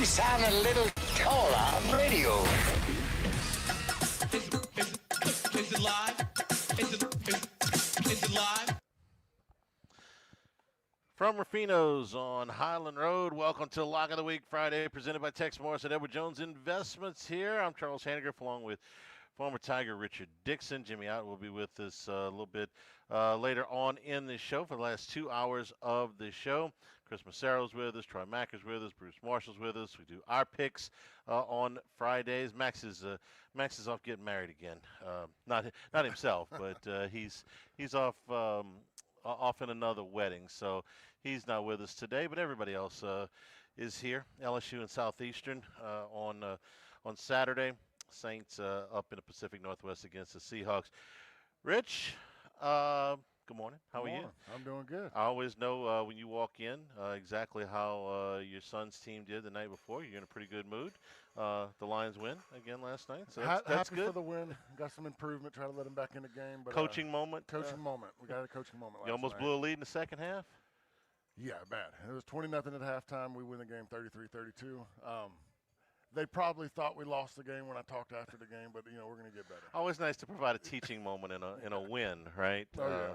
sound a little taller on radio. Is it live? Is it live? From Rafinos on Highland Road, welcome to Lock of the Week Friday, presented by Tex Morris and Edward Jones Investments here. I'm Charles Handicapping, along with former Tiger Richard Dixon. Jimmy Ott will be with us a little bit later on in the show for the last 2 hours of the show. Chris Macero's with us, Troy Macker's with us, Bruce Marshall's with us. We do our picks on Fridays. Max is off getting married again. Not himself, but he's off in another wedding, so he's not with us today. But everybody else is here. LSU and Southeastern on Saturday. Saints up in the Pacific Northwest against the Seahawks. Rich, good morning. How are you? I'm doing good. I always know when you walk in exactly how your son's team did the night before. You're in a pretty good mood. The Lions win again last night, so that's happy good. for the win. Got some improvement. Try to let him back in the game. But, coaching moment. Coaching moment. We got a coaching moment. You almost blew a lead in the second half. Yeah, bad. It was 20-0 at halftime. We win the game 33-32. They probably thought we lost the game when I talked after the game, but we're going to get better. Always nice to provide a teaching moment in a win, right? Oh, yeah.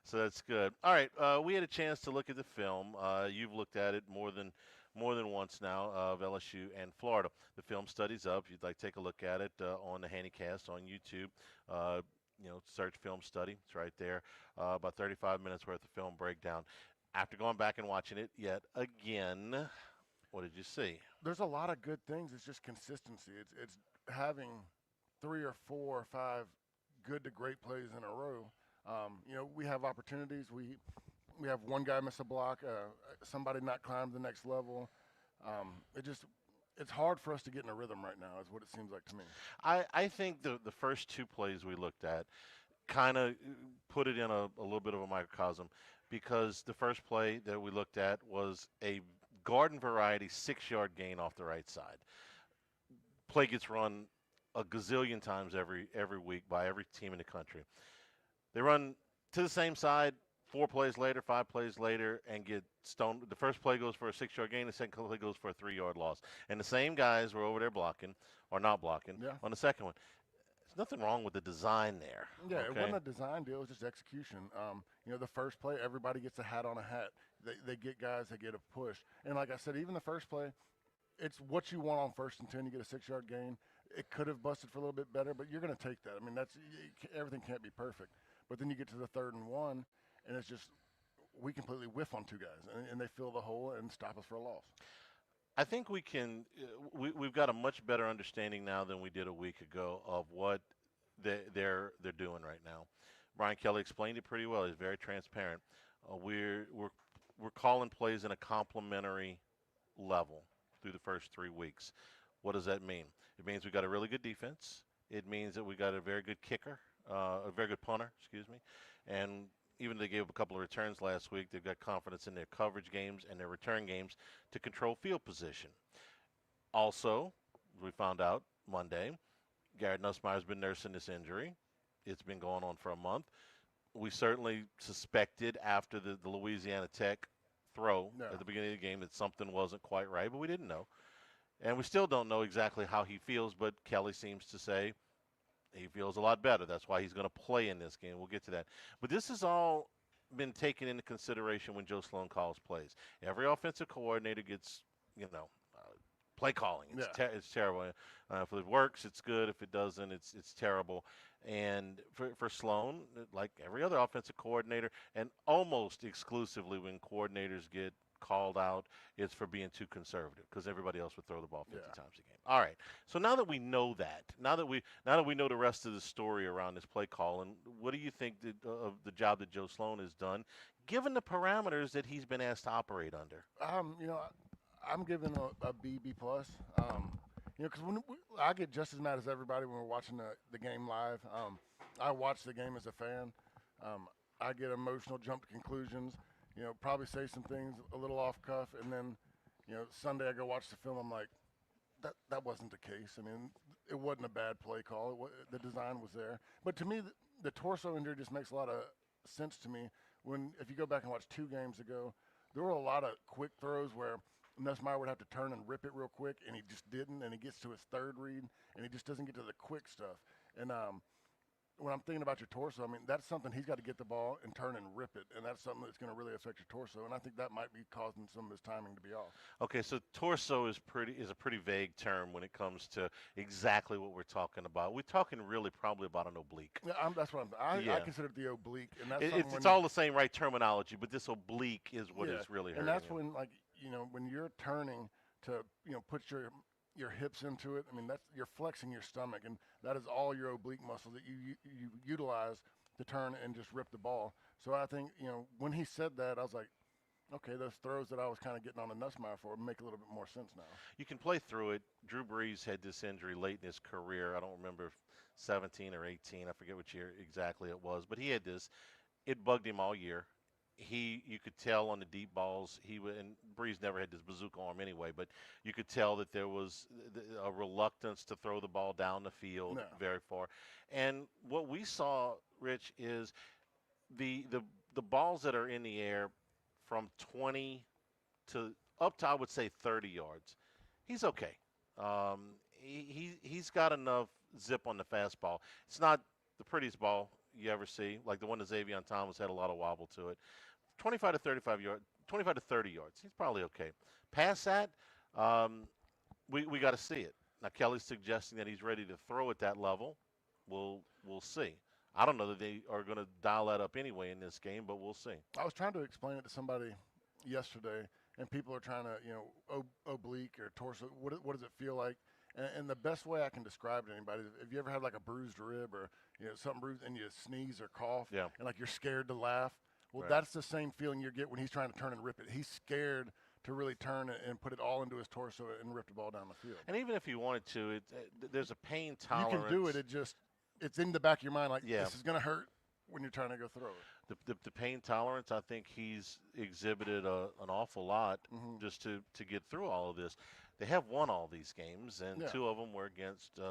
So that's good. All right, we had a chance to look at the film. You've looked at it more than once now of LSU and Florida. The film study's up. If you'd like to take a look at it on the Handycast on YouTube, search film study. It's right there. About 35 minutes worth of film breakdown. After going back and watching it yet again, what did you see? There's a lot of good things. It's just consistency. It's having 3 or 4 or 5 good to great plays in a row. We have opportunities. We have one guy miss a block, somebody not climb the next level. It's hard for us to get in a rhythm right now is what it seems like to me. I think the first 2 plays we looked at kind of put it in a little bit of a microcosm, because the first play that we looked at was a garden variety 6-yard gain off the right side. Play gets run a gazillion times every week by every team in the country. They run to the same side 4 plays later, 5 plays later, and get stoned. The first play goes for a 6-yard gain. The second play goes for a 3-yard loss. And the same guys were over there blocking or not blocking on the second one. There's nothing wrong with the design there. Yeah, okay? It wasn't a design deal. It was just execution. The first play, everybody gets a hat on a hat. They get guys that get a push. And like I said, even the first play, it's what you want on 1st and 10. You get a 6-yard gain. It could have busted for a little bit better, but you're going to take that. I mean, everything can't be perfect. But then you get to the 3rd and 1, and it's just we completely whiff on 2 guys, and they fill the hole and stop us for a loss. I think we can. We've got a much better understanding now than we did a week ago of what they're doing right now. Brian Kelly explained it pretty well. He's very transparent. We're calling plays in a complementary level through the first 3 weeks. What does that mean? It means we got a really good defense. It means that we got a very good kicker, a very good punter, and even though they gave up a couple of returns last week, they've got confidence in their coverage games and their return games to control field position. Also, we found out Monday, Garrett Nussmeier's been nursing this injury. It's been going on for a month. We certainly suspected after the Louisiana Tech throw at the beginning of the game that something wasn't quite right, but we didn't know. And we still don't know exactly how he feels, but Kelly seems to say he feels a lot better. That's why he's going to play in this game. We'll get to that. But this has all been taken into consideration when Joe Sloan calls plays. Every offensive coordinator gets, play calling. It's terrible. If it works, it's good. If it doesn't, it's terrible. And for Sloan, like every other offensive coordinator, and almost exclusively when coordinators get called out, it's for being too conservative because everybody else would throw the ball 50 times a game. All right. So now that we know that, now that we know the rest of the story around this play call, and what do you think of the job that Joe Sloan has done, given the parameters that he's been asked to operate under? I'm giving a B plus. Because I get just as mad as everybody when we're watching the game live. I watch the game as a fan. I get emotional, jump to conclusions. Probably say some things a little off cuff, and then, Sunday I go watch the film. I'm like, that wasn't the case. I mean, it wasn't a bad play call. The design was there. But to me, the torso injury just makes a lot of sense to me. If you go back and watch 2 games ago, there were a lot of quick throws where Nussmeier would have to turn and rip it real quick, and he just didn't. And he gets to his third read, and he just doesn't get to the quick stuff. And when I'm thinking about your torso, I mean, that's something he's got to get the ball and turn and rip it, and that's something that's going to really affect your torso. And I think that might be causing some of his timing to be off. Okay, so torso is a pretty vague term when it comes to exactly what we're talking about. We're talking really probably about an oblique. Yeah, that's what I consider it the oblique, and that's It's all the same right terminology, but this oblique is what is really hurting. And that's him. when, like, when you're turning to put your hips into it. I mean, you're flexing your stomach, and that is all your oblique muscle that you utilize to turn and just rip the ball. So I think, when he said that, I was like, okay, those throws that I was kind of getting on the Nussmeier for make a little bit more sense now. You can play through it. Drew Brees had this injury late in his career. I don't remember if 17 or 18. I forget which year exactly it was, but he had this. It bugged him all year. You could tell on the deep balls, and Brees never had this bazooka arm anyway, but you could tell that there was a reluctance to throw the ball down the field very far. And what we saw, Rich, is the balls that are in the air from 20 to up to, I would say, 30 yards. He's okay. He's got enough zip on the fastball. It's not the prettiest ball you ever see, like the one that Xavier Thomas had a lot of wobble to it. 25 to 35 yards, 25 to 30 yards. He's probably okay. Past that, we got to see it. Now Kelly's suggesting that he's ready to throw at that level. We'll see. I don't know that they are going to dial that up anyway in this game, but we'll see. I was trying to explain it to somebody yesterday, and people are trying to, oblique or torso. What does it feel like? And the best way I can describe it to anybody is if you ever had like a bruised rib or something bruised and you sneeze or cough, and like you're scared to laugh. Well, that's the same feeling you get when he's trying to turn and rip it. He's scared to really turn it and put it all into his torso and rip the ball down the field. And even if he wanted to, there's a pain tolerance. You can do it. It's in the back of your mind like this is going to hurt when you're trying to go throw it. The pain tolerance, I think he's exhibited an awful lot just to get through all of this. They have won all these games, and two of them were against,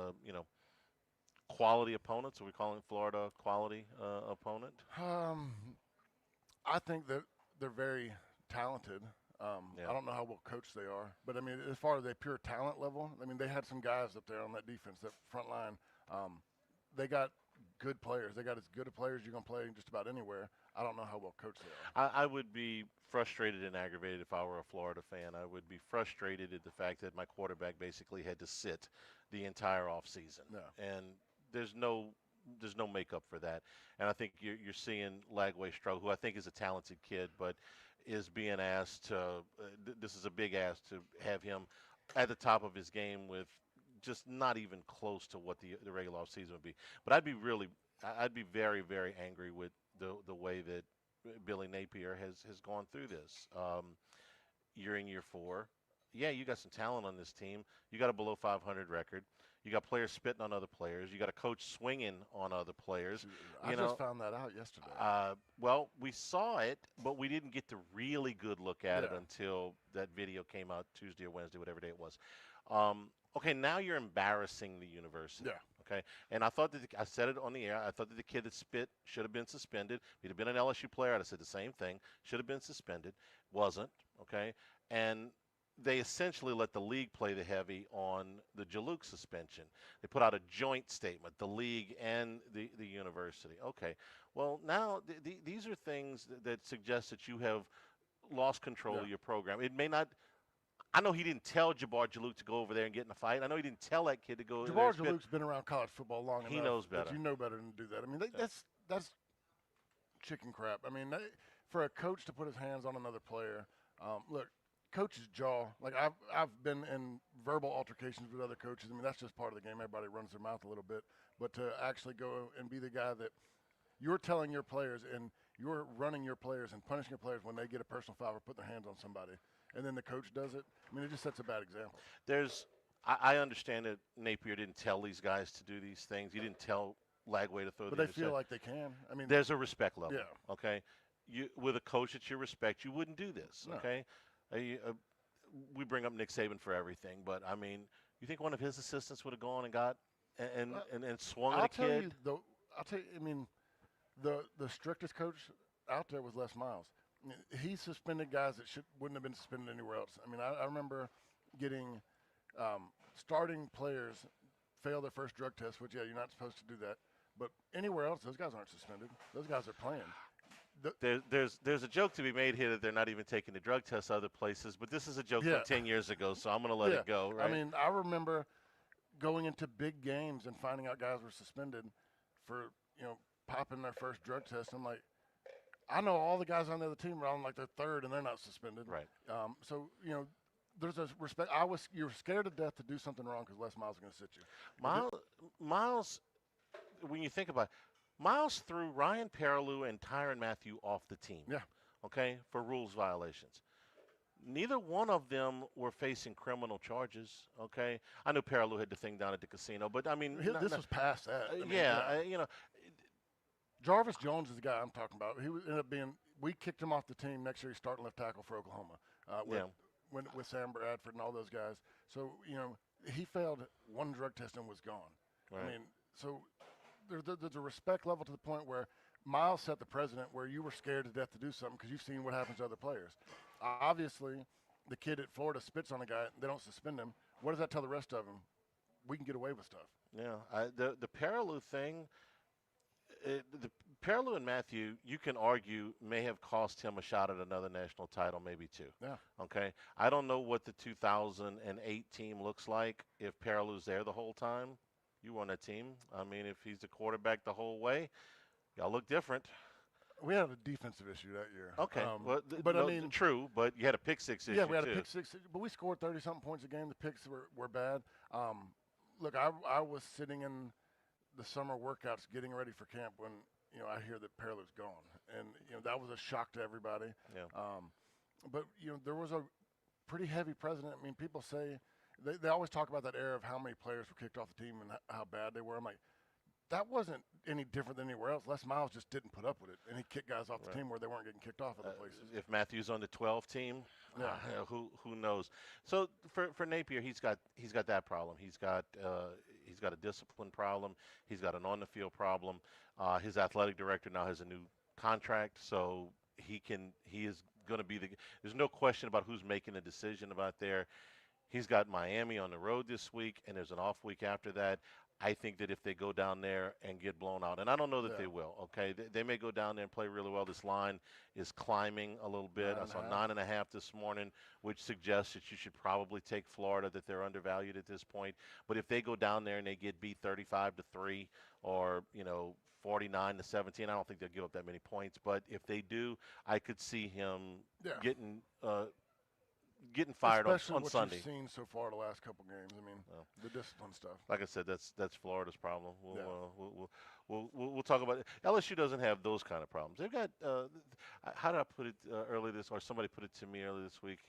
quality opponents. Are we calling Florida a quality opponent? I think that they're very talented. I don't know how well coached they are, but I mean, as far as a pure talent level, I mean, they had some guys up there on that defense, that front line. They got good players. They got as good a players you're going to play just about anywhere. I don't know how well coached they are. I would be frustrated and aggravated if I were a Florida fan. I would be frustrated at the fact that my quarterback basically had to sit the entire offseason. And there's no makeup for that. And I think you're seeing Lagway struggle, who I think is a talented kid, but is being asked to this is a big ask to have him at the top of his game with just not even close to what the regular offseason would be. But I'd be very, very angry with the way that Billy Napier has gone through this. You're in year 4. Yeah, you got some talent on this team. You got a below 500 record. You got players spitting on other players. You got a coach swinging on other players. I just found that out yesterday. Well, we saw it, but we didn't get the really good look at it until that video came out Tuesday or Wednesday, whatever day it was. Okay, now you're embarrassing the university. Okay, and I thought that I said it on the air. I thought that the kid that spit should have been suspended. If he'd have been an LSU player, I'd have said the same thing. Should have been suspended. Wasn't. Okay, and they essentially let the league play the heavy on the Jaluk suspension. They put out a joint statement, the league and the university. Okay, well, now these are things that suggest that you have lost control of your program. It may not – I know he didn't tell Jabbar Jaluk to go over there and get in a fight. I know he didn't tell that kid to go over there. Jabbar Jaluk's been around college football long enough. He knows better. That you know better than to do that. I mean, that's chicken crap. I mean, for a coach to put his hands on another player, look, coach's jaw. Like I've been in verbal altercations with other coaches. I mean, that's just part of the game. Everybody runs their mouth a little bit. But to actually go and be the guy that you're telling your players and you're running your players and punishing your players when they get a personal foul or put their hands on somebody, and then the coach does it, I mean, it just sets a bad example. I understand that Napier didn't tell these guys to do these things. He didn't tell Lagway to throw. But they feel like they can. I mean, there's a respect level. Yeah. Okay. With a coach that you respect, you wouldn't do this. No. Okay. We bring up Nick Saban for everything, but I mean, you think one of his assistants would have gone and got and swung at a kid? I'll tell you. I mean, the strictest coach out there was Les Miles. he suspended guys that wouldn't have been suspended anywhere else. I mean, I remember getting starting players fail their first drug test, which, yeah, you're not supposed to do that. But anywhere else, those guys aren't suspended. Those guys are playing. There's a joke to be made here that they're not even taking the drug tests other places, but this is a joke from 10 years ago, so I'm going to let it go, right? I mean, I remember going into big games and finding out guys were suspended for, popping their first drug test. I'm like, I know all the guys on the other team are on like their third and they're not suspended. Right. So, there's a respect. You were scared to death to do something wrong because Les Miles is going to sit you. Miles, when you think about it, Miles threw Ryan Perrilloux and Tyrann Mathieu off the team. Yeah. Okay, for rules violations. Neither one of them were facing criminal charges. Okay, I knew Perrilloux had the thing down at the casino, but I mean, this was past that. Jarvis Jones is the guy I'm talking about. He ended up being. We kicked him off the team. Next year, he started left tackle for Oklahoma. With Sam Bradford and all those guys. So he failed one drug test and was gone. Right. I mean, so there's a respect level to the point where Miles set the precedent where you were scared to death to do something because you've seen what happens to other players. Obviously, the kid at Florida spits on a guy. They don't suspend him. What does that tell the rest of them? We can get away with stuff. Yeah, the Perrilloux thing, the Perrilloux and Mathieu, you can argue, may have cost him a shot at another national title, maybe two. Yeah. Okay. I don't know what the 2008 team looks like if Perrilloux's there the whole time. You won that team. I mean, if he's the quarterback the whole way, y'all look different. We had a defensive issue that year. Okay, I mean, true. But you had a pick six issue. Yeah, we had too. a pick six, but we scored 30-something points a game. The picks were bad. Look, I was sitting in the summer workouts getting ready for camp when I hear that Perrilloux's gone, and that was a shock to everybody. Yeah. But there was a pretty heavy precedent. I mean, people say they always talk about that era of how many players were kicked off the team and how bad they were. I'm like, that wasn't any different than anywhere else. Les Miles just didn't put up with it, and he kicked guys off the team where they weren't getting kicked off other places. If Matthew's on the 12 team, yeah. Who knows? So for Napier, he's got that problem. He's got a discipline problem. He's got an on the field problem. His athletic director now has a new contract, so he is going to be there's no question about who's making the decision about there. He's got Miami on the road this week, and there's an off week after that. I think that if they go down there and get blown out, and I don't know that they will, okay? They may go down there and play really well. This line is climbing a little bit. I saw 9.5 this morning, which suggests that you should probably take Florida, that they're undervalued at this point. But if they go down there and they get beat 35-3 or, 49-17, I don't think they'll give up that many points. But if they do, I could see him getting fired on Sunday. Especially what you've seen so far the last couple games. I mean, the discipline stuff. Like I said, that's Florida's problem. We'll talk about it. LSU doesn't have those kind of problems. They've got how did I put it earlier this, or somebody put it to me earlier this week?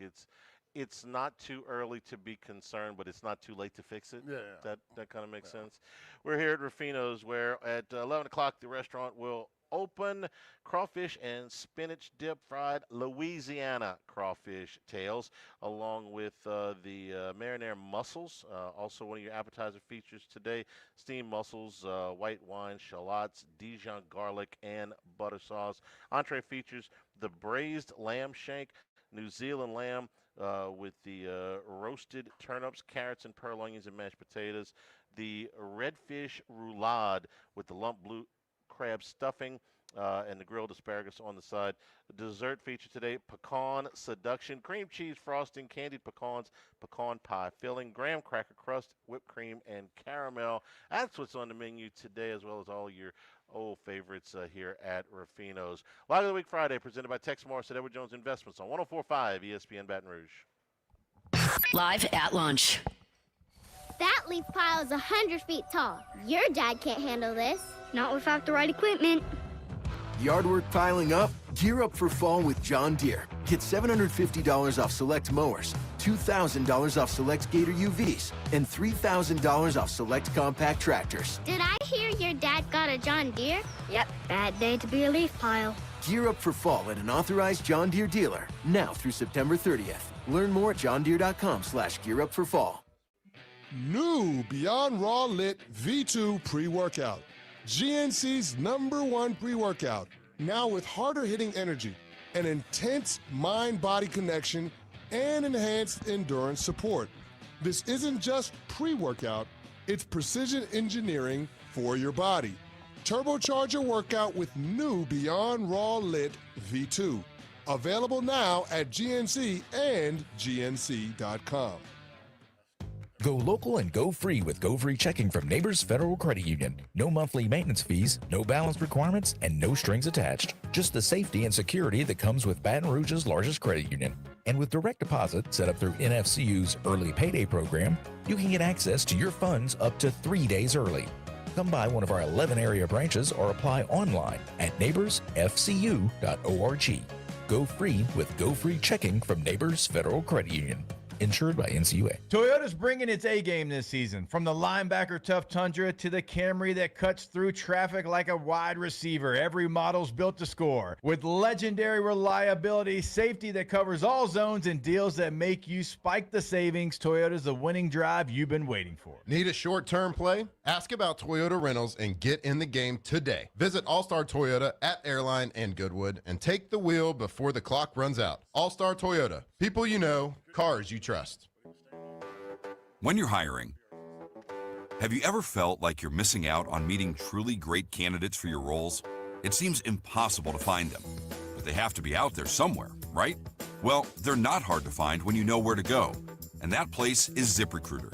It's not too early to be concerned, but it's not too late to fix it. Yeah. That kind of makes sense. We're here at Rafinos, where at 11 o'clock the restaurant will open. Crawfish and spinach dip fried Louisiana crawfish tails, along with the marinara mussels. Also one of your appetizer features today, steamed mussels, white wine, shallots, Dijon garlic, and butter sauce. Entree features the braised lamb shank, New Zealand lamb, with the roasted turnips, carrots, and pearl onions and mashed potatoes. The redfish roulade with the lump blue crab stuffing and the grilled asparagus on the side. The dessert feature today, pecan seduction, cream cheese frosting, candied pecans, pecan pie filling, graham cracker crust, whipped cream, and caramel. That's what's on the menu today, as well as all your old favorites here at Ruffino's. Live of the Week Friday, presented by Tex Morris at Edward Jones Investments on 104.5 ESPN Baton Rouge. Live at lunch. That leaf pile is 100 feet tall. Your dad can't handle this. Not without the right equipment. Yard work piling up? Gear up for fall with John Deere. Get $750 off select mowers, $2,000 off select Gator UVs, and $3,000 off select compact tractors. Did I hear your dad got a John Deere? Yep, bad day to be a leaf pile. Gear up for fall at an authorized John Deere dealer, now through September 30th. Learn more at johndeere.com/gearupforfall. New Beyond Raw Lit V2 pre-workout. GNC's #1 pre-workout. Now with harder hitting energy, an intense mind-body connection, and enhanced endurance support. This isn't just pre-workout, it's precision engineering for your body. Turbocharge your workout with new Beyond Raw Lit V2. Available now at GNC and GNC.com. Go local and go free with Go Free Checking from Neighbors Federal Credit Union. No monthly maintenance fees, no balance requirements, and no strings attached. Just the safety and security that comes with Baton Rouge's largest credit union. And with direct deposit set up through NFCU's Early Payday program, you can get access to your funds up to 3 days early. Come by one of our 11 area branches or apply online at neighborsfcu.org. Go free with Go Free Checking from Neighbors Federal Credit Union. Insured by NCUA. Toyota's bringing its A game this season. From the linebacker tough Tundra to the Camry that cuts through traffic like a wide receiver. Every model's built to score. With legendary reliability, safety that covers all zones, and deals that make you spike the savings, Toyota's the winning drive you've been waiting for. Need a short-term play? Ask about Toyota Rentals and get in the game today. Visit All-Star Toyota at Airline and Goodwood and take the wheel before the clock runs out. All-Star Toyota. People you know, cars you trust. When you're hiring, have you ever felt like you're missing out on meeting truly great candidates for your roles? It seems impossible to find them, but they have to be out there somewhere, right? Well, they're not hard to find when you know where to go, and that place is ZipRecruiter.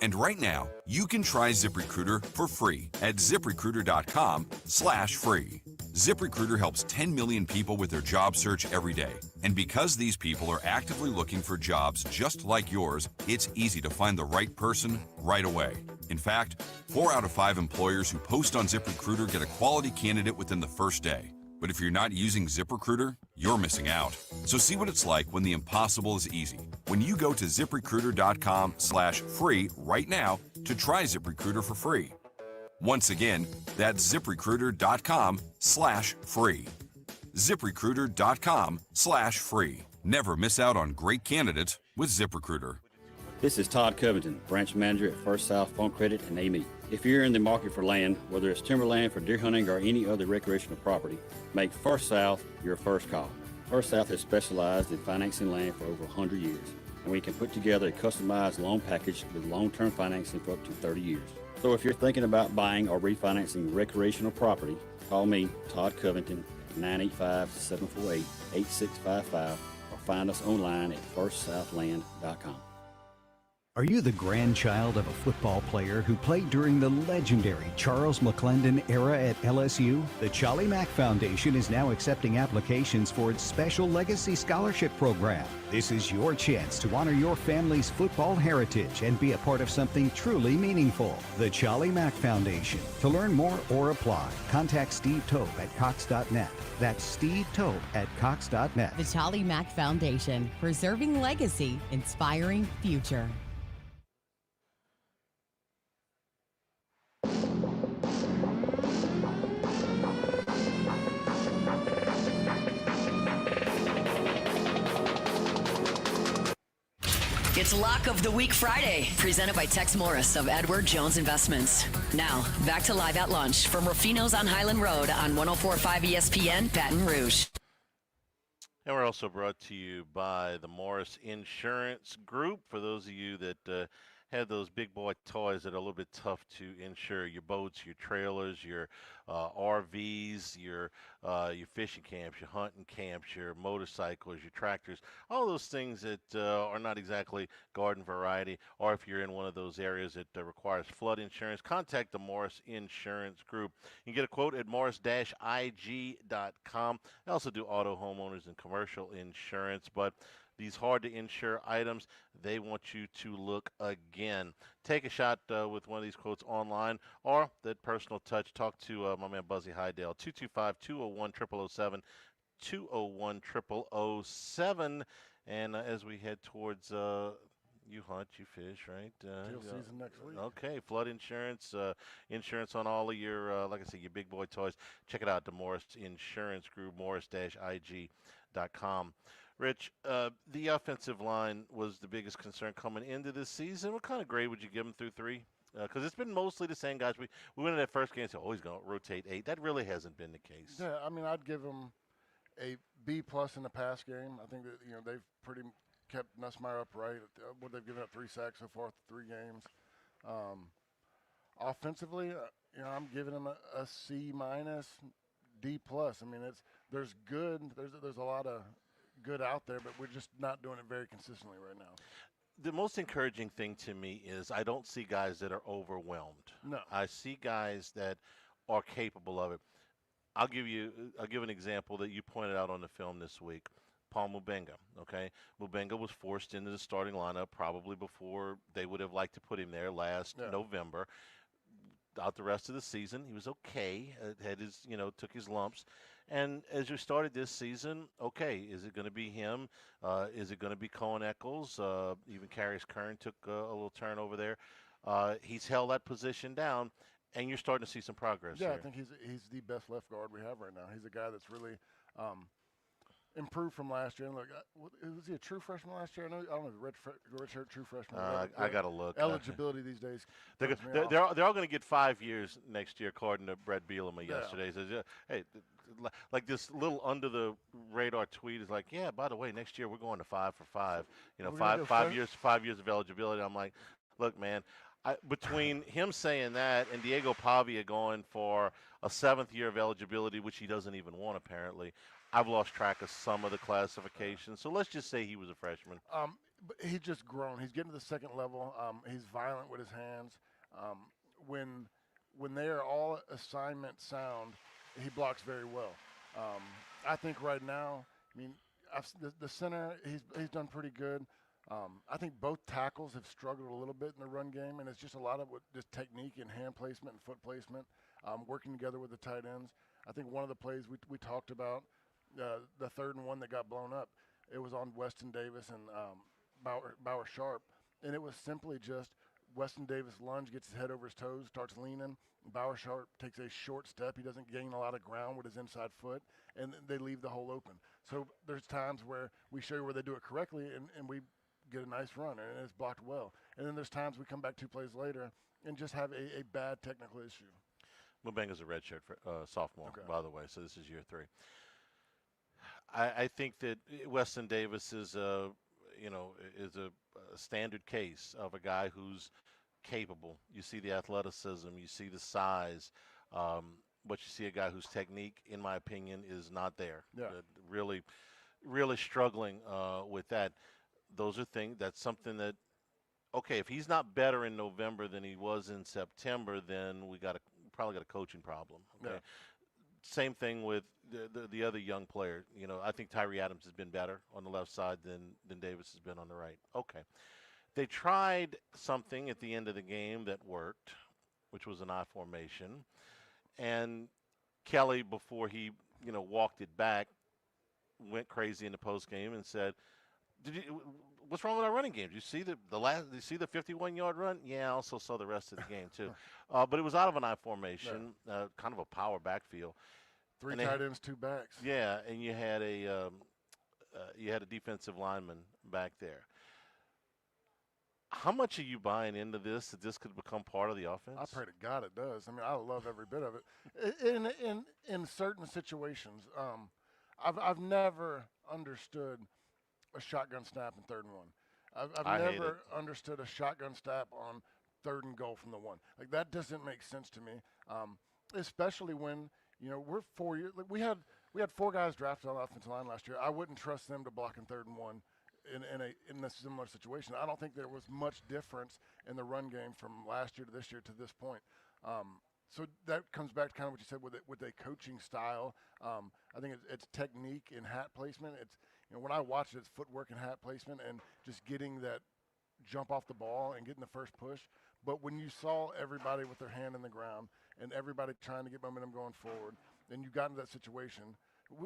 And right now, you can try ZipRecruiter for free at ZipRecruiter.com/free. ZipRecruiter helps 10 million people with their job search every day. And because these people are actively looking for jobs just like yours, it's easy to find the right person right away. In fact, 4 out of 5 employers who post on ZipRecruiter get a quality candidate within the first day. But if you're not using ZipRecruiter, you're missing out. So see what it's like when the impossible is easy. When you go to ZipRecruiter.com/free right now to try ZipRecruiter for free. Once again, that's ZipRecruiter.com/free. ZipRecruiter.com/free. Never miss out on great candidates with ZipRecruiter. This is Todd Covington, branch manager at First South Farm Credit and AME. If you're in the market for land, whether it's timberland for deer hunting or any other recreational property, make First South your first call. First South has specialized in financing land for over 100 years, and we can put together a customized loan package with long-term financing for up to 30 years. So if you're thinking about buying or refinancing recreational property, call me, Todd Covington, at 985-748-8655, or find us online at firstsouthland.com. Are you the grandchild of a football player who played during the legendary Charles McClendon era at LSU? The Charlie Mack Foundation is now accepting applications for its special legacy scholarship program. This is your chance to honor your family's football heritage and be a part of something truly meaningful. The Charlie Mack Foundation. To learn more or apply, contact Steve Tope at Cox.net. That's Steve Tope at Cox.net. The Charlie Mack Foundation, preserving legacy, inspiring future. It's Lock of the Week Friday, presented by Tex Morris of Edward Jones Investments. Now, back to Live at Lunch from Ruffino's on Highland Road on 104.5 ESPN, Baton Rouge. And we're also brought to you by the Morris Insurance Group. For those of you that have those big boy toys that are a little bit tough to insure, your boats, your trailers, your RVs, your fishing camps, your hunting camps, your motorcycles, your tractors, all those things that are not exactly garden variety, or if you're in one of those areas that requires flood insurance, contact the Morris Insurance Group. You can get a quote at morris-ig.com. They also do auto, homeowners, and commercial insurance, but these hard to insure items, they want you to look again. Take a shot with one of these quotes online or that personal touch. Talk to my man Buzzy Hydale, 225-201-0007, 201-0007. And as we head towards you hunt, you fish, right? Deal season next week. Okay, flood insurance, insurance on all of your, like I said, your big boy toys. Check it out, the Morris Insurance Group, morris-ig.com. Rich, the offensive line was the biggest concern coming into this season. What kind of grade would you give them through 3? Because it's been mostly the same guys. We went in that first game and said, oh, he's going to rotate 8. That really hasn't been the case. Yeah, I mean, I'd give them a B+ in the pass game. I think that they've pretty kept Nussmeier upright. They've given up 3 sacks so far through 3 games. Offensively, I'm giving them a C-, D+. I mean, there's good. There's a lot of good out there, but we're just not doing it very consistently right now. The most encouraging thing to me is I don't see guys that are overwhelmed. No. I see guys that are capable of it. I'll give an example that you pointed out on the film this week. Paul Mubenga, okay? Mubenga was forced into the starting lineup probably before they would have liked to put him there last November. Out the rest of the season, he was okay. Had his, took his lumps. And as you started this season, okay, is it going to be him? Is it going to be Cohen Eccles? Even Carius Kern took a little turn over there. He's held that position down, and you're starting to see some progress. Yeah, here. I think he's the best left guard we have right now. He's a guy that's really improved from last year. And look, was he a true freshman last year? I don't know, redshirt true freshman. I got to look. Eligibility these days. They're all going to get 5 years next year, according to Brett Bielema yesterday. He says, hey, like this little under the radar tweet is like, yeah, by the way, next year we're going to 5 for 5. Five years of eligibility. I'm like, look, man. Between him saying that and Diego Pavia going for a 7th year of eligibility, which he doesn't even want apparently, I've lost track of some of the classifications. So let's just say he was a freshman. But he's just grown. He's getting to the second level. He's violent with his hands. When they are all assignment sound, he blocks very well. I think right now, the center, he's done pretty good. I think both tackles have struggled a little bit in the run game, and it's just a lot of just technique and hand placement and foot placement, working together with the tight ends. I think one of the plays we talked about, the 3rd and 1 that got blown up, it was on Weston Davis and Bauer Sharp, and it was simply just Weston Davis lunge, gets his head over his toes, starts leaning. Bauer Sharp takes a short step. He doesn't gain a lot of ground with his inside foot, and they leave the hole open. So there's times where we show you where they do it correctly, and we get a nice run, and it's blocked well. And then there's times we come back 2 plays later and just have a bad technical issue. Mubenga's a redshirt sophomore, by the way, so this is year 3. I think that Weston Davis is a standard case of a guy who's capable. You see the athleticism, you see the size, but you see a guy whose technique, in my opinion, is not there. Yeah. Really, really struggling with that. That's something that, okay, if he's not better in November than he was in September, then we probably got a coaching problem. Okay. Yeah. Same thing with the other young player. I think Tyree Adams has been better on the left side than Davis has been on the right. Okay. They tried something at the end of the game that worked, which was an I formation. And Kelly, before he, walked it back, went crazy in the post game and said, what's wrong with our running game? Did you see the 51-yard run? Yeah, I also saw the rest of the game too. But it was out of an I formation, kind of a power backfield. 3 tight ends, 2 backs. Yeah, and you had a defensive lineman back there. How much are you buying into this, that this could become part of the offense? I pray to God it does. I love every bit of it. In certain situations, I've never understood a shotgun snap in 3rd and 1. I've never understood a shotgun snap on 3rd and goal from the 1. Like, that doesn't make sense to me, especially when we're 4 years. Like, we had 4 guys drafted on the offensive line last year. I wouldn't trust them to block in 3rd and 1 in a similar situation. I don't think there was much difference in the run game from last year to this year to this point. So that comes back to kind of what you said with a coaching style. I think it's technique and hat placement. It's when I watch it, it's footwork and hat placement and just getting that jump off the ball and getting the first push. But when you saw everybody with their hand in the ground and everybody trying to get momentum going forward, and you got into that situation,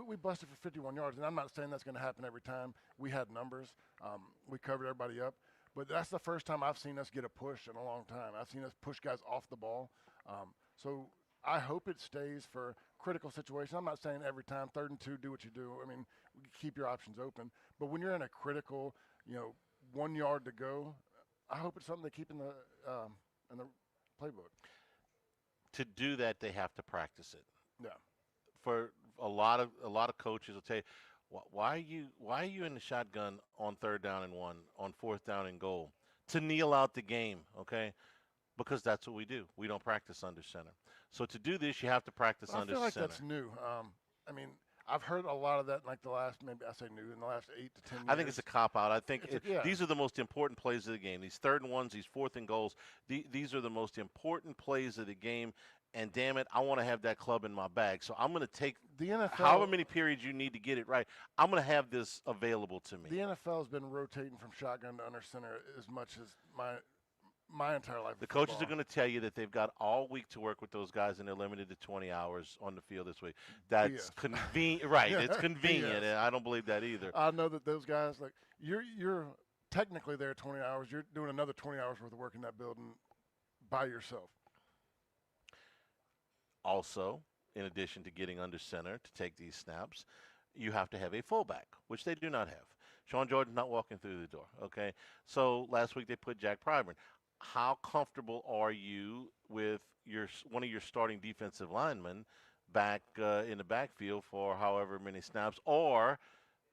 we busted for 51 yards. And I'm not saying that's going to happen every time. We had numbers. We covered everybody up. But that's the first time I've seen us get a push in a long time. I've seen us push guys off the ball. So I hope it stays for critical situations. I'm not saying every time, 3rd and 2, do what you do. Keep your options open. But when you're in a critical, 1 yard to go, I hope it's something they keep in the playbook. To do that, they have to practice it. Yeah. For a lot of coaches will tell you, why are you in the shotgun on 3rd down and 1, on 4th down and goal, to kneel out the game, okay? Because that's what we do. We don't practice under center. So to do this, you have to practice under center. I feel like that's new. I mean, I've heard a lot of that in like the last, maybe I say new, in the last 8 to 10 years. I think it's a cop-out. I think these are the most important plays of the game. These 3rd and 1s, these 4th and goals, these are the most important plays of the game. And damn it, I want to have that club in my bag. So I'm going to take the NFL, however many periods you need to get it right. I'm going to have this available to me. The NFL has been rotating from shotgun to under center as much as my entire life. The coaches are going to tell you that they've got all week to work with those guys, and they're limited to 20 hours on the field this week. That's convenient, right? It's convenient, and I don't believe that either. I know that those guys, like you're technically there 20 hours. You're doing another 20 hours worth of work in that building by yourself. Also, in addition to getting under center to take these snaps, you have to have a fullback, which they do not have. Sean Jordan's not walking through the door, okay? So last week they put Jack Pryburn. How comfortable are you with one of your starting defensive linemen back in the backfield for however many snaps? Or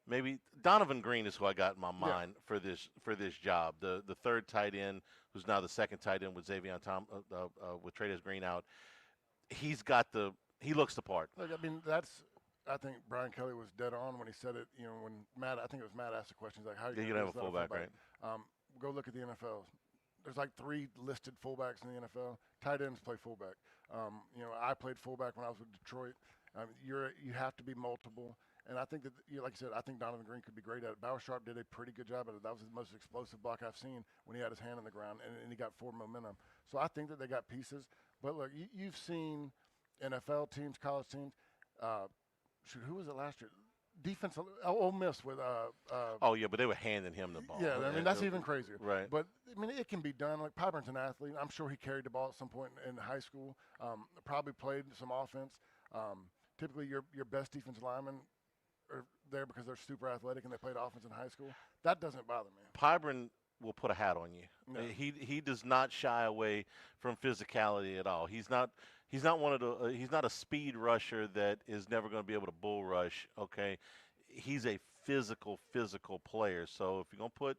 maybe Donovan Green is who I got in my mind for this job. The 3rd tight end, who's now the 2nd tight end with Xavier with Trey'Dez Green out. He looks the part. Look, I mean, I think Brian Kelly was dead on when he said it. You know, when I think it was Matt asked the question, he's like, "How are you going to have a fullback, right?" Go look at the NFL. There's like 3 listed fullbacks in the NFL. Tight ends play fullback. You know, I played fullback when I was with Detroit. You have to be multiple, and I think that, like I said, I think Donovan Green could be great at it. Bauer Sharp did a pretty good job at it. That was the most explosive block I've seen when he had his hand on the ground, and he got forward momentum. So I think that they got pieces. But look, you've seen NFL teams, college teams. Who was it last year? Defense, Ole Miss with. Oh yeah, but they were handing him the ball. Yeah, I mean that's even crazier. Right. But I mean it can be done. Like Pyburn's an athlete. I'm sure he carried the ball at some point in high school. Probably played some offense. Typically, your best defensive linemen are there because they're super athletic and they played offense in high school. That doesn't bother me. Pyburn will put a hat on you. No. He does not shy away from physicality at all. He's not he's not a speed rusher that is never going to be able to bull rush. Okay, he's a physical player. So if you're going to put,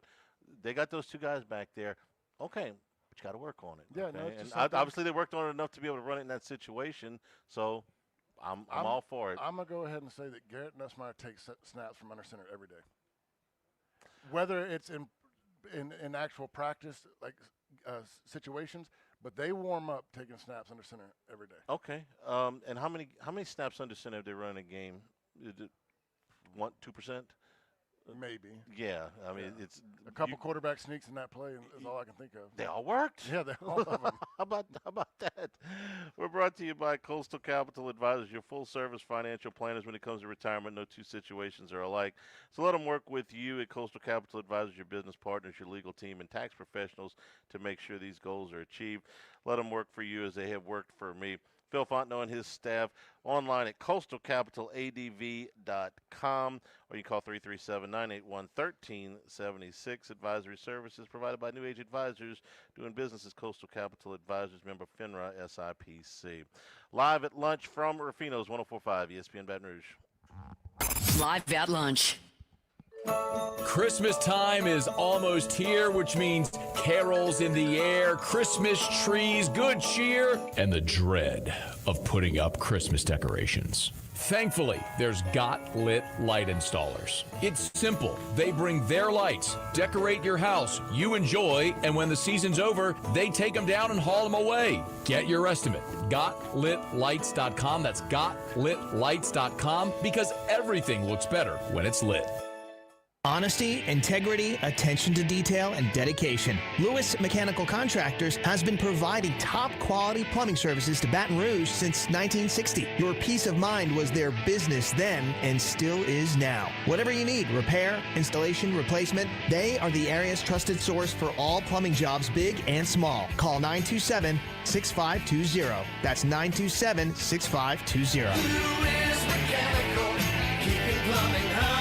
they got those 2 guys back there. Okay, but you got to work on it. Yeah, okay? no, and obviously they worked on it enough to be able to run it in that situation. So I'm all for it. I'm gonna go ahead and say that Garrett Nussmeier takes snaps from under center every day. Whether it's in actual practice, like situations, but they warm up taking snaps under center every day. Okay. And how many snaps under center have they run in a game? 1-2%? Maybe. Yeah. I mean, it's a couple quarterback sneaks in that play is all I can think of. They all worked. Yeah, all of them. How about that? We're brought to you by Coastal Capital Advisors, your full-service financial planners when it comes to retirement. No 2 situations are alike. So let them work with you at Coastal Capital Advisors, your business partners, your legal team, and tax professionals to make sure these goals are achieved. Let them work for you as they have worked for me. Phil Fontenot and his staff online at coastalcapitaladv.com, or you call 337-981-1376. Advisory services provided by New Age Advisors, doing business as Coastal Capital Advisors, member FINRA SIPC. Live at lunch from Rafinos, 104.5 ESPN Baton Rouge. Live at lunch. Christmas time is almost here, which means carols in the air, Christmas trees, good cheer, and the dread of putting up Christmas decorations. Thankfully, there's Got Lit Light Installers. It's simple. They bring their lights, decorate your house, you enjoy, and when the season's over, they take them down and haul them away. Get your estimate. GotLitLights.com. That's GotLitLights.com, because everything looks better when it's lit. Honesty, integrity, attention to detail, and dedication. Lewis Mechanical Contractors has been providing top-quality plumbing services to Baton Rouge since 1960. Your peace of mind was their business then and still is now. Whatever you need, repair, installation, replacement, they are the area's trusted source for all plumbing jobs, big and small. Call 927-6520. That's 927-6520. Lewis Mechanical, keeping plumbing humming.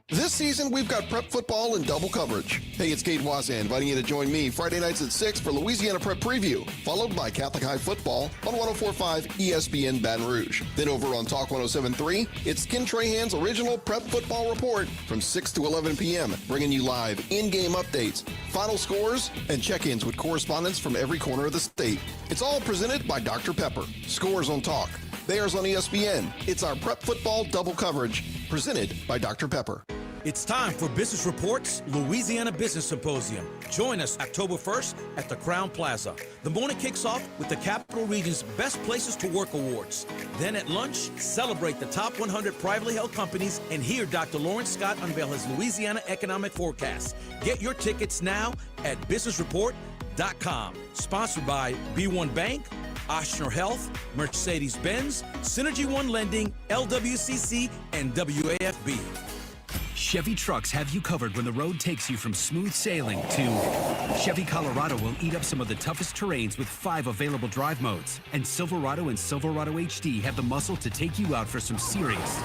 This season, we've got prep football and double coverage. Hey, it's Kate Wazan inviting you to join me Friday nights at 6 for Louisiana Prep Preview, followed by Catholic High Football on 104.5 ESPN Baton Rouge. Then over on Talk 107.3, it's Ken Trahan's original Prep Football Report from 6 to 11 p.m., bringing you live in-game updates, final scores, and check-ins with correspondents from every corner of the state. It's all presented by Dr. Pepper. Scores on Talk. Theirs on ESPN. It's our prep football double coverage, presented by Dr. Pepper. It's time for Business Report's Louisiana Business Symposium. Join us October 1st at the Crown Plaza. The morning kicks off with the Capital Region's Best Places to Work Awards. Then at lunch, celebrate the top 100 privately held companies and hear Dr. Lawrence Scott unveil his Louisiana economic forecast. Get your tickets now at businessreport.com. Sponsored by B1 Bank, Ochsner Health, Mercedes-Benz, Synergy One Lending, LWCC, and WAFB. Chevy trucks have you covered when the road takes you from smooth sailing to Chevy Colorado will eat up some of the toughest terrains with 5 available drive modes. And Silverado and Silverado HD have the muscle to take you out for some serious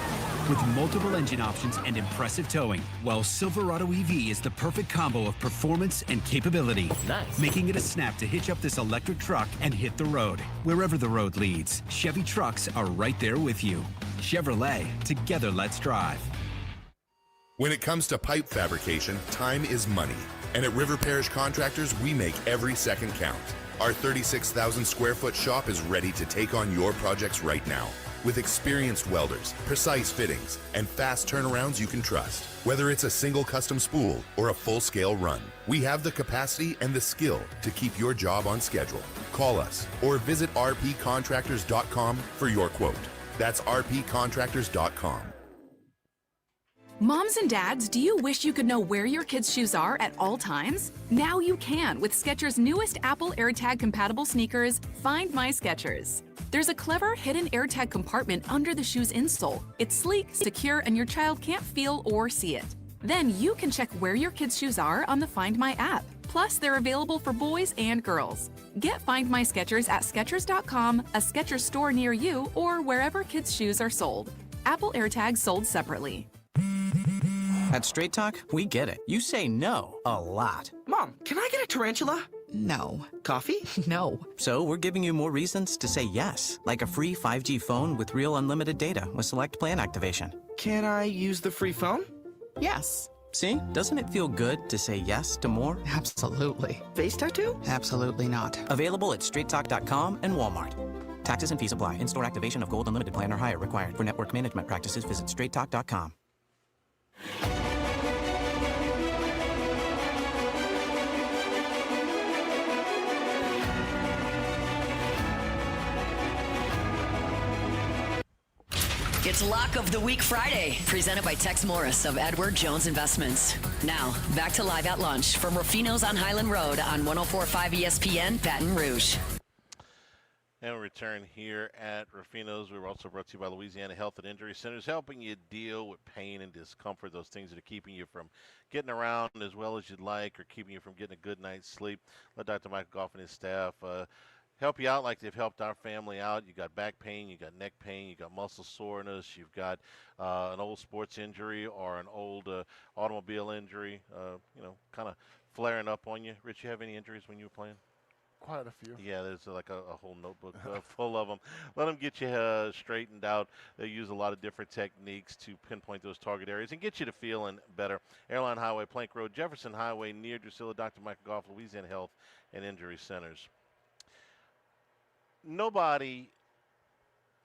with multiple engine options and impressive towing, while Silverado EV is the perfect combo of performance and capability. Nice. Making it a snap to hitch up this electric truck and hit the road. Wherever the road leads, Chevy trucks are right there with you. Chevrolet, together let's drive. When it comes to pipe fabrication, time is money. And at River Parish Contractors, we make every second count. Our 36,000 square foot shop is ready to take on your projects right now. With experienced welders, precise fittings, and fast turnarounds you can trust. Whether it's a single custom spool or a full-scale run, we have the capacity and the skill to keep your job on schedule. Call us or visit rpcontractors.com for your quote. That's rpcontractors.com. Moms and dads, do you wish you could know where your kids' shoes are at all times? Now you can with Skechers' newest Apple AirTag compatible sneakers, Find My Skechers. There's a clever hidden AirTag compartment under the shoe's insole. It's sleek, secure, and your child can't feel or see it. Then you can check where your kids' shoes are on the Find My app. Plus, they're available for boys and girls. Get Find My Skechers at Skechers.com, a Skechers store near you, or wherever kids' shoes are sold. Apple AirTags sold separately. At Straight Talk, we get it. You say no a lot. Mom, can I get a tarantula? No. Coffee? No. So we're giving you more reasons to say yes, like a free 5G phone with real unlimited data with select plan activation. Can I use the free phone? Yes. See? Doesn't it feel good to say yes to more? Absolutely. Face tattoo? Absolutely not. Available at straighttalk.com and Walmart. Taxes and fees apply. In-store activation of Gold Unlimited plan or higher required. For network management practices, visit straighttalk.com. It's Lock of the Week Friday, presented by Tex Morris of Edward Jones Investments. Now, back to Live at Lunch from Ruffino's on Highland Road on 104.5 ESPN, Baton Rouge. And we return here at Rafinos. We were also brought to you by Louisiana Health and Injury Centers, helping you deal with pain and discomfort, those things that are keeping you from getting around as well as you'd like or keeping you from getting a good night's sleep. Let Dr. Michael Goff and his staff help you out like they've helped our family out. You got back pain, you got neck pain, you got muscle soreness, you've got an old sports injury or an old automobile injury, kind of flaring up on you. Rich, you have any injuries when you were playing? Quite a few. Yeah, there's like a whole notebook full of them. Let them get you straightened out. They use a lot of different techniques to pinpoint those target areas and get you to feeling better. Airline Highway, Plank Road, Jefferson Highway, near Drusilla, Dr. Michael Goff, Louisiana Health and Injury Centers. Nobody,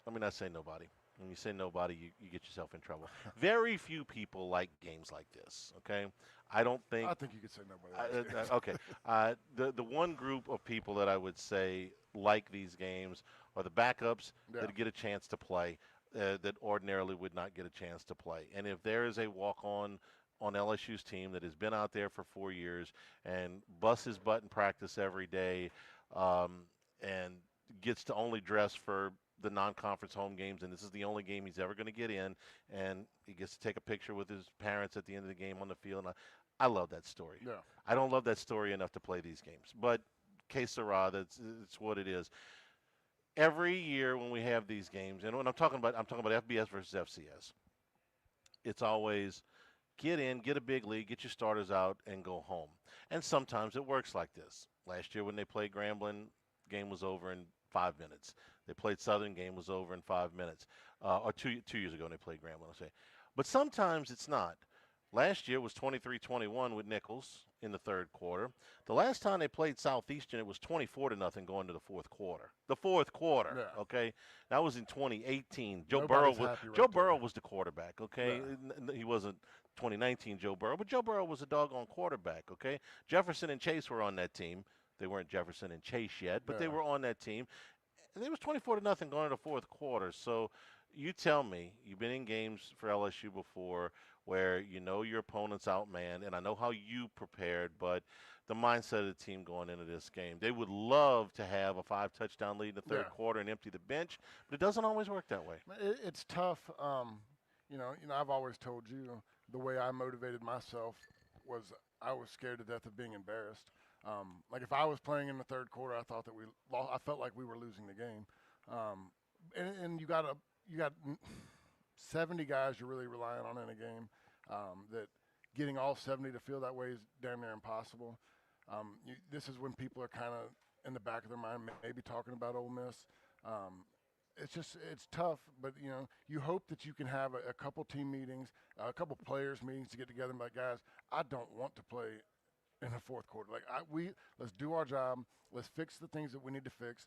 let me not say nobody. When you say nobody, you get yourself in trouble. Very few people like games like this, okay? I think you could say nobody. Okay. The one group of people that I would say like these games are the backups that get a chance to play that ordinarily would not get a chance to play. And if there is a walk-on on LSU's team that has been out there for 4 years and busts his butt in practice every day and gets to only dress for the non-conference home games, and this is the only game he's ever going to get in, and he gets to take a picture with his parents at the end of the game on the field. And I love that story. Yeah. I don't love that story enough to play these games, but que sera, it's what it is. Every year when we have these games, and when I'm talking about FBS versus FCS, it's always get in, get a big lead, get your starters out, and go home. And sometimes it works like this. Last year when they played Grambling, game was over in 5 minutes. They played Southern, game was over in 5 minutes. Or 2 years ago when they played Grambling, I'll say. But sometimes it's not. Last year was 23-21 with Nichols in the third quarter. The last time they played Southeastern, it was 24-0 going to the fourth quarter. The fourth quarter, Yeah. okay? That was in 2018. Nobody's happy right Joe there. Burrow was the quarterback, okay? Yeah. He wasn't 2019 Joe Burrow, but Joe Burrow was a doggone quarterback, okay? Jefferson and Chase were on that team. They weren't Jefferson and Chase yet, but they were on that team. And it was 24-0 going to the fourth quarter. So you tell me, you've been in games for LSU before where you know your opponent's outmanned, and I know how you prepared, but the mindset of the team going into this game, they would love to have a 5-touchdown lead in the third quarter and empty the bench, but it doesn't always work that way. It's tough. You know, I've always told you the way I motivated myself was I was scared to death of being embarrassed. Like if I was playing in the third quarter, I thought that I felt like we were losing the game. And you got 70 guys you're really relying on in a game. That getting all 70 to feel that way is damn near impossible. This is when people are kind of in the back of their mind, maybe talking about Ole Miss. It's tough, but you hope that you can have a couple team meetings, a couple players meetings to get together and be like, guys, I don't want to play in the fourth quarter. Like let's do our job. Let's fix the things that we need to fix.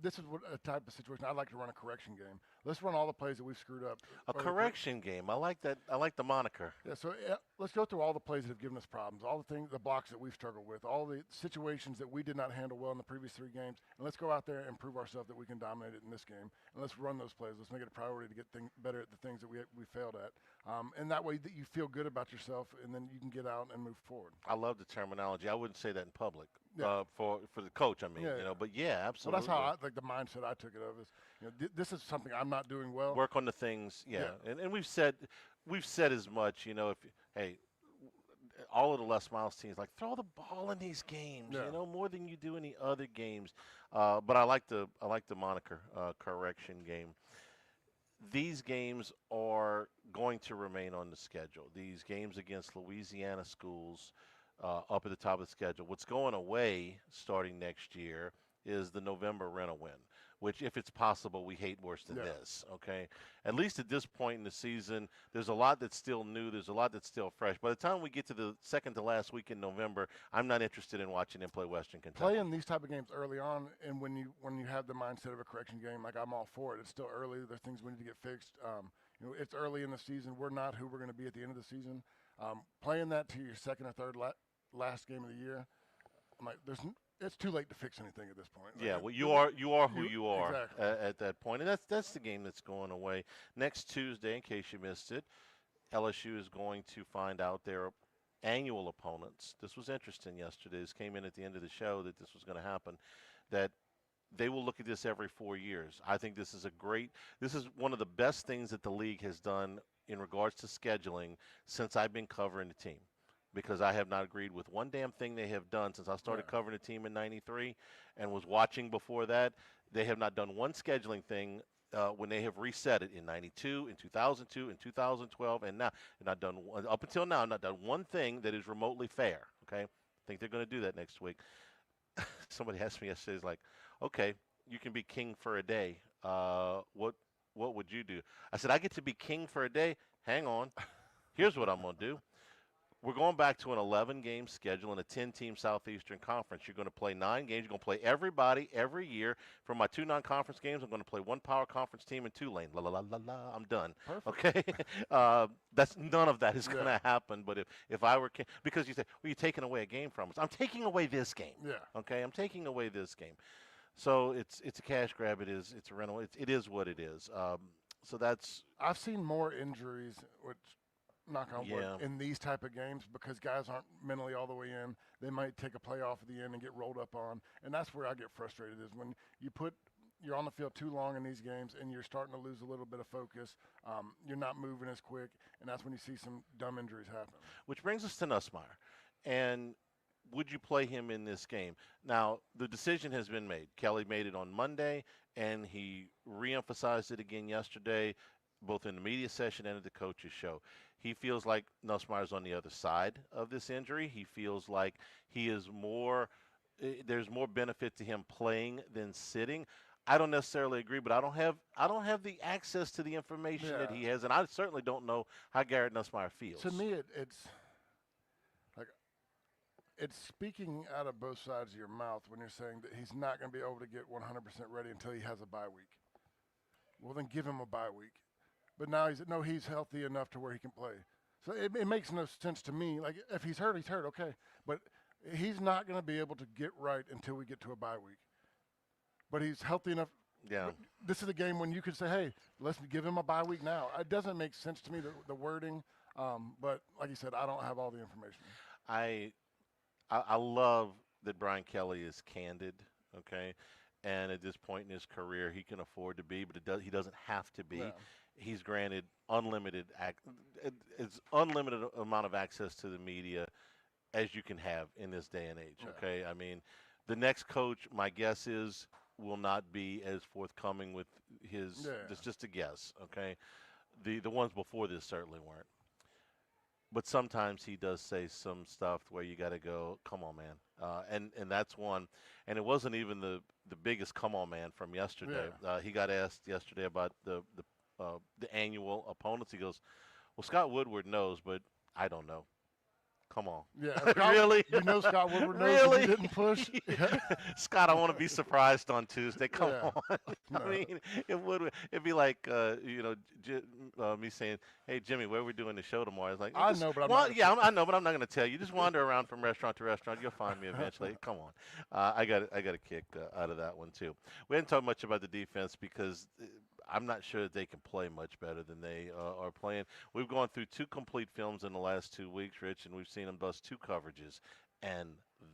This is a type of situation I'd like to run a correction game. Let's run all the plays that we've screwed up. A correction game. I like that. I like the moniker. Yeah. So let's go through all the plays that have given us problems, all the things, the blocks that we've struggled with, all the situations that we did not handle well in the previous 3 games, and let's go out there and prove ourselves that we can dominate it in this game. And let's run those plays. Let's make it a priority to get better at the things that we failed at. And that way that you feel good about yourself, and then you can get out and move forward. I love the terminology. I wouldn't say that in public. Yeah. For the coach, I mean, but yeah, absolutely. Well, that's how the mindset I took it of is, this is something I'm not doing well. Work on the things, and we've said as much. All of the Les Miles teams like throw the ball in these games, more than you do any other games. But I like the moniker correction game. These games are going to remain on the schedule. These games against Louisiana schools. Up at the top of the schedule. What's going away starting next year is the November rent-a-win, which, if it's possible, we hate worse than this, okay? At least at this point in the season, there's a lot that's still new. There's a lot that's still fresh. By the time we get to the second to last week in November, I'm not interested in watching them play Western Kentucky. Playing these type of games early on, and when you have the mindset of a correction game, like I'm all for it. It's still early. There's things we need to get fixed. It's early in the season. We're not who we're going to be at the end of the season. Playing that to your second or third last game of the year, I'm like, it's too late to fix anything at this point. Yeah, like, well, you are who you are exactly. at that point, and that's the game that's going away. Next Tuesday, in case you missed it, LSU is going to find out their annual opponents. This was interesting yesterday. This came in at the end of the show that this was going to happen, that they will look at this every 4 years. I think this is one of the best things that the league has done in regards to scheduling since I've been covering the team. Because I have not agreed with one damn thing they have done since I started covering the team in '93 and was watching before that. They have not done one scheduling thing when they have reset it in '92, in 2002, in 2012, and now not done up until now. Not done one thing that is remotely fair. Okay, I think they're going to do that next week. Somebody asked me yesterday, "Is like, okay, you can be king for a day. What would you do?" I said, "I get to be king for a day. Hang on. Here's what I'm going to do." We're going back to an 11-game schedule in a 10-team Southeastern Conference. You're going to play 9 games. You're going to play everybody every year. For my 2 non-conference games, I'm going to play 1 power conference team in Tulane. La la la la la. I'm done. Perfect. Okay. None of that is going to happen. But if I were because you say, well, you're taking away a game from us. I'm taking away this game. Yeah. Okay. I'm taking away this game. So it's a cash grab. It's a rental. It is what it is. So that's. I've seen more injuries, which. Knock on wood, in these type of games because guys aren't mentally all the way in. They might take a play off at the end and get rolled up on, and that's where I get frustrated is when you're on the field too long in these games and you're starting to lose a little bit of focus. You're not moving as quick, and that's when you see some dumb injuries happen. Which brings us to Nussmeier, and would you play him in this game? Now, the decision has been made. Kelly made it on Monday, and he reemphasized it again yesterday. both in the media session and at the coaches show. He feels like Nussmeier's on the other side of this injury. He feels like he is more there's more benefit to him playing than sitting. I don't necessarily agree, but I don't have the access to the information that he has, and I certainly don't know how Garrett Nussmeier feels. To me, it's speaking out of both sides of your mouth when you're saying that he's not going to be able to get 100% ready until he has a bye week. Well, then give him a bye week. But now he's healthy enough to where he can play. So it makes no sense to me. Like, if he's hurt, okay. But he's not going to be able to get right until we get to a bye week. But he's healthy enough. Yeah. This is a game when you could say, hey, let's give him a bye week now. It doesn't make sense to me, the wording. But like you said, I don't have all the information. I love that Brian Kelly is candid, okay? And at this point in his career, he can afford to be, but he doesn't have to be. Yeah. He's granted unlimited amount of access to the media as you can have in this day and age, okay? I mean, the next coach, my guess is, will not be as forthcoming with his it's just a guess, okay? The ones before this certainly weren't. But sometimes he does say some stuff where you got to go, come on, man. And that's one. And it wasn't even the biggest come on, man from yesterday. He got asked yesterday about the annual opponents. He goes, well, Scott Woodward knows, but I don't know. Come on. Yeah, Scott, really? You know Scott Woodward knows really? He didn't push? Scott, I want to be surprised on Tuesday. Come on. No. I mean, it'd be like, me saying, hey, Jimmy, where are we doing the show tomorrow? It's like, I know, but I'm not. Yeah, I know, but I'm not going to tell you. Just wander around from restaurant to restaurant. You'll find me eventually. Come on. I got a kick out of that one, too. We didn't talk much about the defense because I'm not sure that they can play much better than they are playing. We've gone through 2 complete films in the last 2 weeks, Rich, and we've seen them bust 2 coverages, and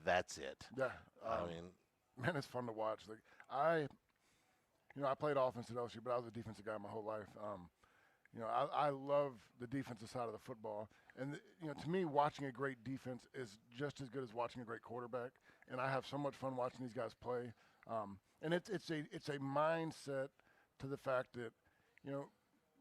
that's it. Yeah. I mean, man, it's fun to watch. Like I played offense at LSU, but I was a defensive guy my whole life. I love the defensive side of the football, and to me, watching a great defense is just as good as watching a great quarterback. And I have so much fun watching these guys play. And it's a mindset to the fact that,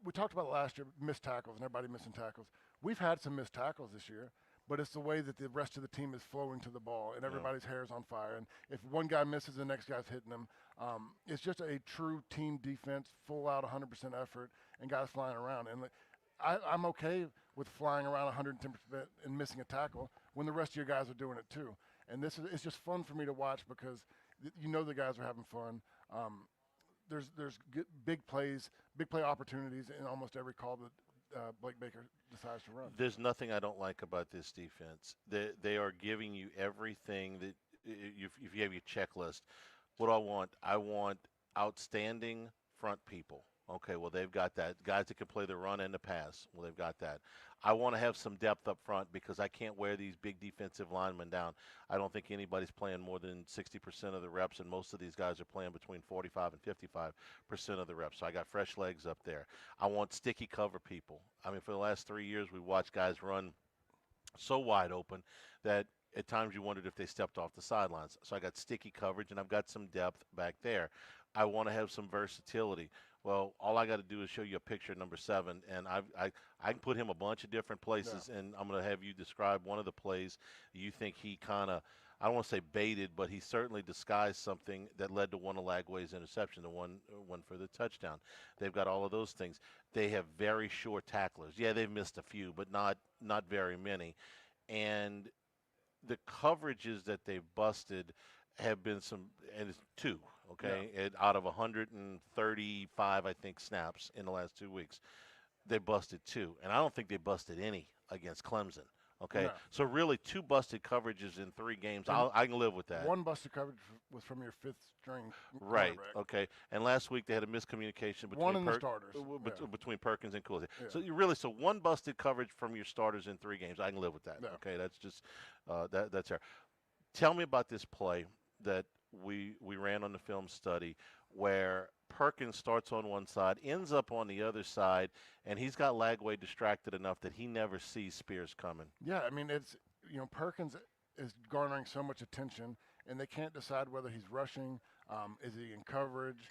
we talked about last year, missed tackles and everybody missing tackles. We've had some missed tackles this year, but it's the way that the rest of the team is flowing to the ball and everybody's hair is on fire. And if one guy misses, the next guy's hitting them. It's just a true team defense, full out 100% effort, and guys flying around. And I'm okay with flying around 110% and missing a tackle when the rest of your guys are doing it too. And it's just fun for me to watch because the guys are having fun. There's good, big play opportunities in almost every call that Blake Baker decides to run. There's nothing I don't like about this defense. They are giving you everything that if you have your checklist. What do I want? I want outstanding front people. Okay, well, they've got that. Guys that can play the run and the pass, well, they've got that. I want to have some depth up front because I can't wear these big defensive linemen down. I don't think anybody's playing more than 60% of the reps, and most of these guys are playing between 45 and 55% of the reps. So I got fresh legs up there. I want sticky cover people. I mean, for the last 3 years, we've watched guys run so wide open that at times you wondered if they stepped off the sidelines. So I got sticky coverage, and I've got some depth back there. I want to have some versatility. Well, all I got to do is show you a picture of number 7, and I can put him a bunch of different places, and I'm going to have you describe one of the plays you think he kind of, I don't want to say baited, but he certainly disguised something that led to one of Lagway's interception, the one for the touchdown. They've got all of those things. They have very short tacklers. Yeah, they've missed a few, but not very many. And the coverages that they've busted have been and it's 2. Okay, out of 135, I think, snaps in the last 2 weeks, they busted 2, and I don't think they busted any against Clemson. Okay, so really 2 busted coverages in 3 games. I can live with that. 1 busted coverage was from your 5th string. Right. Okay, and last week they had a miscommunication between between Perkins and Cooley. Yeah. So 1 busted coverage from your starters in 3 games. I can live with that. Yeah. Okay, that's just that's fair. Tell me about this play that we ran on the film study where Perkins starts on one side, ends up on the other side, and he's got Lagway distracted enough that he never sees Spears coming. Yeah, I mean, it's Perkins is garnering so much attention, and they can't decide whether he's rushing, is he in coverage,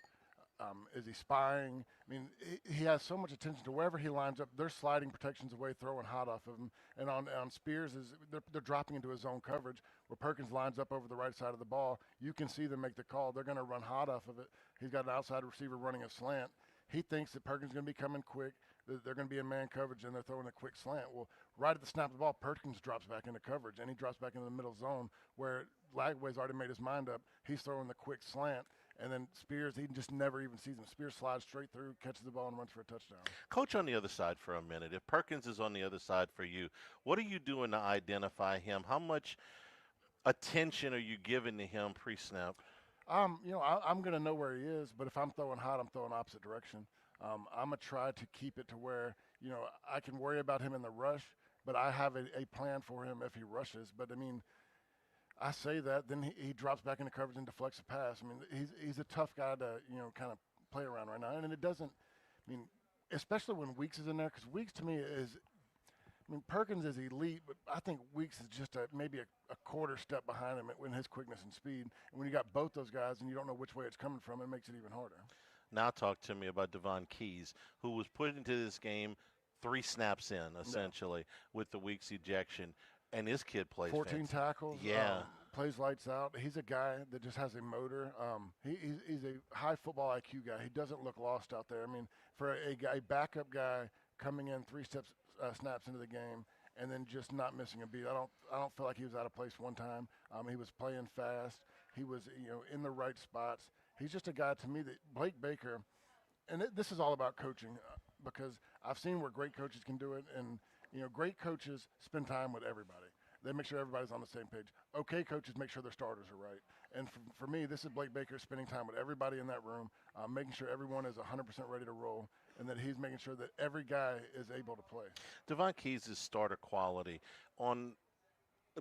Is he spying? I mean, he has so much attention to wherever he lines up. They're sliding protections away, throwing hot off of him. And on Spears, they're dropping into his zone coverage where Perkins lines up over the right side of the ball. You can see them make the call. They're going to run hot off of it. He's got an outside receiver running a slant. He thinks that Perkins is going to be coming quick. They're going to be in man coverage, and they're throwing a quick slant. Well, right at the snap of the ball, Perkins drops back into coverage, and he drops back into the middle zone where Lagway's already made his mind up. He's throwing the quick slant. And then Spears, he just never even sees him. Spears slides straight through, catches the ball, and runs for a touchdown. Coach, on the other side for a minute, if Perkins is on the other side for you, what are you doing to identify him? How much attention are you giving to him pre-snap? I'm going to know where he is, but if I'm throwing hot, I'm throwing opposite direction. I'm going to try to keep it to where, I can worry about him in the rush, but I have a plan for him if he rushes. But, I mean, I say that, then he drops back into coverage and deflects a pass. I mean, he's a tough guy to, kind of play around right now. And it doesn't, especially when Weeks is in there, because Weeks to me is, Perkins is elite, but I think Weeks is just maybe a quarter step behind him in his quickness and speed. And when you got both those guys and you don't know which way it's coming from, it makes it even harder. Now talk to me about Devon Keys, who was put into this game 3 snaps in, essentially, with the Weeks ejection. And this kid plays 14 tackles. Yeah. Plays lights out. He's a guy that just has a motor. He's a high football IQ guy. He doesn't look lost out there. I mean, for a backup guy coming in 3 snaps into the game and then just not missing a beat, I don't feel like he was out of place one time. He was playing fast. He was in the right spots. He's just a guy to me that Blake Baker, and this is all about coaching because I've seen where great coaches can do it, and great coaches spend time with everybody. They make sure everybody's on the same page. Okay coaches make sure their starters are right. And for me, this is Blake Baker spending time with everybody in that room, making sure everyone is 100% ready to roll, and that he's making sure that every guy is able to play. Devon Keys is starter quality. On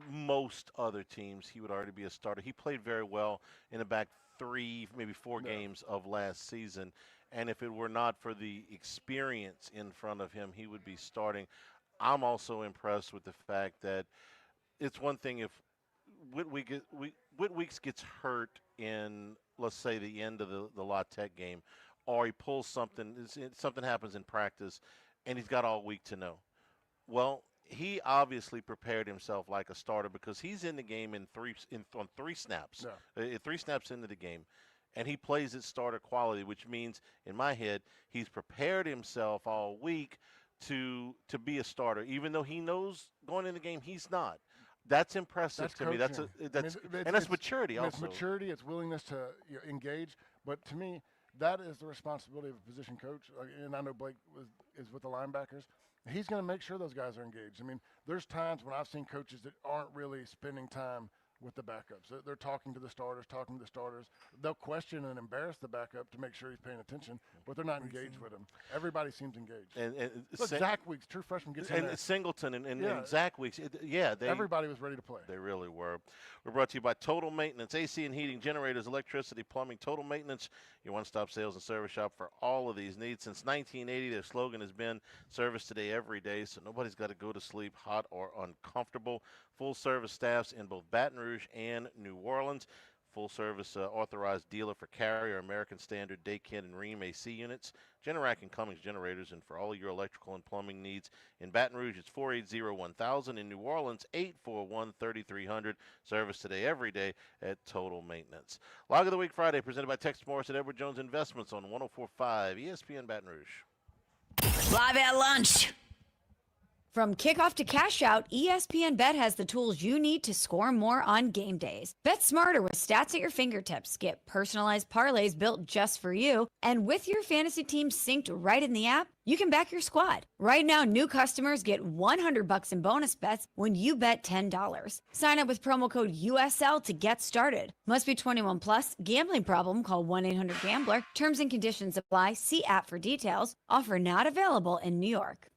most other teams, he would already be a starter. He played very well in the back 3, maybe 4 games of last season. And if it were not for the experience in front of him, he would be starting. I'm also impressed with the fact that it's one thing if Whitweeks gets hurt in, let's say, the end of the La Tech game, or he pulls something happens in practice, and he's got all week to know. Well, he obviously prepared himself like a starter because he's in the game on 3 snaps, 3 snaps into the game. And he plays at starter quality, which means, in my head, he's prepared himself all week to be a starter, even though he knows going in the game he's not. That's impressive to me. That's maturity also. It's maturity. It's willingness to engage. But to me, that is the responsibility of a position coach. And I know Blake is with the linebackers. He's going to make sure those guys are engaged. I mean, there's times when I've seen coaches that aren't really spending time with the backups. They're talking to the starters. They'll question and embarrass the backup to make sure he's paying attention, but they're not engaged with him. Everybody seems engaged. And look, Zach Weeks, true freshman, gets in there. And Singleton and Zach Weeks. Everybody was ready to play. They really were. We're brought to you by Total Maintenance, AC and heating, generators, electricity, plumbing. Total Maintenance, your one-stop sales and service shop for all of these needs. Since 1980, their slogan has been service today, every day, so nobody's got to go to sleep hot or uncomfortable. Full-service staffs in both Baton Rouge and New Orleans. Full-service authorized dealer for Carrier, American Standard, Daikin, and Rheem AC units. Generac and Cummings generators, and for all your electrical and plumbing needs. In Baton Rouge, it's 480-1000. In New Orleans, 841-3300. Service today, every day at Total Maintenance. Log of the Week Friday, presented by Tex Morris at Edward Jones Investments on 104.5 ESPN Baton Rouge. Live at lunch. From kickoff to cash out, ESPN Bet has the tools you need to score more on game days. Bet smarter with stats at your fingertips. Get personalized parlays built just for you. And with your fantasy team synced right in the app, you can back your squad. Right now, new customers get $100 in bonus bets when you bet $10. Sign up with promo code USL to get started. Must be 21 plus. Gambling problem? Call 1-800-GAMBLER. Terms and conditions apply. See app for details. Offer not available in New York.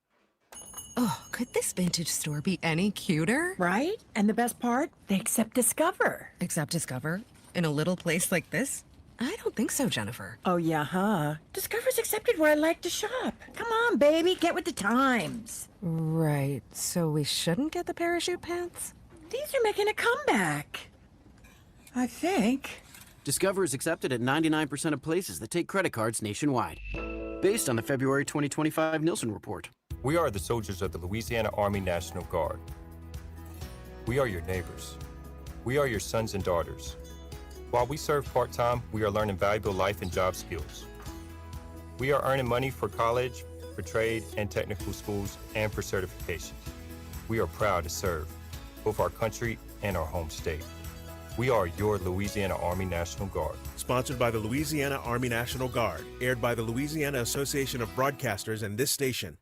Oh, could this vintage store be any cuter? Right? And the best part? They accept Discover. Accept Discover? In a little place like this? I don't think so, Jennifer. Oh, yeah, huh? Discover's accepted where I like to shop. Come on, baby, get with the times. Right, so we shouldn't get the parachute pants? These are making a comeback. I think. Discover is accepted at 99% of places that take credit cards nationwide. Based on the February 2025 Nielsen report. We are the soldiers of the Louisiana Army National Guard. We are your neighbors. We are your sons and daughters. While we serve part-time, we are learning valuable life and job skills. We are earning money for college, for trade and technical schools, and for certifications. We are proud to serve both our country and our home state. We are your Louisiana Army National Guard. Sponsored by the Louisiana Army National Guard. Aired by the Louisiana Association of Broadcasters and this station.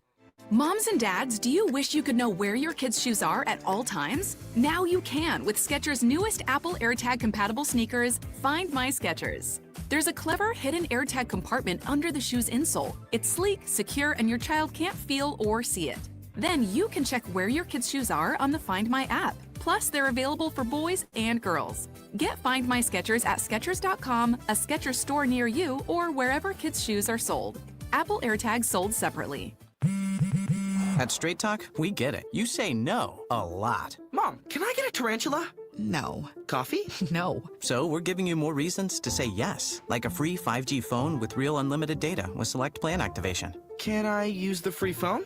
Moms and dads, do you wish you could know where your kids' shoes are at all times? Now you can with Skechers' newest Apple AirTag compatible sneakers, Find My Skechers. There's a clever hidden AirTag compartment under the shoe's insole. It's sleek, secure, and your child can't feel or see it. Then you can check where your kids' shoes are on the Find My app. Plus, they're available for boys and girls. Get Find My Skechers at Skechers.com, a Skechers store near you, or wherever kids' shoes are sold. Apple AirTags sold separately. At Straight Talk, we get it. You say no a lot. Mom, can I get a tarantula? No. Coffee? No. So we're giving you more reasons to say yes, like a free 5G phone with real unlimited data with select plan activation. Can I use the free phone?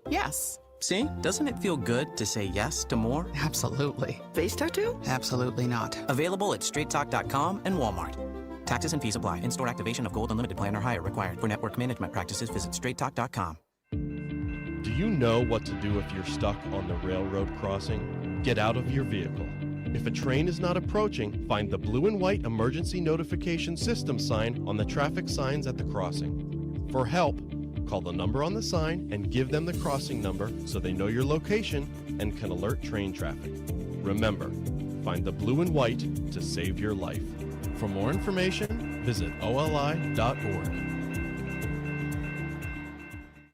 Yes. See? Doesn't it feel good to say yes to more? Absolutely. Face tattoo? Absolutely not. Available at straighttalk.com and Walmart. Taxes and fees apply. In-store activation of Gold Unlimited plan or higher required. For network management practices, visit straighttalk.com. Do you know what to do if you're stuck on the railroad crossing? Get out of your vehicle. If a train is not approaching, find the blue and white emergency notification system sign on the traffic signs at the crossing. For help, call the number on the sign and give them the crossing number so they know your location and can alert train traffic. Remember, find the blue and white to save your life. For more information, visit oli.org.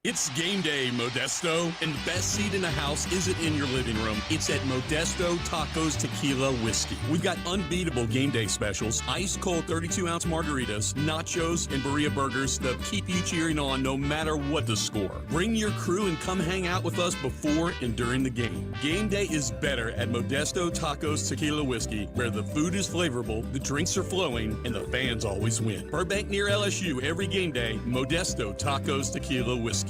It's game day, Modesto, and the best seat in the house isn't in your living room. It's at Modesto Tacos Tequila Whiskey. We've got unbeatable game day specials, ice-cold 32-ounce margaritas, nachos, and burrito burgers that keep you cheering on no matter what the score. Bring your crew and come hang out with us before and during the game. Game day is better at Modesto Tacos Tequila Whiskey, where the food is flavorful, the drinks are flowing, and the fans always win. Burbank near LSU every game day, Modesto Tacos Tequila Whiskey.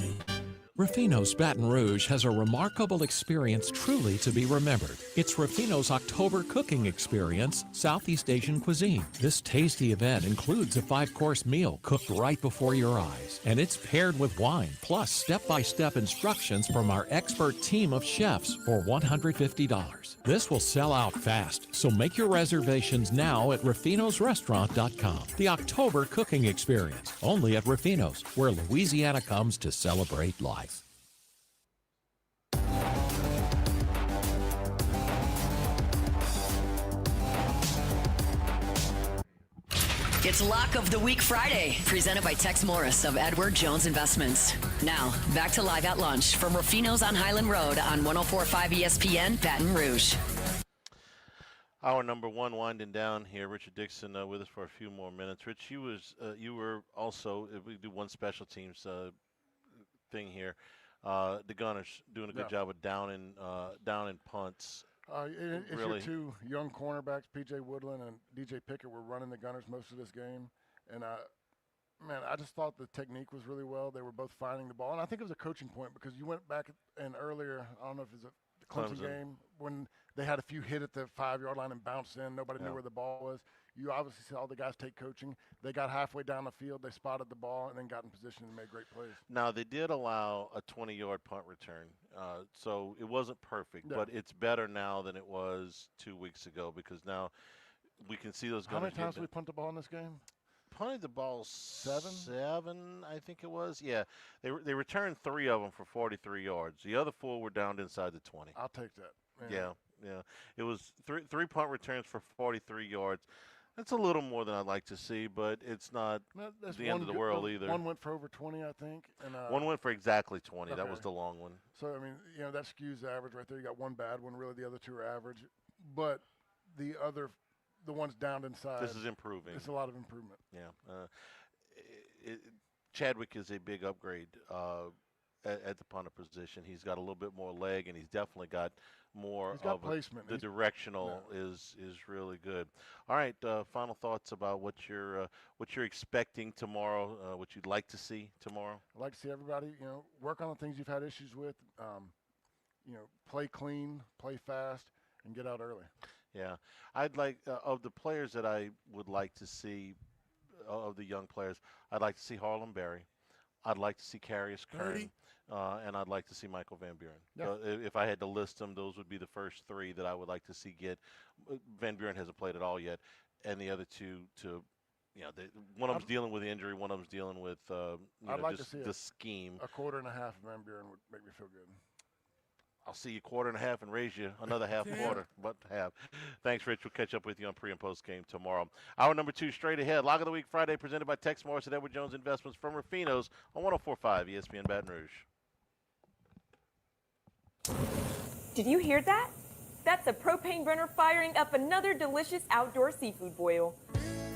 Rafinos Baton Rouge has a remarkable experience truly to be remembered. It's Rafinos October Cooking Experience, Southeast Asian cuisine. This tasty event includes a 5-course meal cooked right before your eyes, and it's paired with wine, plus step-by-step instructions from our expert team of chefs for $150. This will sell out fast, so make your reservations now at rafinosrestaurant.com. The October Cooking Experience, only at Rafinos, where Louisiana comes to celebrate life. It's Lock of the Week Friday, presented by Tex Morris of Edward Jones Investments. Now, back to Live at Lunch from Ruffino's on Highland Road on 104.5 ESPN, Baton Rouge. Hour number one winding down here. Richard Dixon with us for a few more minutes. Rich, you were also, if we do one special teams thing here, the Gunners doing a good job of down in punts. It's really. your two young cornerbacks, P.J. Woodland and D.J. Pickett, were running the Gunners most of this game. And, I just thought the technique was really well. They were both finding the ball. And I think it was a coaching point because you went back and earlier, I don't know if it was the Clemson game, when they had a few hit at the 5-yard line and bounced in. Nobody knew where the ball was. You obviously saw the guys take coaching. They got halfway down the field. They spotted the ball and then got in position and made great plays. Now, they did allow a 20-yard punt return, so it wasn't perfect, but it's better now than it was 2 weeks ago because now we can see those guys. How many times did we punt the ball in this game? Punted the ball seven, I think it was. Yeah, they returned 3 of them for 43 yards. The other 4 were down inside the 20. I'll take that. Yeah. It was three punt returns for 43 yards. That's a little more than I'd like to see, but it's not the end of the world either. One went for over 20, I think. And one went for exactly 20. Okay. That was the long one. So, that skews the average right there. You got one bad one. Really, the other 2 are average. But the ones down inside. This is improving. It's a lot of improvement. Yeah. Chadwick is a big upgrade. at the punter position. He's got a little bit more leg, and he's definitely got more He's got of placement. the directional is really good. All right, final thoughts about what you're expecting tomorrow, what you'd like to see tomorrow. I'd like to see everybody, work on the things you've had issues with. Play clean, play fast, and get out early. Yeah, I'd like of the players that I would like to see, of the young players, I'd like to see Harlem Berry. I'd like to see Carius Kern, and I'd like to see Michael Van Buren. Yeah. If I had to list them, those would be the first three that I would like to see get. Van Buren hasn't played at all yet, and the other two one of them's dealing with injury, one of them's dealing with I'd like just to see the scheme. A quarter and a half of Van Buren would make me feel good. I'll see you quarter and a half and raise you another half quarter, but half. Thanks, Rich. We'll catch up with you on pre and post game tomorrow. Hour number 2 straight ahead. Log of the Week Friday presented by Tex Morris at Edward Jones Investments from Rafinos on 104.5 ESPN Baton Rouge. Did you hear that? That's a propane burner firing up another delicious outdoor seafood boil.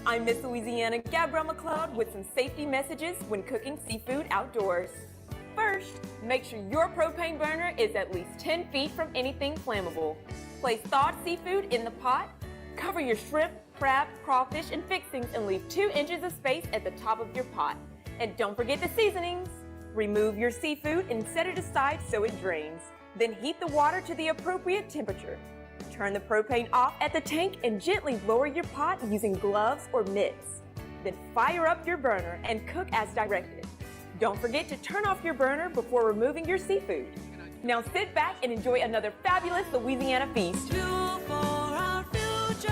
I'm Miss Louisiana Gabrielle McLeod with some safety messages when cooking seafood outdoors. First, make sure your propane burner is at least 10 feet from anything flammable. Place thawed seafood in the pot, cover your shrimp, crab, crawfish, and fixings and leave 2 inches of space at the top of your pot. And don't forget the seasonings. Remove your seafood and set it aside so it drains. Then heat the water to the appropriate temperature. Turn the propane off at the tank and gently lower your pot using gloves or mitts. Then fire up your burner and cook as directed. Don't forget to turn off your burner before removing your seafood. Now sit back and enjoy another fabulous Louisiana feast. Fuel for our future.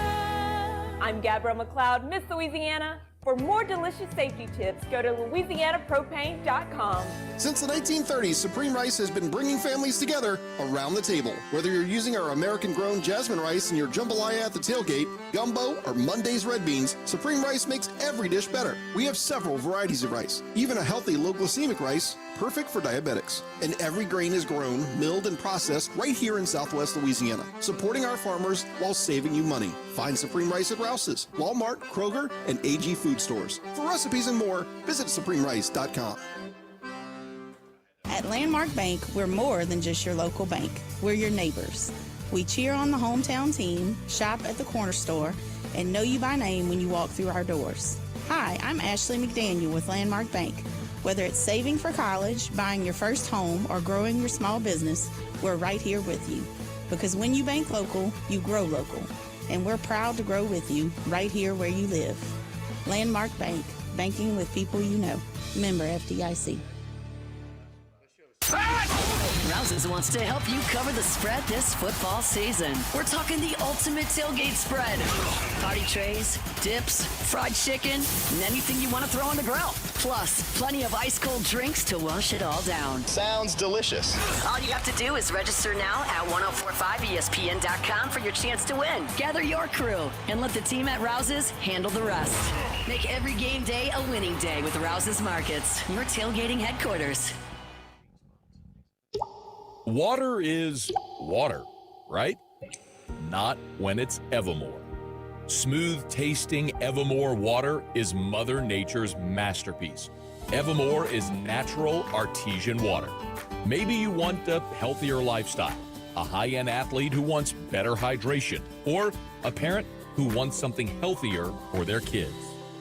I'm Gabrielle McLeod, Miss Louisiana. For more delicious safety tips, go to louisianapropane.com. Since the 1930s, Supreme Rice has been bringing families together around the table. Whether you're using our American-grown jasmine rice in your jambalaya at the tailgate, gumbo, or Monday's red beans, Supreme Rice makes every dish better. We have several varieties of rice, even a healthy low-glycemic rice, perfect for diabetics. And every grain is grown, milled, and processed right here in Southwest Louisiana, supporting our farmers while saving you money. Find Supreme Rice at Rouse's, Walmart, Kroger, and AG Food stores. For recipes and more, visit supremerice.com. At Landmark Bank, we're more than just your local bank. We're your neighbors. We cheer on the hometown team, shop at the corner store, and know you by name when you walk through our doors. Hi, I'm Ashley McDaniel with Landmark Bank. Whether it's saving for college, buying your first home, or growing your small business, we're right here with you. Because when you bank local, you grow local. And we're proud to grow with you right here where you live. Landmark Bank, banking with people you know. Member FDIC. Rouse's wants to help you cover the spread this football season. We're talking the ultimate tailgate spread. Party trays, dips, fried chicken, and anything you want to throw on the grill. Plus, plenty of ice-cold drinks to wash it all down. Sounds delicious. All you have to do is register now at 1045ESPN.com for your chance to win. Gather your crew and let the team at Rouse's handle the rest. Make every game day a winning day with Rouse's Markets, your tailgating headquarters. Water is water, right? Not when it's Evermore. Smooth-tasting Evermore water is Mother Nature's masterpiece. Evermore is natural artesian water. Maybe you want a healthier lifestyle, a high-end athlete who wants better hydration, or a parent who wants something healthier for their kids.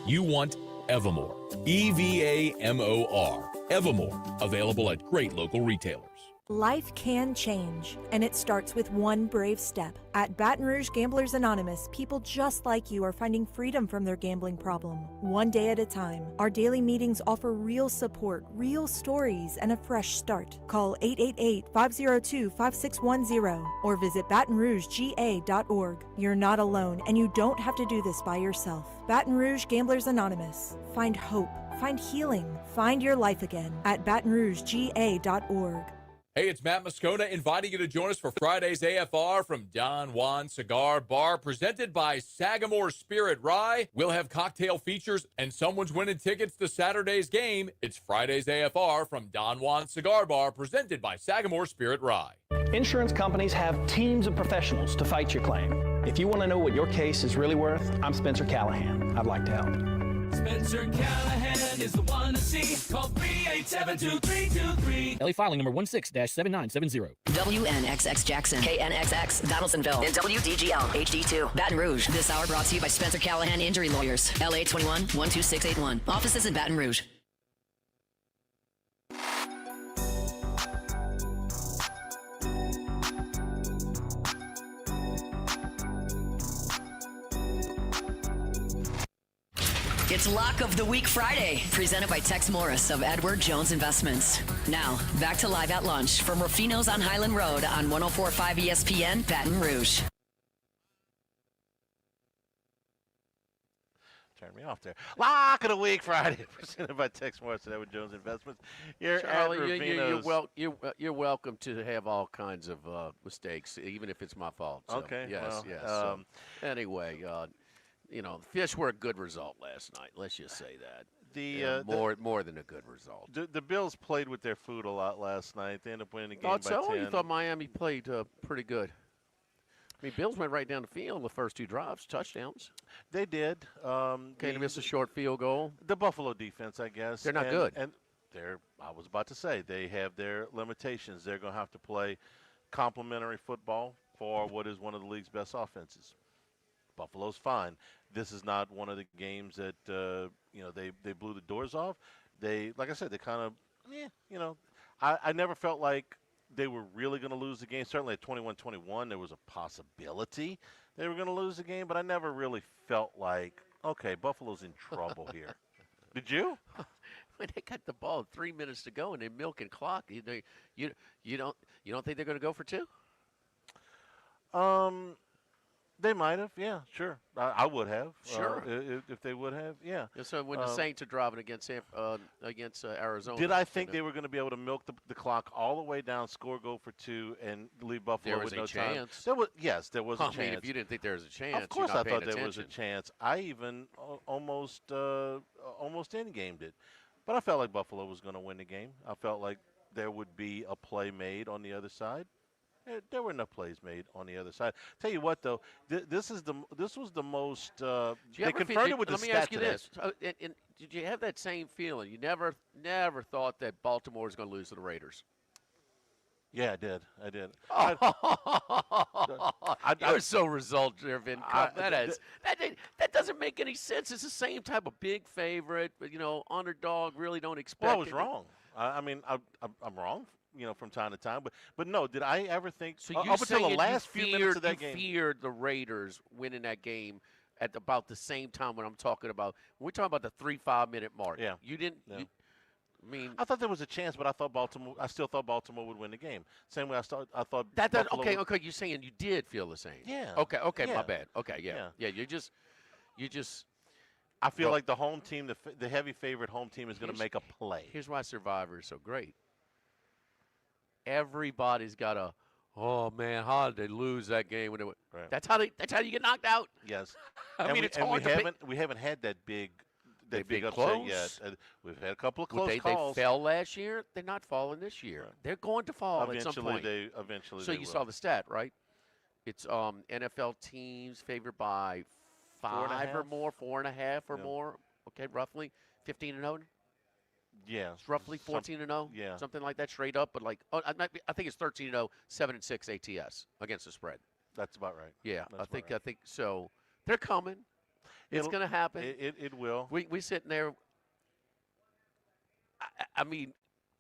You want Evermore. EVAMOR. Evermore. Available at great local retailers. Life can change, and it starts with one brave step. At Baton Rouge Gamblers Anonymous, people just like you are finding freedom from their gambling problem, one day at a time. Our daily meetings offer real support, real stories, and a fresh start. Call 888-502-5610 or visit BatonRougeGA.org. You're not alone, and you don't have to do this by yourself. Baton Rouge Gamblers Anonymous. Find hope, find healing, find your life again at BatonRougeGA.org. Hey, it's Matt Moscona inviting you to join us for Friday's AFR from Don Juan Cigar Bar, presented by Sagamore Spirit Rye. We'll have cocktail features, and someone's winning tickets to Saturday's game. It's Friday's AFR from Don Juan Cigar Bar, presented by Sagamore Spirit Rye. Insurance companies have teams of professionals to fight your claim. If you want to know what your case is really worth, I'm Spencer Callahan. I'd like to help. Spencer Callahan is the one to see. Call 387-2323. LA filing number 16-7970. WNXX Jackson, KNXX Donaldsonville, and WDGL HD2 Baton Rouge. This hour brought to you by Spencer Callahan Injury Lawyers. LA 21-12681. Offices in Baton Rouge. It's Lock of the Week Friday, presented by Tex Morris of Edward Jones Investments. Now, back to Live at Lunch from Ruffino's on Highland Road on 104.5 ESPN, Baton Rouge. Turn me off there. Lock of the Week Friday, presented by Tex Morris of Edward Jones Investments. You're Charlie, at Rafinos. you're welcome to have all kinds of mistakes, even if it's my fault. So, Okay, Yes, well, yes. Anyway, the Fish were a good result last night. Let's just say that. More than a good result. The Bills played with their food a lot last night. They ended up winning the game Thought by so? 10. You thought Miami played pretty good? I mean, Bills went right down the field the first two drives, touchdowns. They did. They missed a short field goal. The Buffalo defense, I guess. They're not good. And I was about to say, they have their limitations. They're going to have to play complementary football for what is one of the league's best offenses. Buffalo's fine. This is not one of the games that they blew the doors off. They, like I said, they kind of I never felt like they were really going to lose the game. Certainly at 21-21, there was a possibility they were going to lose the game, but I never really felt like, okay, Buffalo's in trouble here. Did you? When they got the ball 3 minutes to go and they're milking clock, you don't think they're going to go for two? They might have, yeah, sure. I would have. Sure. If they would have, yeah. So when the Saints are driving against Arizona. Did I think they were going to be able to milk the clock all the way down, score, go for two, and leave Buffalo with no time? Chance. There was a chance. I mean, if you didn't think there was a chance, of course I thought there attention. was a chance. I even almost in-gamed it. But I felt like Buffalo was going to win the game. I felt like there would be a play made on the other side. There were enough plays made on the other side. Tell you what, though, this was the most. They confirmed it with the Let me ask you this: did you have that same feeling? You never thought that Baltimore was going to lose to the Raiders. Yeah, I did. You're so result-driven. That doesn't make any sense. It's the same type of big favorite, but underdog. Really don't expect. Well, I was wrong. I mean, I'm wrong. From time to time, but no, did I ever think up until the last few minutes of that game? You feared the Raiders winning that game at about the same time when I'm talking about. We're talking about the 3-5 minute mark. Yeah, you didn't. Yeah. I I thought there was a chance, but I still thought Baltimore would win the game. Same way I thought. That Buffalo okay. would, Okay, you're saying you did feel the same. Yeah. Okay. Yeah. My bad. Okay. Yeah. You just. I feel like the home team, the heavy favorite home team, is going to make a play. Here's why Survivor is so great. Everybody's got oh man, how did they lose that game? When right. That's how you get knocked out. Yes. It's hard we haven't had that big upset close. yet. We've had a couple of close They calls. fell last year. They're not falling this year. Right. They're going to fall at some point. Eventually. So you saw the stat, right? It's NFL teams favored by 5 or more, 4.5 or more. Okay, roughly 15-0. Yeah, it's roughly 14-0. Yeah, something like that, straight up. But I think it's 13-0, 7-6 ATS against the spread. That's about right. Yeah, I think so. They're coming. It's going to happen. It will. We sitting there. I mean,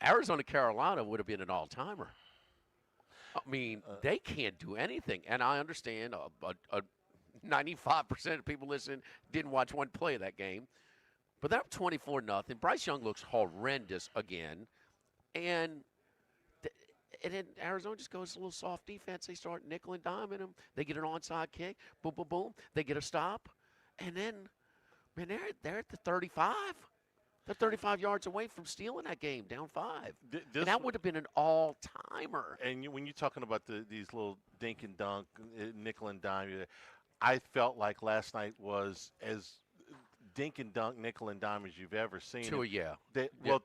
Arizona, Carolina would have been an all-timer. I mean, they can't do anything, and I understand. 95% of people listening didn't watch one play of that game. But they're up 24-0. Bryce Young looks horrendous again. And then Arizona just goes a little soft defense. They start nickel and diming them. They get an onside kick. Boom, boom, boom. They get a stop. And then, man, they're at the 35. They're 35 yards away from stealing that game, down 5. And that would have been an all-timer. And when you're talking about these little dink and dunk, nickel and dime, I felt like last night was as dink and dunk, nickel and dime as you've ever seen. Tua, yeah.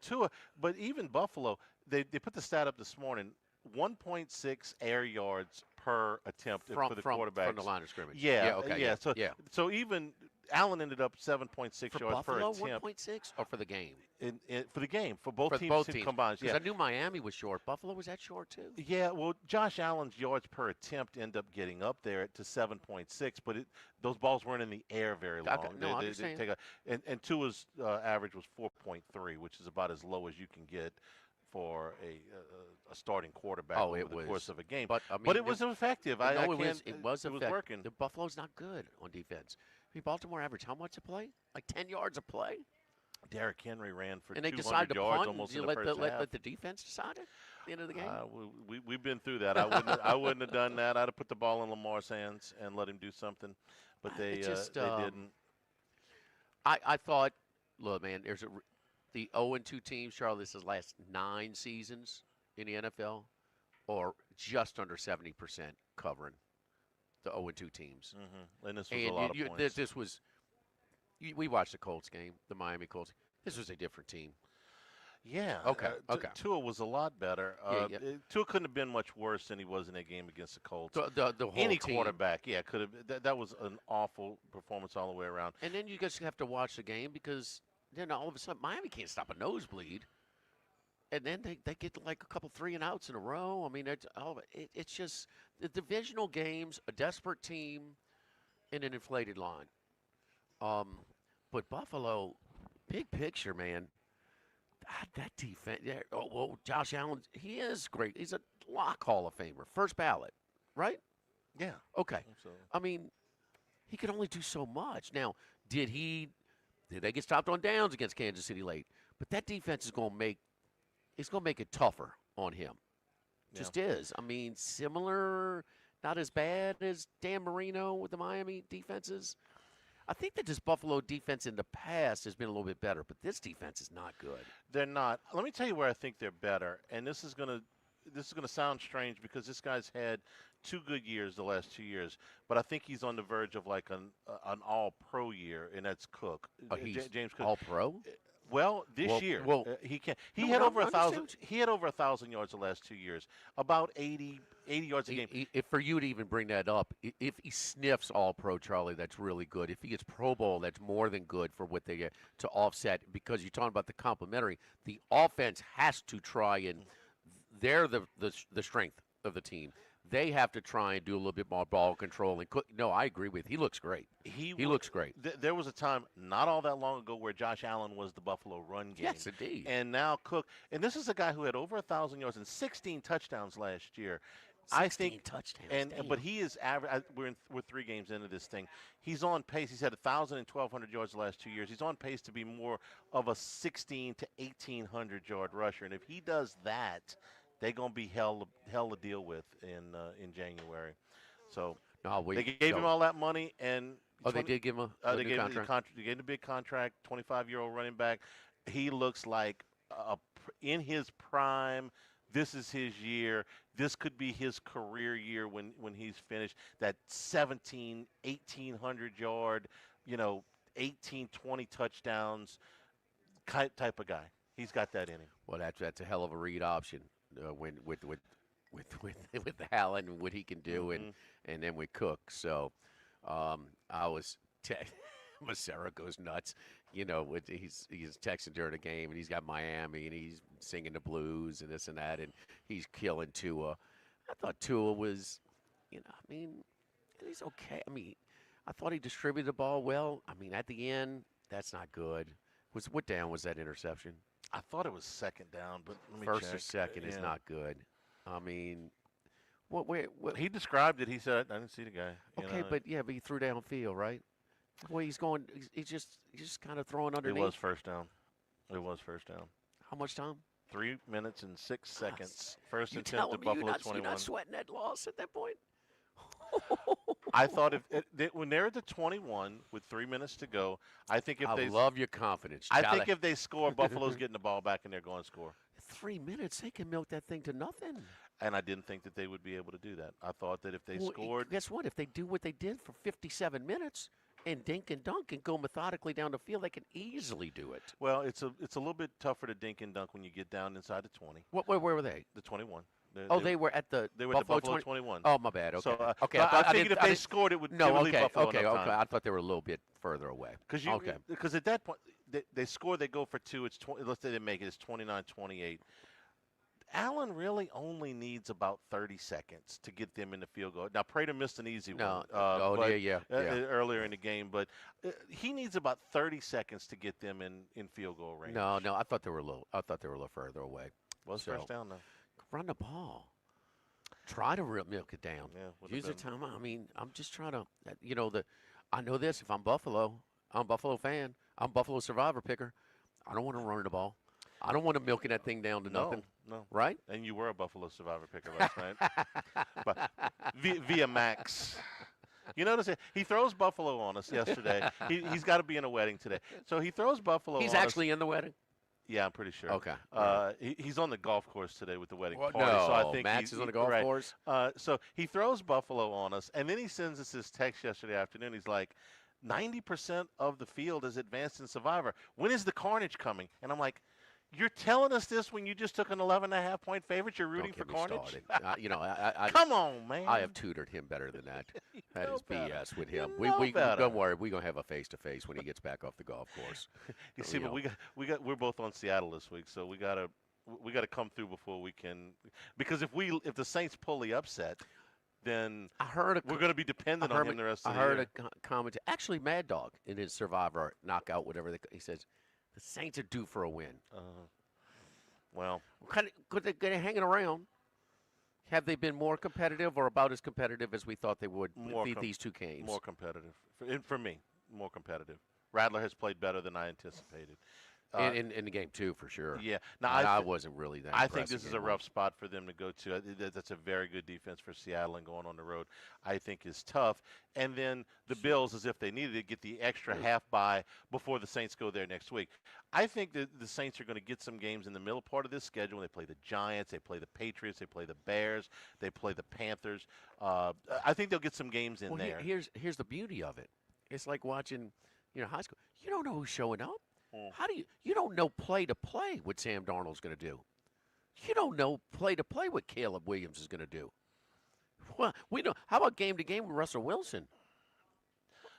Tua, but even Buffalo, they put the stat up this morning, 1.6 air yards per attempt for the quarterback from the line of scrimmage. Yeah, okay. So even Allen ended up 7.6 For yards Buffalo, per attempt. 1.6, or for the game? For the game, for both teams combined. Because Yeah. I knew Miami was short. Buffalo, was that short too? Yeah, well, Josh Allen's yards per attempt end up getting up there to 7.6, but those balls weren't in the air very long. No, I understand. And Tua's average was 4.3, which is about as low as you can get for a starting quarterback over the course of a game. But, it was effective. It was working. The Buffalo's not good on defense. I mean, Baltimore average how much a play? Like 10 yards a play? Derrick Henry ran for and they 200 decided to yards punt, almost you in the first half. let the defense decide it at the end of the game? We've been through that. I wouldn't have done that. I'd have put the ball in Lamar's hands and let him do something. But they didn't. I thought, look, man, the 0-2 teams, Charlie, this is last 9 seasons in the NFL, or just under 70% covering the 0-2 teams. Mm-hmm. And this was a lot of points. This was. We watched the Colts game, the Miami Colts. This was a different team. Yeah. Okay. Tua was a lot better. Tua couldn't have been much worse than he was in that game against the Colts. The whole Any team. quarterback, could have. That was an awful performance all the way around. And then you just have to watch the game because then all of a sudden Miami can't stop a nosebleed. And then they get like a couple 3-and-outs in a row. I mean, it's just the divisional games, a desperate team, and an inflated line. But Buffalo, big picture, man. That defense. Yeah, Josh Allen, he is great. He's a lock Hall of Famer, first ballot, right? Yeah. Okay. So. I mean, he could only do so much. Now, did they get stopped on downs against Kansas City late? But that defense is going to make it tougher on him. Just is. I mean, similar, not as bad as Dan Marino with the Miami defenses. I think that this Buffalo defense in the past has been a little bit better, but this defense is not good. They're not. Let me tell you where I think they're better, and this is gonna sound strange because this guy's had 2 good years the last 2 years, but I think he's on the verge of like an All-Pro year, and that's Cook. James Cook. All-Pro? Well, this year he can. He had over 1,000. He had over 1,000 yards the last 2 years, about 80 yards a game. If for you to even bring that up, if he sniffs All-Pro, Charlie, that's really good. If he gets Pro Bowl, that's more than good for what they get to offset. Because you're talking about the complementary, the offense has to try and they're the strength of the team. They have to try and do a little bit more ball control. And no, I agree with you. He looks great. He looks great. There was a time not all that long ago where Josh Allen was the Buffalo run game. Yes, indeed. And now Cook. And this is a guy who had over 1,000 yards and 16 touchdowns last year. 16 touchdowns. But he is average. We're 3 games into this thing. He's on pace. He's had 1,000 and 1,200 yards the last 2 years. He's on pace to be more of a 1,600 to 1,800 yard rusher. And if he does that, they're gonna be hell to deal with in January. So they gave him all that money, and they did give him a new contract. They gave him a big contract, 25-year-old running back. He looks like in his prime. This is his year. This could be his career year when he's finished. That 1,800 yard, 18, 20 touchdowns type of guy. He's got that in him. Well, that's a hell of a read option. With Allen and what he can do, and then with Cook. So I was Massera goes nuts. He's texting during the game, and he's got Miami, and he's singing the blues and this and that, and he's killing Tua. I thought Tua was, he's okay. I thought he distributed the ball well. At the end, that's not good. What down was that interception? I thought it was second down, but let me First check. or second is not good. What? He described it. He said, "I didn't see the guy." Okay, but he threw downfield, right? Well, he's going. He's just kind of throwing underneath. It was first down. How much time? 3 minutes and 6 seconds. First you attempt at Buffalo 21. You're not sweating that loss at that point. I thought when they're at the 21 with 3 minutes to go, I think if I love your confidence. I think if they score, Buffalo's getting the ball back and they're going to score. 3 minutes, they can milk that thing to nothing. And I didn't think that they would be able to do that. I thought that if they scored, guess what? If they do what they did for 57 minutes and dink and dunk and go methodically down the field, they can easily do it. Well, it's a little bit tougher to dink and dunk when you get down inside the 20. Where were they? The 21. They were at the They were at the Buffalo 20 21. Oh, my bad. Okay. So, okay. I figured if they scored, it would No, leave okay. Buffalo Okay. enough Okay. time. I thought they were a little bit further away. Because at that point, they score, they go for two. It's 20, let's say they make it. It's 29-28. Allen really only needs about 30 seconds to get them in the field goal. Now, Prater missed an easy one earlier in the game, but he needs about 30 seconds to get them in field goal range. No, I thought they were a little further away. Well, first down though. Run the ball. Try to milk it down. Yeah, Use the time. I mean, I'm just trying to. I know this. If I'm Buffalo, I'm a Buffalo fan. I'm a Buffalo survivor picker. I don't want to run the ball. I don't want to milking that thing down to nothing. No. Right? And you were a Buffalo survivor picker last night. But via Max. You notice he throws Buffalo on us yesterday. He's got to be in a wedding today. So he throws Buffalo on us. He's actually in the wedding? Yeah, I'm pretty sure. Okay. He's on the golf course today with the wedding party. No, so I think Max is on the golf course? So he throws Buffalo on us, and then he sends us this text yesterday afternoon. He's like, 90% of the field is advanced in Survivor. When is the carnage coming? And I'm like, you're telling us this when you just took an 11.5-point favorite? You're rooting for carnage? Come on, man. I have tutored him better than that. That is BS with him. We better. Don't worry. We're gonna have a face-to-face when he gets back off the golf course. You see, but we're both on Seattle this week, so we gotta come through before we can. Because if the Saints pull the upset, then we're going to be dependent on him the rest of the year. I heard a comment. Actually, Mad Dog in his Survivor knockout, whatever he says, the Saints are due for a win. Well, kind of they're hanging around. Have they been more competitive or about as competitive as we thought they would these two games? More competitive. For me, more competitive. Rattler has played better than I anticipated. In the game, too, for sure. Yeah. Now, I wasn't really that I think this is a rough spot for them to go to. That's a very good defense for Seattle, and going on the road, I think, is tough. And then the Bills, as if they needed to get the extra half bye before the Saints go there next week. I think that the Saints are going to get some games in the middle part of this schedule. They play the Giants, they play the Patriots, they play the Bears, they play the Panthers. I think they'll get some games in there. Here's the beauty of it. It's like watching, high school. You don't know who's showing up. How do you don't know play to play what Sam Darnold's going to do. You don't know play to play what Caleb Williams is going to do. Well, we know. How about game to game with Russell Wilson?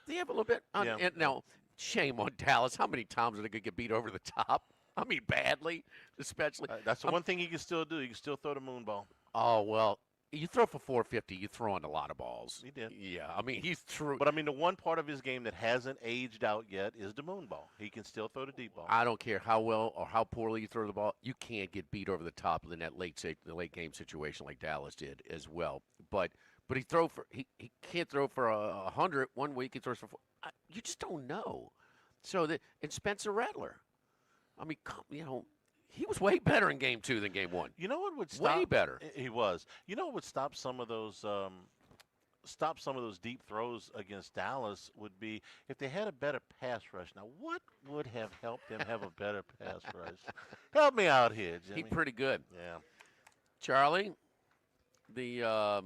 They have a little bit. And now, shame on Dallas. How many times are they going to get beat over the top? I mean, badly, especially. That's the one thing he can still do. He can still throw the moon ball. Oh well. You throw for 450, you throw in a lot of balls. He did. Yeah, I mean, he's true. But, I mean, the one part of his game that hasn't aged out yet is the moon ball. He can still throw the deep ball. I don't care how well or how poorly you throw the ball. You can't get beat over the top in that late game situation like Dallas did as well. But he can't throw for 100 one week. He throws for 4. You just don't know. So and Spencer Rattler, I mean, he was way better in Game 2 than Game 1. You know what would stop? Way better. He was. You know what would stop some of those deep throws against Dallas would be if they had a better pass rush. Now, what would have helped them have a better pass rush? Help me out here, Jimmy. He's pretty good. Yeah. Charlie, I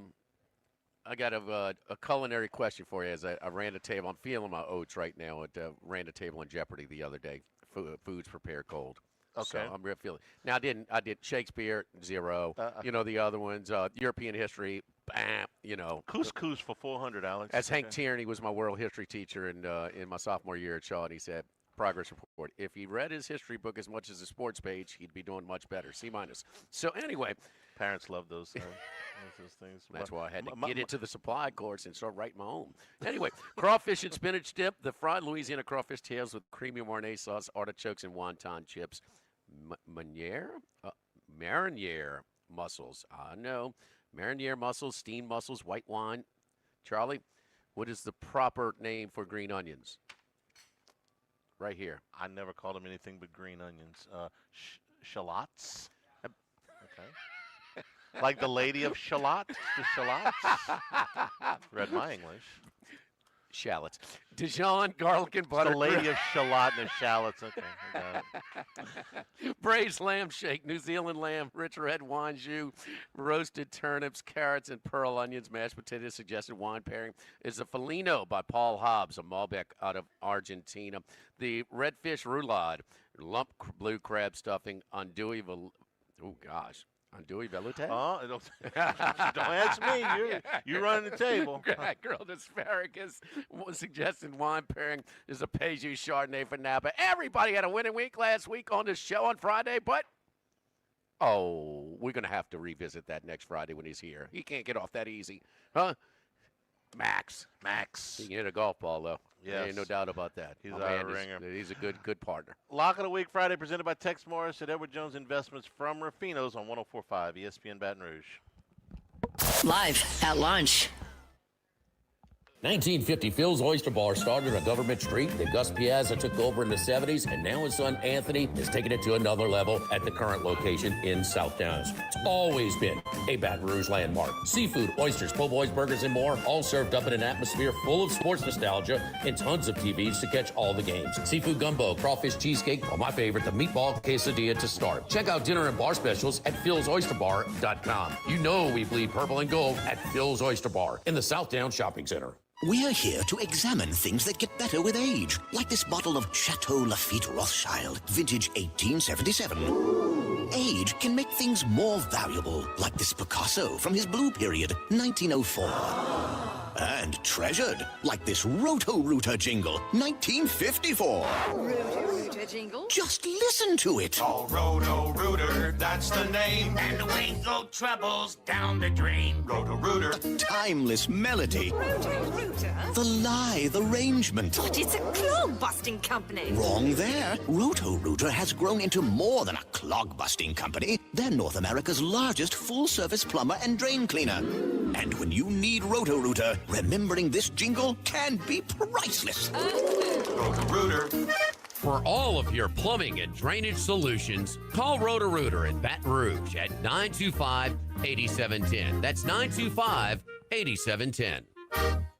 got a culinary question for you. As I ran the table, I'm feeling my oats right now. Ran the table in Jeopardy the other day. Foods prepared cold. Okay. So I'm real feeling. Now I did Shakespeare 0. The other ones, European history, bam. Couscous for 400, Alex. As Hank Tierney was my world history teacher in my sophomore year at Shaw, and he said, progress report. If he read his history book as much as the sports page, he'd be doing much better. C-. So anyway, parents love those things. That's why I had to get into the supply course and start writing my own. Anyway, crawfish and spinach dip, the fried Louisiana crawfish tails with creamy Mornay sauce, artichokes, and wonton chips. Mariniere mussels. I know. Mariniere mussels, steamed mussels, white wine. Charlie, what is the proper name for green onions? Right here. I never called them anything but green onions. Shallots. Okay. Like the Lady of Shalott? The shallots? Read my English. Shallots. Dijon, garlic, and butter. The Lady of Shalott and the shallots. Okay, I got it. Braised lamb shake, New Zealand lamb, rich red wine jus, roasted turnips, carrots, and pearl onions, mashed potatoes. Suggested wine pairing is a Felino by Paul Hobbs, a Malbec out of Argentina. The redfish roulade, lump blue crab stuffing, andouille On Dewey Velouté? Don't ask me. You're running the table. Grilled asparagus, suggesting wine pairing is a Peju Chardonnay for Napa. Everybody had a winning week last week on the show on Friday, but we're going to have to revisit that next Friday when he's here. He can't get off that easy. Huh? Max. He can hit a golf ball, though. Yes. Ain't no doubt about that. He's a ringer. He's a good partner. Lock of the Week Friday presented by Tex Morris at Edward Jones Investments from Rafinos on 104.5 ESPN Baton Rouge. Live at lunch. 1950, Phil's Oyster Bar started on Government Street. Then Gus Piazza took over in the 70s, and now his son Anthony is taking it to another level at the current location in South Downs. It's always been a Baton Rouge landmark. Seafood, oysters, po' boys, burgers, and more, all served up in an atmosphere full of sports nostalgia and tons of TVs to catch all the games. Seafood gumbo, crawfish cheesecake, or my favorite, the meatball quesadilla to start. Check out dinner and bar specials at philsoysterbar.com. You know we bleed purple and gold at Phil's Oyster Bar in the South Downs Shopping Center. We're here to examine things that get better with age, like this bottle of Chateau Lafite Rothschild, vintage 1877. Age can make things more valuable, like this Picasso from his Blue Period, 1904. And treasured, like this Roto-Rooter jingle, 1954. Roto-Rooter jingle? Just listen to it. Oh, Roto-Rooter, that's the name. And the wind go troubles down the drain. Roto-Rooter. The timeless melody. Roto-Rooter? The lithe arrangement. But it's a clog-busting company. Wrong there. Roto-Rooter has grown into more than a clog-busting company. They're North America's largest full-service plumber and drain cleaner. And when you need Roto-Rooter, remembering this jingle can be priceless. Roto-Rooter. For all of your plumbing and drainage solutions, call Roto-Rooter in Baton Rouge at 925-8710. That's 925-8710.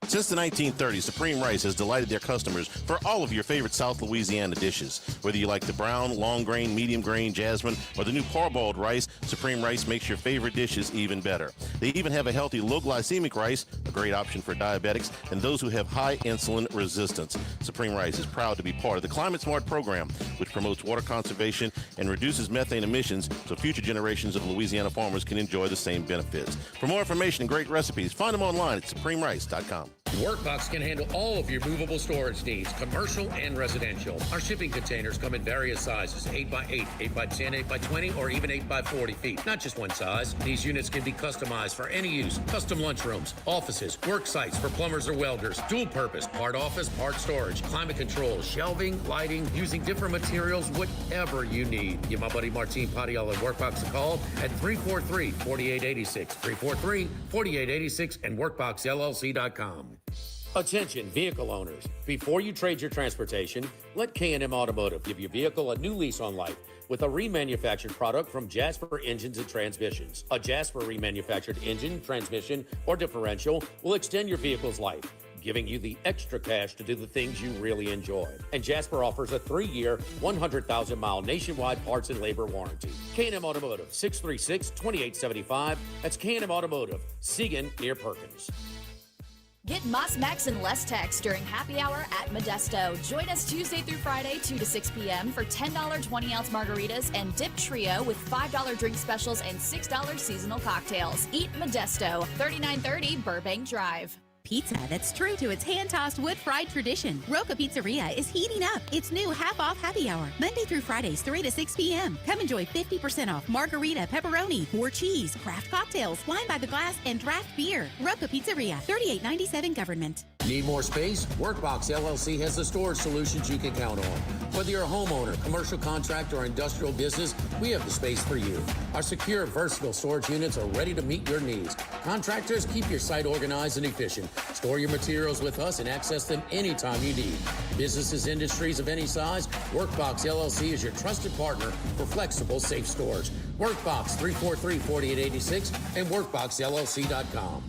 Since the 1930s, Supreme Rice has delighted their customers for all of your favorite South Louisiana dishes. Whether you like the brown, long grain, medium grain, jasmine, or the new parboiled rice, Supreme Rice makes your favorite dishes even better. They even have a healthy low glycemic rice, a great option for diabetics and those who have high insulin resistance. Supreme Rice is proud to be part of the Climate Smart program, which promotes water conservation and reduces methane emissions so future generations of Louisiana farmers can enjoy the same benefits. For more information and great recipes, find them online at supremerice.com. Workbox can handle all of your movable storage needs, commercial and residential. Our shipping containers come in various sizes, 8x8, 8x10, 8x20, or even 8x40 feet. Not just one size. These units can be customized for any use. Custom lunchrooms, offices, work sites for plumbers or welders, dual purpose, part office, part storage, climate control, shelving, lighting, using different materials, whatever you need. Give my buddy Martin Padial at Workbox a call at 343-4886, 343-4886, and workboxllc.com. Attention vehicle owners. Before you trade your transportation, let K&M Automotive give your vehicle a new lease on life with a remanufactured product from Jasper Engines and Transmissions. A Jasper remanufactured engine, transmission, or differential will extend your vehicle's life, giving you the extra cash to do the things you really enjoy. And Jasper offers a 3-year, 100,000-mile nationwide parts and labor warranty. K&M Automotive, 636-2875. That's K&M Automotive, Siegen near Perkins. Get Moss Max and less tax during happy hour at Modesto. Join us Tuesday through Friday, 2 to 6 p.m. for $10 20-ounce margaritas and dip trio with $5 drink specials and $6 seasonal cocktails. Eat Modesto, 3930 Burbank Drive. Pizza that's true to its hand-tossed wood-fried tradition. Roca Pizzeria is heating up its new half-off happy hour, Monday through Fridays, 3 to 6 p.m. Come enjoy 50% off margarita, pepperoni, more cheese, craft cocktails, wine by the glass, and draft beer. Roca Pizzeria, 3897 Government. Need more space? Workbox LLC has the storage solutions you can count on. Whether you're a homeowner, commercial contractor, or industrial business, we have the space for you. Our secure, versatile storage units are ready to meet your needs. Contractors, keep your site organized and efficient. Store your materials with us and access them anytime you need. Businesses, industries of any size, Workbox LLC is your trusted partner for flexible, safe storage. Workbox 343-4886 and workboxllc.com.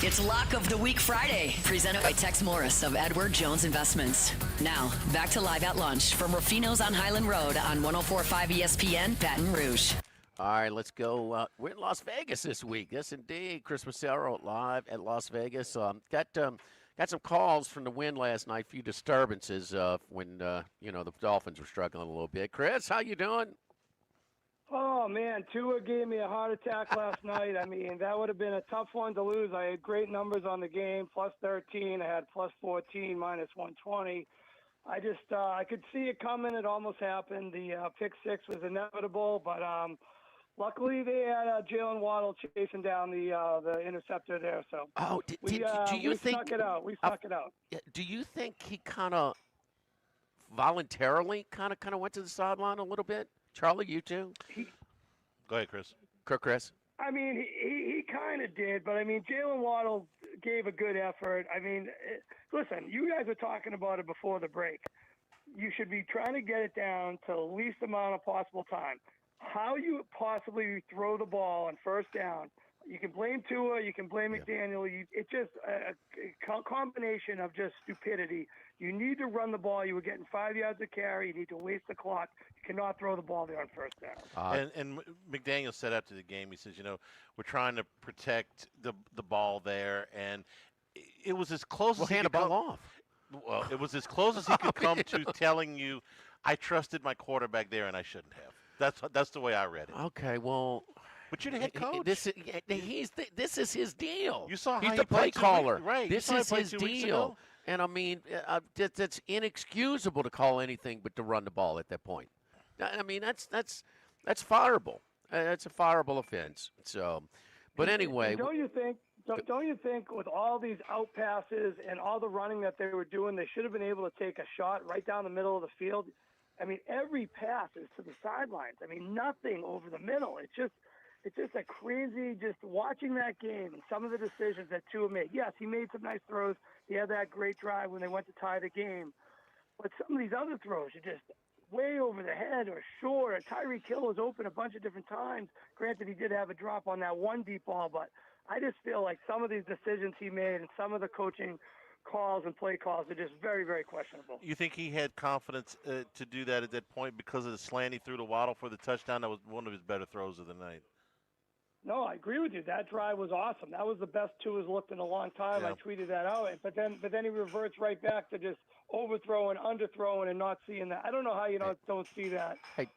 It's Lock of the Week Friday, presented by Tex Morris of Edward Jones Investments. Now, back to Live at Lunch from Ruffino's on Highland Road on 104.5 ESPN, Baton Rouge. All right, let's go. We're in Las Vegas this week. Yes, indeed. Chris Massaro live at Las Vegas. Got some calls from the win last night. A few disturbances when the Dolphins were struggling a little bit. Chris, how you doing? Oh, man, Tua gave me a heart attack last night. I mean, that would have been a tough one to lose. I had great numbers on the game, plus 13. I had plus 14, minus 120. I could see it coming. It almost happened. The pick six was inevitable, but luckily they had Jalen Waddle chasing down the interceptor there. So do you think stuck it out? We stuck it out. Do you think he kind of voluntarily kind of went to the sideline a little bit? Charlie, you too? Go ahead, Chris. Chris. I mean, he kind of did, but I mean, Jalen Waddle gave a good effort. I mean, listen, you guys were talking about it before the break. You should be trying to get it down to the least amount of possible time. How you possibly throw the ball on first down, you can blame Tua, you can blame McDaniel. It's just a combination of just stupidity. You need to run the ball. You were getting 5 yards of carry. You need to waste the clock. You cannot throw the ball there on first down. And McDaniel said after the game, he says, we're trying to protect the ball there, and it was as close as he hand could the ball come. off. Well, it was as close as he could come to telling you, I trusted my quarterback there, and I shouldn't have. That's the way I read it. Okay, well. But you're the head coach. This is his deal. You saw how he's he the play played 2 caller. weeks, right? This You saw he is played his 2 weeks deal. ago. And I mean, that's inexcusable to call anything but to run the ball at that point. I mean, that's fireable. That's a fireable offense. So, but anyway, Don't you think with all these out passes and all the running that they were doing, they should have been able to take a shot right down the middle of the field? I mean, every pass is to the sidelines. I mean, nothing over the middle. It's just a crazy, just watching that game and some of the decisions that Tua made. Yes, he made some nice throws. He had that great drive when they went to tie the game. But some of these other throws are just way over the head or short. Tyreek Hill was open a bunch of different times. Granted, he did have a drop on that one deep ball, but I just feel like some of these decisions he made and some of the coaching calls and play calls are just very, very questionable. You think he had confidence to do that at that point because of the slant he threw to Waddle for the touchdown? That was one of his better throws of the night. No, I agree with you. That drive was awesome. That was the best Tua's looked in a long time. Yeah. I tweeted that out. But then he reverts right back to just overthrowing, underthrowing, and not seeing that. I don't know how you don't see that. Hey,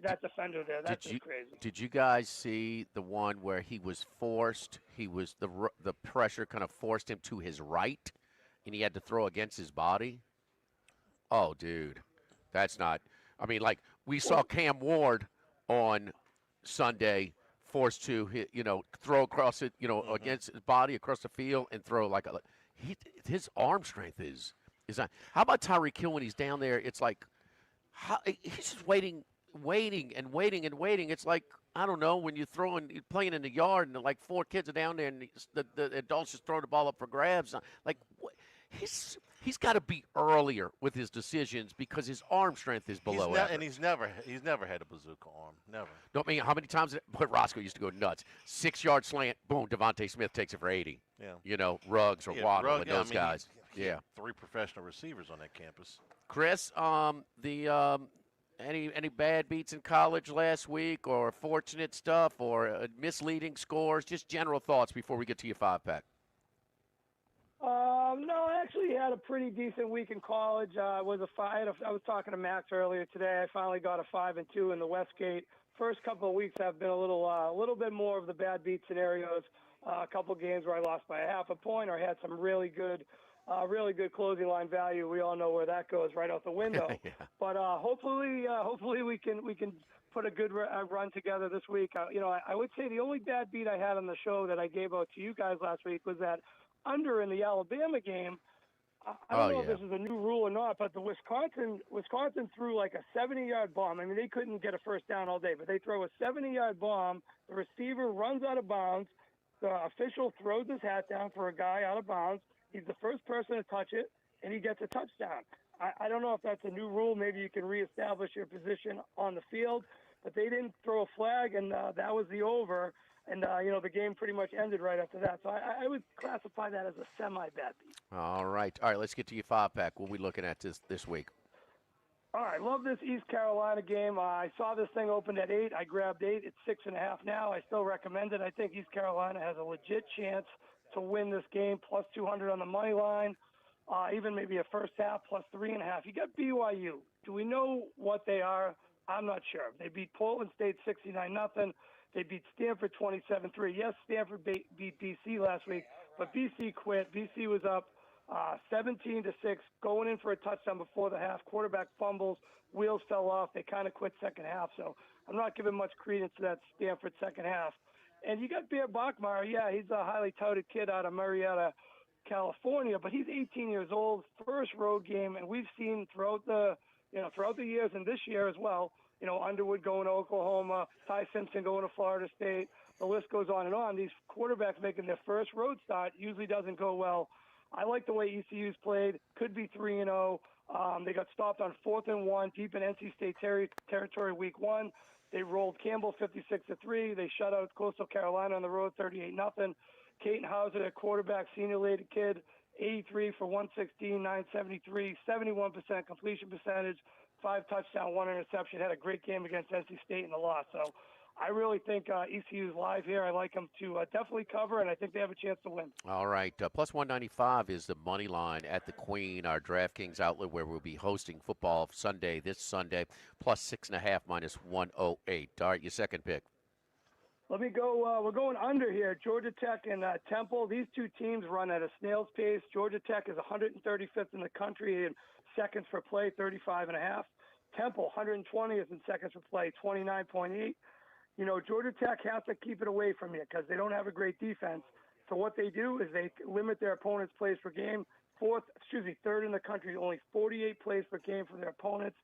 that defender there? That's just crazy. Did you guys see the one where he was forced? He was the pressure kind of forced him to his right, and he had to throw against his body. Oh, dude, that's not. I mean, like we saw Cam Ward on Sunday. Forced to throw across it, against his body across the field and throw like his arm strength is not. How about Tyreek Hill when he's down there? It's like he's just waiting. It's like I don't know when you're playing in the yard and like 4 kids are down there and the adults just throw the ball up for grabs. Like he's got to be earlier with his decisions because his arm strength is below average. And he's never had a bazooka arm. Never. Don't mean how many times Roscoe used to go nuts. 6-yard slant, boom, Devontae Smith takes it for 80. Yeah. Ruggs or Waddle and those guys. Yeah. 3 professional receivers on that campus. Chris, any bad beats in college last week or fortunate stuff or misleading scores? Just general thoughts before we get to your 5-pack. No, I actually had a pretty decent week in college. I was talking to Max earlier today. I finally got a 5-2 in the Westgate. First couple of weeks have been a little bit more of the bad beat scenarios. A couple of games where I lost by a half a point or had some really good closing line value. We all know where that goes, right out the window. Yeah. But hopefully we can put a good run together this week. I would say the only bad beat I had on the show that I gave out to you guys last week was that under in the Alabama game. I don't know if this is a new rule or not, but the Wisconsin threw like a 70-yard bomb. I mean, they couldn't get a first down all day, but they throw a 70-yard bomb. The receiver runs out of bounds. The official throws his hat down for a guy out of bounds. He's the first person to touch it, and he gets a touchdown. I don't know if that's a new rule. Maybe you can reestablish your position on the field, but they didn't throw a flag, and that was the over. And, the game pretty much ended right after that. So I would classify that as a semi-bad beat. All right. Let's get to your 5-pack. What are we looking at this week? All right, love this East Carolina game. I saw this thing opened at 8. I grabbed 8. It's 6.5 now. I still recommend it. I think East Carolina has a legit chance to win this game, plus 200 on the money line, even maybe a first half, plus 3.5. You got BYU. Do we know what they are? I'm not sure. They beat Portland State 69-0. They beat Stanford 27-3. Yes, Stanford beat BC last week, but BC quit. BC was up 17-6, going in for a touchdown before the half. Quarterback fumbles, wheels fell off. They kind of quit second half. So I'm not giving much credence to that Stanford second half. And you got Bear Bachmeier. Yeah, he's a highly touted kid out of Marietta, California, but he's 18 years old, first road game, and we've seen throughout the years and this year as well, Underwood going to Oklahoma, Ty Simpson going to Florida State. The list goes on and on. These quarterbacks making their first road start usually doesn't go well. I like the way ECU's played. Could be 3-0. They got stopped on 4th and 1 deep in NC State territory week 1. They rolled Campbell 56-3. They shut out Coastal Carolina on the road 38-0. Caton Hauser, their quarterback, senior-rated kid, 83 for 116, 973, 71% completion percentage, 5 touchdowns, 1 interception. Had a great game against NC State in the loss. So I really think ECU's live here. I like them to definitely cover, and I think they have a chance to win. All right. Plus 195 is the money line at the Queen, our DraftKings outlet, where we'll be hosting football Sunday, this Sunday, plus 6.5 minus 108. All right, your second pick. Let me go. We're going under here. Georgia Tech and Temple. These two teams run at a snail's pace. Georgia Tech is 135th in the country in seconds per play, 35.5. Temple, 120th in seconds per play, 29.8. Georgia Tech has to keep it away from you because they don't have a great defense. So what they do is they limit their opponent's plays per game. Third in the country, only 48 plays per game for their opponents.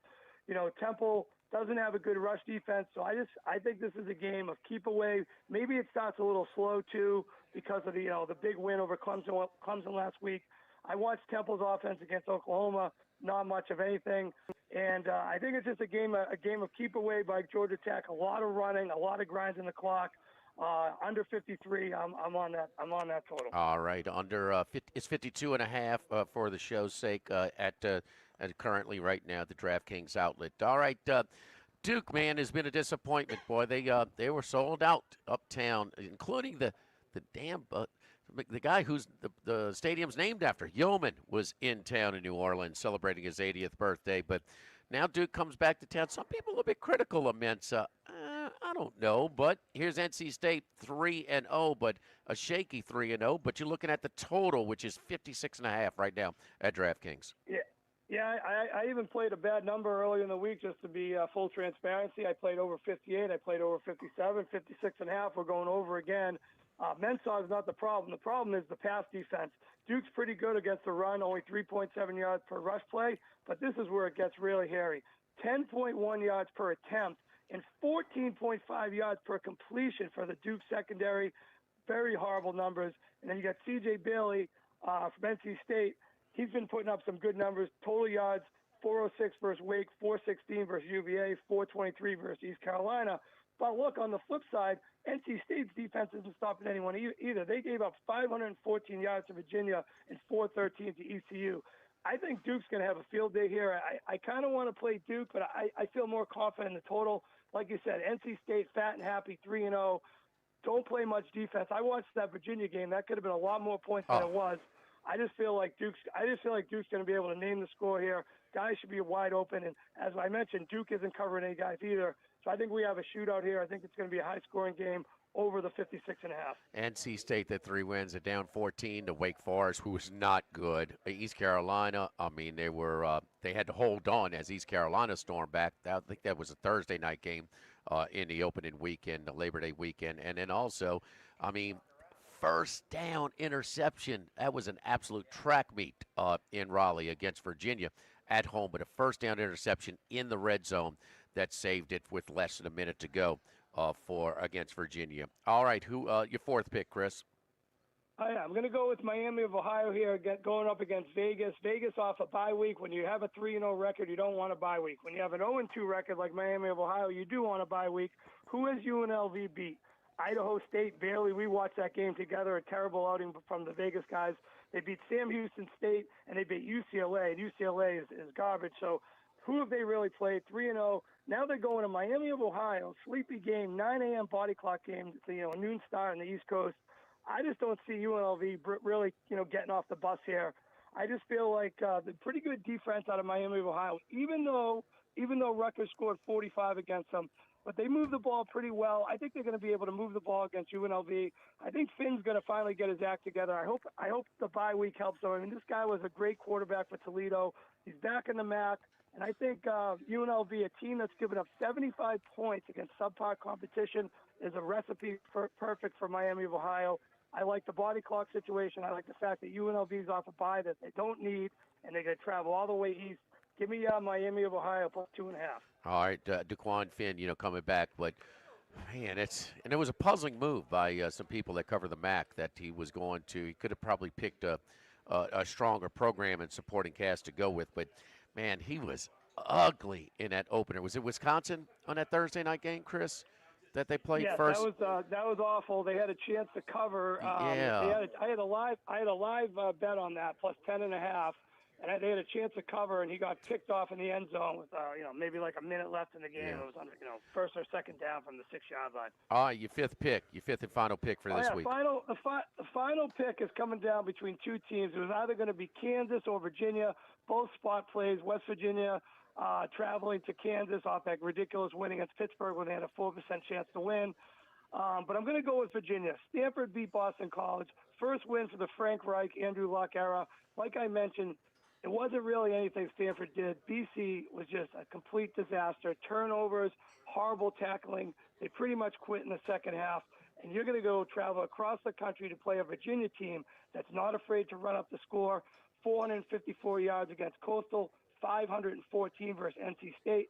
Temple doesn't have a good rush defense, so I think this is a game of keep away. Maybe it starts a little slow too because of the big win over Clemson last week. I watched Temple's offense against Oklahoma, not much of anything, and I think it's just a game of keep away by Georgia Tech. A lot of running, a lot of grinds in the clock. Under 53, I'm on that total. All right, under it's 52.5 for the show's sake at currently right now at the DraftKings outlet. All right, Duke, man, has been a disappointment, boy. They were sold out uptown, including the guy who's the stadium's named after. Yeoman was in town in New Orleans celebrating his 80th birthday, but now Duke comes back to town. Some people are a bit critical of Mensa. I don't know, but here's NC State 3-0, but a shaky 3-0. But you're looking at the total, which is 56.5 right now at DraftKings. Yeah, I even played a bad number earlier in the week just to be full transparency. I played over 58. I played over 57, 56.5. We're going over again. Mensah is not the problem. The problem is the pass defense. Duke's pretty good against the run, only 3.7 yards per rush play, but this is where it gets really hairy. 10.1 yards per attempt and 14.5 yards per completion for the Duke secondary. Very horrible numbers. And then you got C.J. Bailey from NC State. He's been putting up some good numbers. Total yards, 406 versus Wake, 416 versus UVA, 423 versus East Carolina. But look, on the flip side, NC State's defense isn't stopping anyone either. They gave up 514 yards to Virginia and 413 to ECU. I think Duke's going to have a field day here. I kind of want to play Duke, but I feel more confident in the total. Like you said, NC State, fat and happy, 3-0. Don't play much defense. I watched that Virginia game. That could have been a lot more points than it was. I just feel like Duke's going to be able to name the score here. Guys should be wide open, and as I mentioned, Duke isn't covering any guys either. So I think we have a shootout here. I think it's going to be a high-scoring game over the 56.5. NC State, the 3 wins, are down 14 to Wake Forest, who was not good. East Carolina, I mean, they had to hold on as East Carolina stormed back. I think that was a Thursday night game in the opening weekend, the Labor Day weekend, and then also, I mean, first down interception. That was an absolute track meet in Raleigh against Virginia at home, but a first down interception in the red zone that saved it with less than a minute to go against Virginia. All right, your fourth pick, Chris? I'm going to go with Miami of Ohio here, going up against Vegas. Vegas off a bye week. When you have a 3-0 record, you don't want a bye week. When you have an 0-2 record like Miami of Ohio, you do want a bye week. Who has UNLV beat? Idaho State, barely. We watched that game together. A terrible outing from the Vegas guys. They beat Sam Houston State, and they beat UCLA, and UCLA is garbage. So who have they really played? 3-0. Now they're going to Miami of Ohio, sleepy game, 9 a.m. body clock game, a noon start on the East Coast. I just don't see UNLV really, getting off the bus here. I just feel like the pretty good defense out of Miami of Ohio, even though Rutgers scored 45 against them, but they move the ball pretty well. I think they're going to be able to move the ball against UNLV. I think Finn's going to finally get his act together. I hope the bye week helps him. I mean, this guy was a great quarterback for Toledo. He's back in the MAC, and I think UNLV, a team that's given up 75 points against subpar competition, is a recipe perfect for Miami of Ohio. I like the body clock situation. I like the fact that UNLV's off a bye that they don't need, and they're going to travel all the way east. Give me Miami of Ohio plus 2.5. All right, Daquan Finn, coming back, but man, it was a puzzling move by some people that cover the MAC that he was going to. He could have probably picked a stronger program and supporting cast to go with, but man, he was ugly in that opener. Was it Wisconsin on that Thursday night game, Chris, that they played first? That was awful. They had a chance to cover. Yeah. I had a live bet on that plus 10.5. And they had a chance to cover, and he got kicked off in the end zone with, maybe like a minute left in the game. Yeah. It was on, first or second down from the 6-yard line. All right, your fifth and final pick for this week. The final pick is coming down between two teams. It was either going to be Kansas or Virginia. Both spot plays. West Virginia traveling to Kansas off that ridiculous win against Pittsburgh when they had a 4% chance to win. But I'm going to go with Virginia. Stanford beat Boston College. First win for the Frank Reich, Andrew Luck era. Like I mentioned, it wasn't really anything Stanford did. BC was just a complete disaster. Turnovers, horrible tackling. They pretty much quit in the second half. And you're going to go travel across the country to play a Virginia team that's not afraid to run up the score. 454 yards against Coastal, 514 versus NC State,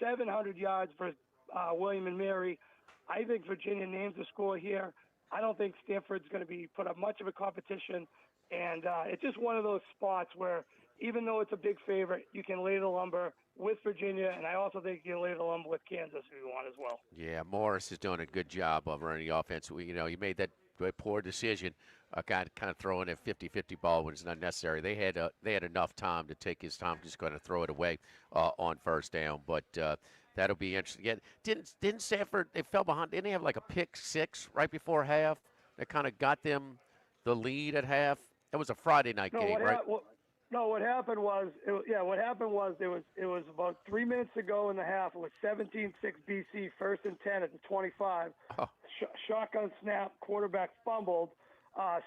700 yards versus William and Mary. I think Virginia names the score here. I don't think Stanford's going to be put up much of a competition. And it's just one of those spots where even though it's a big favorite, you can lay the lumber with Virginia, and I also think you can lay the lumber with Kansas if you want as well. Yeah, Morris is doing a good job of running the offense. You made that poor decision, kind of throwing a 50-50 ball when it's not necessary. They had enough time to take his time, just going to throw it away on first down. But that'll be interesting. Yeah, didn't Stanford? They fell behind. Didn't they have like a pick six right before half that kind of got them the lead at half? That was a Friday night game, right? What happened was it was about 3 minutes to go in the half. It was 17-6 BC, 1st and 10 at the 25. Oh. Shotgun snap, quarterback fumbled.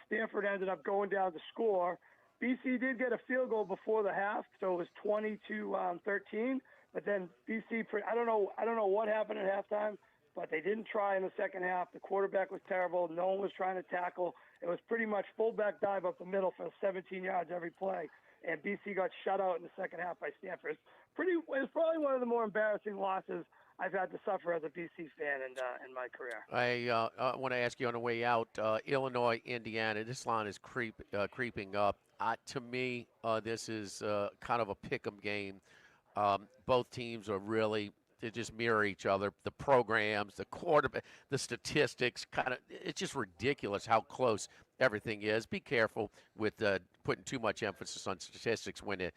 Stanford ended up going down to score. BC did get a field goal before the half, so it was 20-13. But then BC, I don't know what happened at halftime, but they didn't try in the second half. The quarterback was terrible. No one was trying to tackle. It was pretty much fullback dive up the middle for 17 yards every play. And BC got shut out in the second half by Stanford. It's probably one of the more embarrassing losses I've had to suffer as a BC fan in my career. I want to ask you on the way out, Illinois, Indiana. This line is creeping up. To me, this is kind of a pick'em game. Both teams are really they just mirror each other. The programs, the quarterback, the statistics, it's just ridiculous how close everything is. Be careful with putting too much emphasis on statistics when the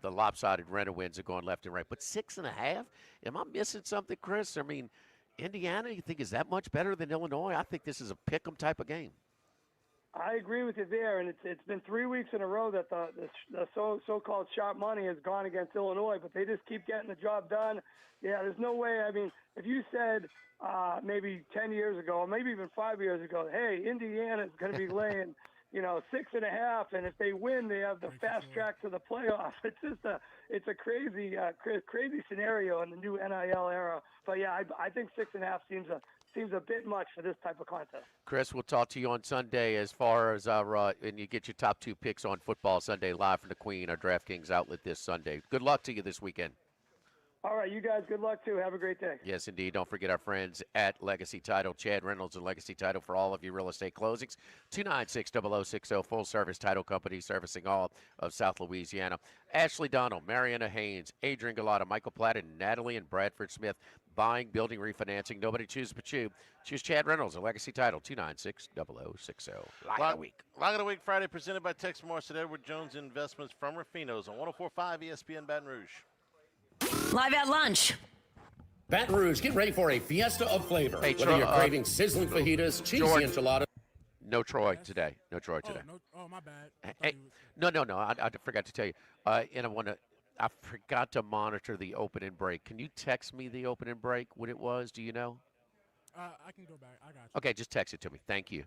lopsided renter wins are going left and right. But 6.5? Am I missing something, Chris? I mean, Indiana, you think is that much better than Illinois? I think this is a pick 'em type of game. I agree with you there, and it's been 3 weeks in a row that the so-called sharp money has gone against Illinois, but they just keep getting the job done. Yeah, there's no way. I mean, if you said maybe 10 years ago, or maybe even 5 years ago, hey, Indiana's going to be laying, 6.5, and if they win, they have the fast track to the playoffs. It's a crazy scenario in the new NIL era. But yeah, I think 6.5 seems a bit much for this type of contest. Chris, we'll talk to you on Sunday as far as and you get your top 2 picks on Football Sunday live from the Queen, our DraftKings outlet this Sunday. Good luck to you this weekend. All right, you guys, good luck too. Have a great day. Yes, indeed. Don't forget our friends at Legacy Title, Chad Reynolds and Legacy Title for all of your real estate closings. 296-0060, full-service title company servicing all of South Louisiana. Ashley Donald, Mariana Haynes, Adrian Galata, Michael Platt, and Natalie and Bradford Smith. Buying, building, refinancing. Nobody chooses but you. Choose Chad Reynolds at Legacy Title, 296-0060. Lock of the week. Lock of the week Friday presented by Tex Morris at Edward Jones Investments from Rafinos on 104.5 ESPN Baton Rouge. Live at lunch. Baton Rouge, get ready for a fiesta of flavor. Hey, Whether Troy, you're craving sizzling fajitas, cheesy George. enchiladas. No Troy today. No Troy today. My bad. Hey, no. I forgot to tell you. And I forgot to monitor the opening break. Can you text me the opening break, what it was? Do you know? I can go back. I got you. Okay, just text it to me. Thank you.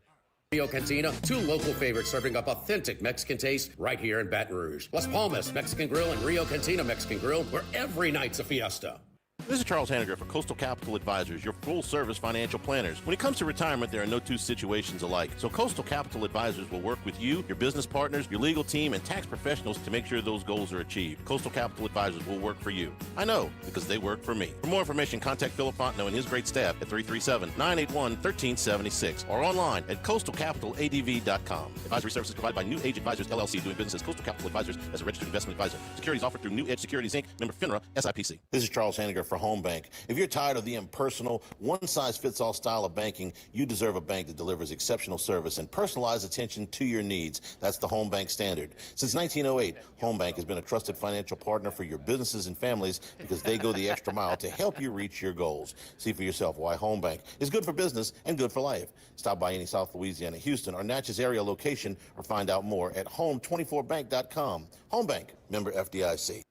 Rio Cantina, 2 local favorites serving up authentic Mexican taste right here in Baton Rouge. Las Palmas Mexican Grill and Rio Cantina Mexican Grill, where every night's a fiesta. This is Charles Hanniger for Coastal Capital Advisors, your full-service financial planners. When it comes to retirement, there are no two situations alike. So Coastal Capital Advisors will work with you, your business partners, your legal team, and tax professionals to make sure those goals are achieved. Coastal Capital Advisors will work for you. I know, because they work for me. For more information, contact Philip Fontenot and his great staff at 337-981-1376 or online at coastalcapitaladv.com. Advisory services provided by New Age Advisors, LLC, doing business as Coastal Capital Advisors as a registered investment advisor. Securities offered through New Edge Securities, Inc., member FINRA, SIPC. This is Charles Hanniger for Home Bank. If you're tired of the impersonal, one-size-fits-all style of banking, you deserve a bank that delivers exceptional service and personalized attention to your needs. That's the Home Bank standard. Since 1908, Home Bank has been a trusted financial partner for your businesses and families because they go the extra mile to help you reach your goals. See for yourself why Home Bank is good for business and good for life. Stop by any South Louisiana, Houston, or Natchez area location or find out more at home24bank.com. Home Bank, member FDIC.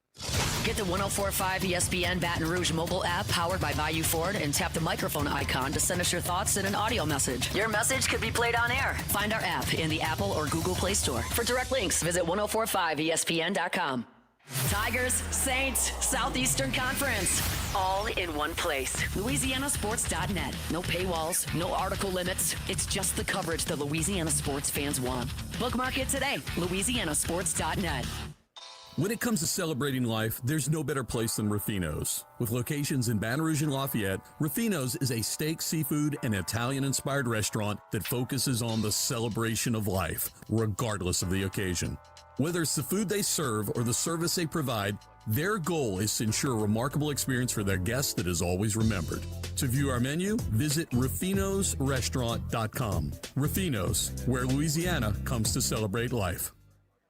Get the 104.5 ESPN Baton Rouge mobile app powered by Bayou Ford and tap the microphone icon to send us your thoughts in an audio message. Your message could be played on air. Find our app in the Apple or Google Play Store. For direct links, visit 1045ESPN.com. Tigers, Saints, Southeastern Conference, all in one place. LouisianaSports.net. No paywalls, no article limits. It's just the coverage the Louisiana sports fans want. Bookmark it today. LouisianaSports.net. When it comes to celebrating life, there's no better place than Rafinos. With locations in Baton Rouge and Lafayette, Rafinos is a steak, seafood, and Italian-inspired restaurant that focuses on the celebration of life, regardless of the occasion. Whether it's the food they serve or the service they provide, their goal is to ensure a remarkable experience for their guests that is always remembered. To view our menu, visit RafinosRestaurant.com. Rafinos, where Louisiana comes to celebrate life.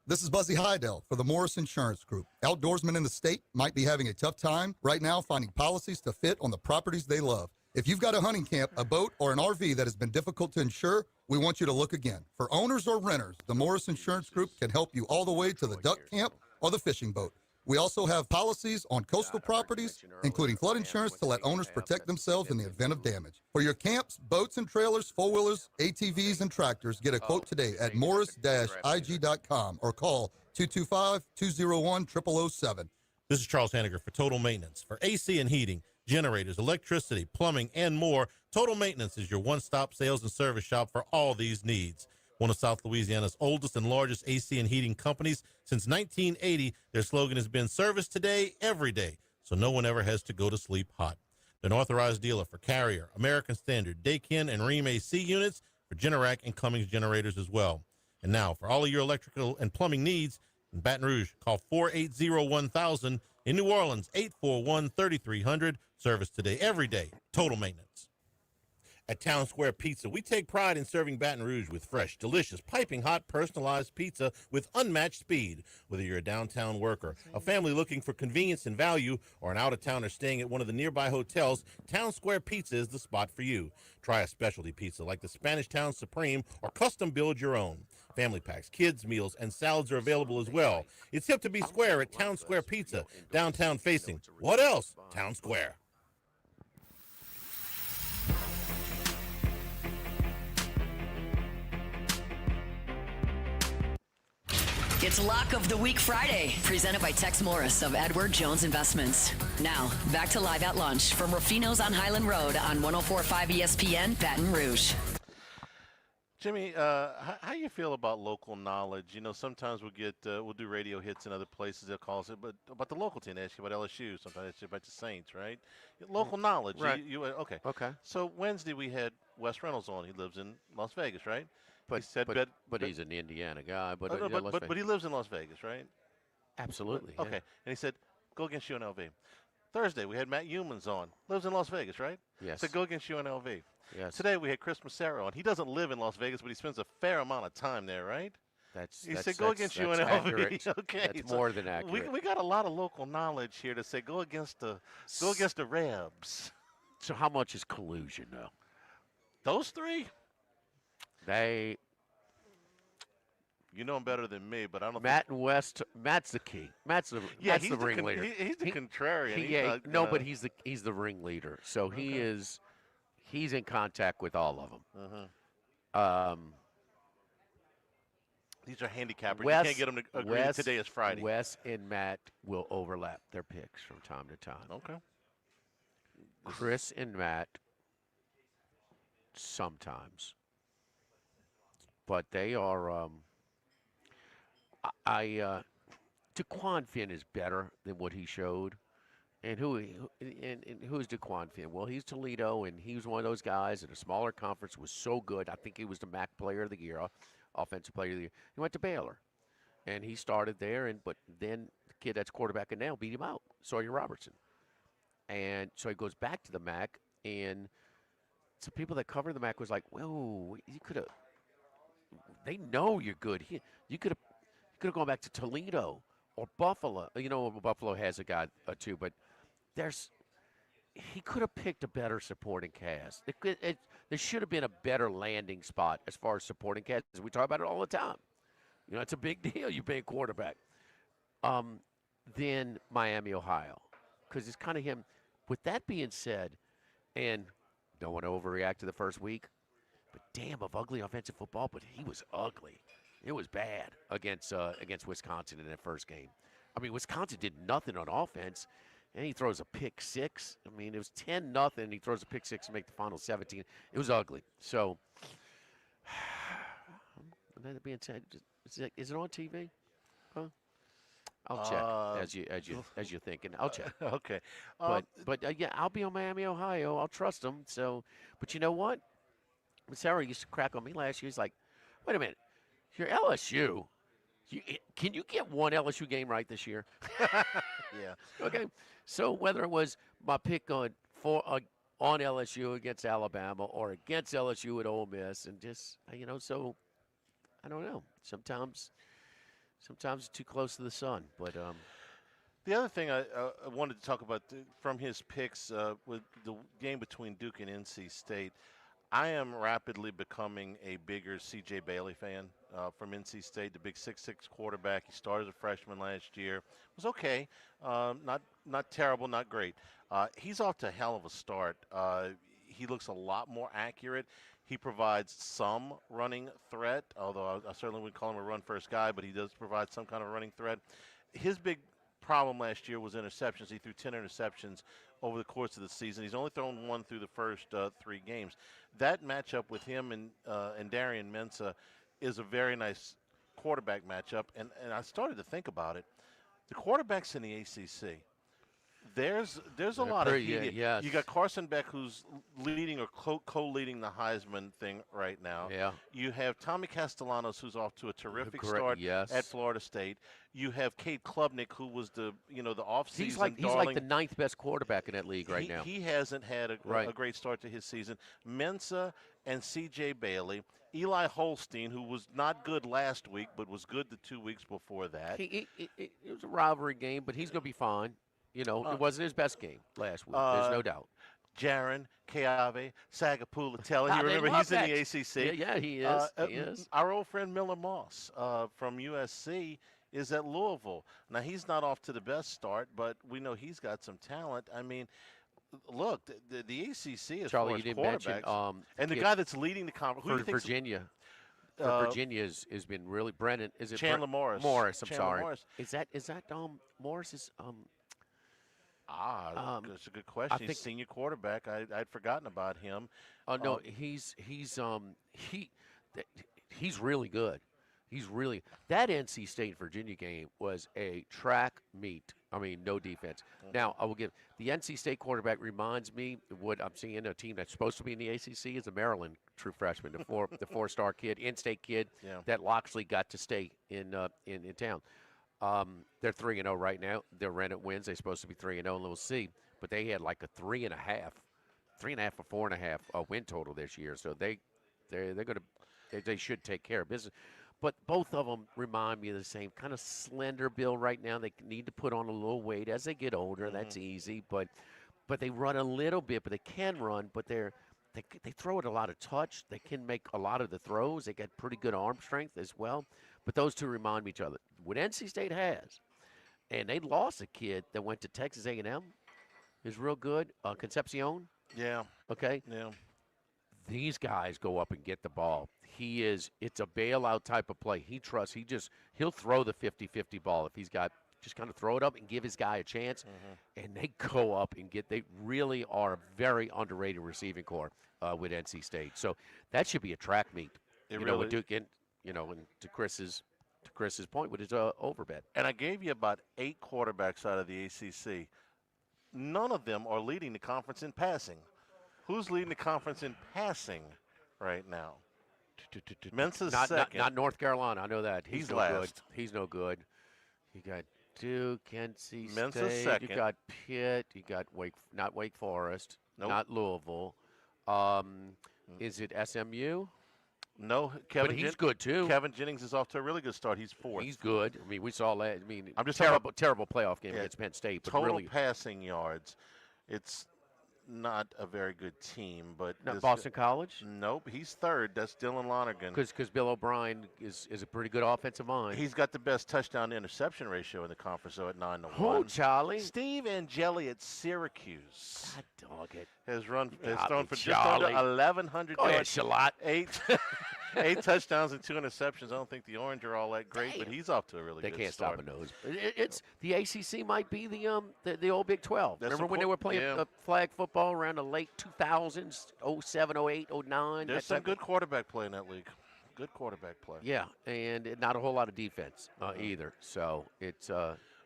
This is Buzzy Hydell for the Morris Insurance Group. Outdoorsmen in the state might be having a tough time right now finding policies to fit on the properties they love. If you've got a hunting camp, a boat, or an RV that has been difficult to insure, we want you to look again. For owners or renters, the Morris Insurance Group can help you all the way to the duck camp or the fishing boat. We also have policies on coastal properties, including flood insurance to let owners protect themselves in the event of damage. For your camps, boats and trailers, four-wheelers, ATVs, and tractors, get a quote today at morris-ig.com or call 225-201-0007. This is Charles Hanniger for Total Maintenance. For AC and heating, generators, electricity, plumbing, and more, Total Maintenance is your one-stop sales and service shop for all these needs. One of South Louisiana's oldest and largest AC and heating companies. Since 1980, their slogan has been service today, every day, so no one ever has to go to sleep hot. They're an authorized dealer for Carrier, American Standard, Daikin, and Rheem AC units, for Generac and Cummins generators as well. And now, for all of your electrical and plumbing needs, in Baton Rouge, call 480-1000. In New Orleans, 841-3300. Service today, every day. Total Maintenance. At Town Square Pizza, we take pride in serving Baton Rouge with fresh, delicious, piping hot, personalized pizza with unmatched speed. Whether you're a downtown worker, a family looking for convenience and value, or an out-of-towner staying at one of the nearby hotels, Town Square Pizza is the spot for you. Try a specialty pizza like the Spanish Town Supreme or custom build your own. Family packs, kids' meals, and salads are available as well. It's hip to be square at Town Square Pizza, downtown facing. What else? Town Square. It's Lock of the Week Friday, presented by Tex Morris of Edward Jones Investments. Now, back to Live at Lunch from Rafinos on Highland Road on 104.5 ESPN, Baton Rouge. Jimmy, how you feel about local knowledge? You know, sometimes we'll do radio hits in other places, they'll call us, but about the local team, they ask you about LSU, sometimes they ask you about the Saints, right? Local knowledge. Right. Okay. Okay. So Wednesday we had Wes Reynolds on. He lives in Las Vegas, right? But, he said but he's an Indiana guy. But he lives in Las Vegas, right? Absolutely. Okay. Yeah. And he said, go against UNLV. Thursday we had Matt Humans on. Lives in Las Vegas, right? Yes. Said, go against UNLV. Yes. Today we had Chris Massaro on. He doesn't live in Las Vegas, but he spends a fair amount of time there, right? He said go against UNLV. Accurate. Okay, That's so more than accurate. We got a lot of local knowledge here to say go against the Rebs. So how much is collusion, though? Those three? They. You know him better than me, but I don't. Matt and West. Matt's the key. Matt's the ringleader. He's the contrarian. But he's the ringleader. So he's in contact with all of them. These are handicappers. Wes, You can't get them to agree that today is Friday. Wes and Matt will overlap their picks from time to time. Okay. Chris and Matt sometimes. But they are DeQuan Finn is better than what he showed. And who's DeQuan Finn? Well, he's Toledo, and he was one of those guys in a smaller conference, was so good. I think he was the MAC Player of the Year, Offensive Player of the Year. He went to Baylor, and he started there, but then the kid that's quarterback now beat him out, Sawyer Robertson. And so he goes back to the MAC, and some people that cover the MAC was like, whoa, you could have – they know you're good. You could have gone back to Toledo or Buffalo. You know, Buffalo has a guy too, but he could have picked a better supporting cast. There should have been a better landing spot as far as supporting cast. We talk about it all the time. You know, it's a big deal. You pay a quarterback. Then Miami, Ohio, because it's kind of him. With that being said, and don't want to overreact to the first week, but damn, of ugly offensive football. But he was ugly. It was bad against Wisconsin in that first game. I mean, Wisconsin did nothing on offense, and he throws a pick six. I mean, it was 10-0. He throws a pick six to make the final 17. It was ugly. So, that being said, is it on TV? Huh? I'll check as you're thinking. I'll check. Okay. But yeah, I'll be on Miami, Ohio. I'll trust them. So, but you know what? Sarah used to crack on me last year. He's like, wait a minute. You're LSU. Can you get one LSU game right this year? Yeah. Okay. So whether it was my pick on LSU against Alabama or against LSU at Ole Miss, and just so I don't know. Sometimes it's too close to the sun. But the other thing I wanted to talk about from his picks with the game between Duke and NC State. I am rapidly becoming a bigger C.J. Bailey fan from NC State, the big 6'6" quarterback. He started as a freshman last year. Was okay, not terrible, not great. He's off to a hell of a start. He looks a lot more accurate. He provides some running threat, although I certainly wouldn't call him a run-first guy, but he does provide some kind of running threat. His big problem last year was interceptions. He threw 10 interceptions over the course of the season. He's only thrown one through the first 3 games. That matchup with him and Darian Mensah is a very nice quarterback matchup. And I started to think about it. The quarterbacks in the ACC, there's a lot of heat. Yes. You got Carson Beck, who's leading or co-leading the Heisman thing right now. Yeah. You have Tommy Castellanos, who's off to a terrific start at Florida State. You have Cade Klubnik, who was the offseason he's like the 9th best quarterback in that league right now. He hasn't had a great start to his season. Mensah and C.J. Bailey, Eli Holstein, who was not good last week but was good the 2 weeks before that. It was a rivalry game, but he's going to be fine. It wasn't his best game last week. There's no doubt. Jaron, Keave, Sagapulatelli. You remember he's in the ACC. Yeah, he is. He is. Our old friend Miller Moss from USC is at Louisville. Now, he's not off to the best start, but we know he's got some talent. I mean, look, the ACC is Charlie, for you his didn't mention, quarterbacks. And the guy that's leading the conference. For Virginia. Virginia has been really – Brennan, is it – Chandler Morris. Morris, I'm Chandler sorry. Morris. Is that Morris's that's a good question. He's senior quarterback. I'd forgotten about him. Oh no, he's really good. He's really that NC State Virginia game was a track meet. I mean, no defense. Now I will give the NC State quarterback reminds me of what I'm seeing a team that's supposed to be in the ACC is a Maryland true freshman, the 4-star kid, in-state kid that Loxley got to stay in town. They're 3-0 right now. Their Rennet wins. They're supposed to be 3-0, and we'll see. But they had like a 3.5 or 4.5 win total this year. So they should take care of business. but both of them remind me of the same kind of slender build right now. They need to put on a little weight as they get older. That's easy, but they run a little bit, but they can run, but they throw it a lot of touch. They can make a lot of the throws. They got pretty good arm strength as well. But those two remind me of each other. What NC State has, and they lost a kid that went to Texas A&M, is real good, Concepcion. Yeah. Okay. Yeah. These guys go up and get the ball. It's a bailout type of play. He'll throw the 50-50 ball if he's got, just kind of throw it up and give his guy a chance. And they go up and they really are a very underrated receiving corps with NC State. So that should be a track meet. With Duke and, and to Chris's point with his overbet. And I gave you about 8 quarterbacks out of the ACC. None of them are leading the conference in passing. Who's leading the conference in passing right now? Mensa's second. Not North Carolina. I know that. He's no last. Good. He's no good. You got Duke, NC Mensa's State. second. You got Pitt. You got not Wake Forest. Nope. Not Louisville. Is it SMU? No, but he's good too. Kevin Jennings is off to a really good start. He's 4th. He's good. I mean, we saw that. I mean, I'm just terrible playoff game against Penn State. But total really, passing yards. It's not a very good team, but Boston College. Nope, he's 3rd. That's Dylan Lonergan. Because Bill O'Brien is a pretty good offensive mind. He's got the best touchdown to interception ratio in the conference, though, at 9-1. Oh, Charlie. Steve Angeli at Syracuse. God dog it. Has thrown for just Charlie. under 1,100 Go ahead, yards. Shalot. 8 touchdowns and 2 interceptions. I don't think the Orange are all that great, but he's off to a really good start. They can't stop a nose. It's the ACC might be the old Big 12. Remember when they were playing flag football around the late 2000s, 07, 08, 09? There's some good quarterback play in that league. Good quarterback play. Yeah, and not a whole lot of defense either. So it's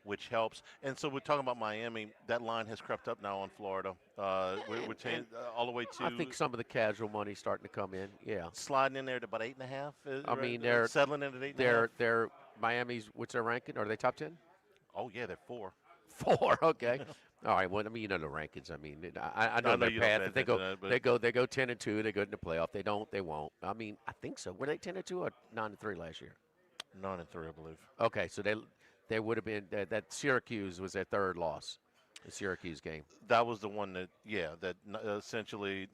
which helps. And so we're talking about Miami. That line has crept up now on Florida. We're changing all the way to. I think some of the casual money's starting to come in. Yeah, sliding in there to about 8.5. I mean, they're settling in at 8.5. They're Miami's. What's their ranking? Are they top 10? Oh yeah, they're 4. 4. Okay. All right. Well, I mean, the rankings. I mean, I know their path. If they go 10-2. They go into the playoff. They don't. They won't. I mean, I think so. Were they 10-2 or 9-3 last year? 9-3, I believe. Okay, so they would have been that Syracuse was their 3rd loss, the Syracuse game. That was the one that essentially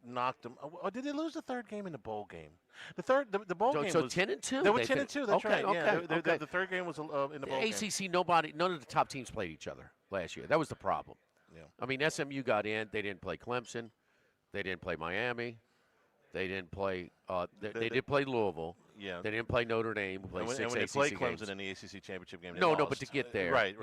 knocked them. Or did they lose the 3rd game in the bowl game? The bowl game so was 10-2. They were 10-2. That's right. Okay, yeah, okay. The 3rd game was in the bowl game. ACC, none of the top teams played each other last year. That was the problem. Yeah. I mean, SMU got in. They didn't play Clemson. They didn't play Miami. They didn't play. They did play Louisville. Yeah. They didn't play Notre Dame. They played and when they ACC played games. Clemson in the ACC championship game, they no, lost. but to get there, right.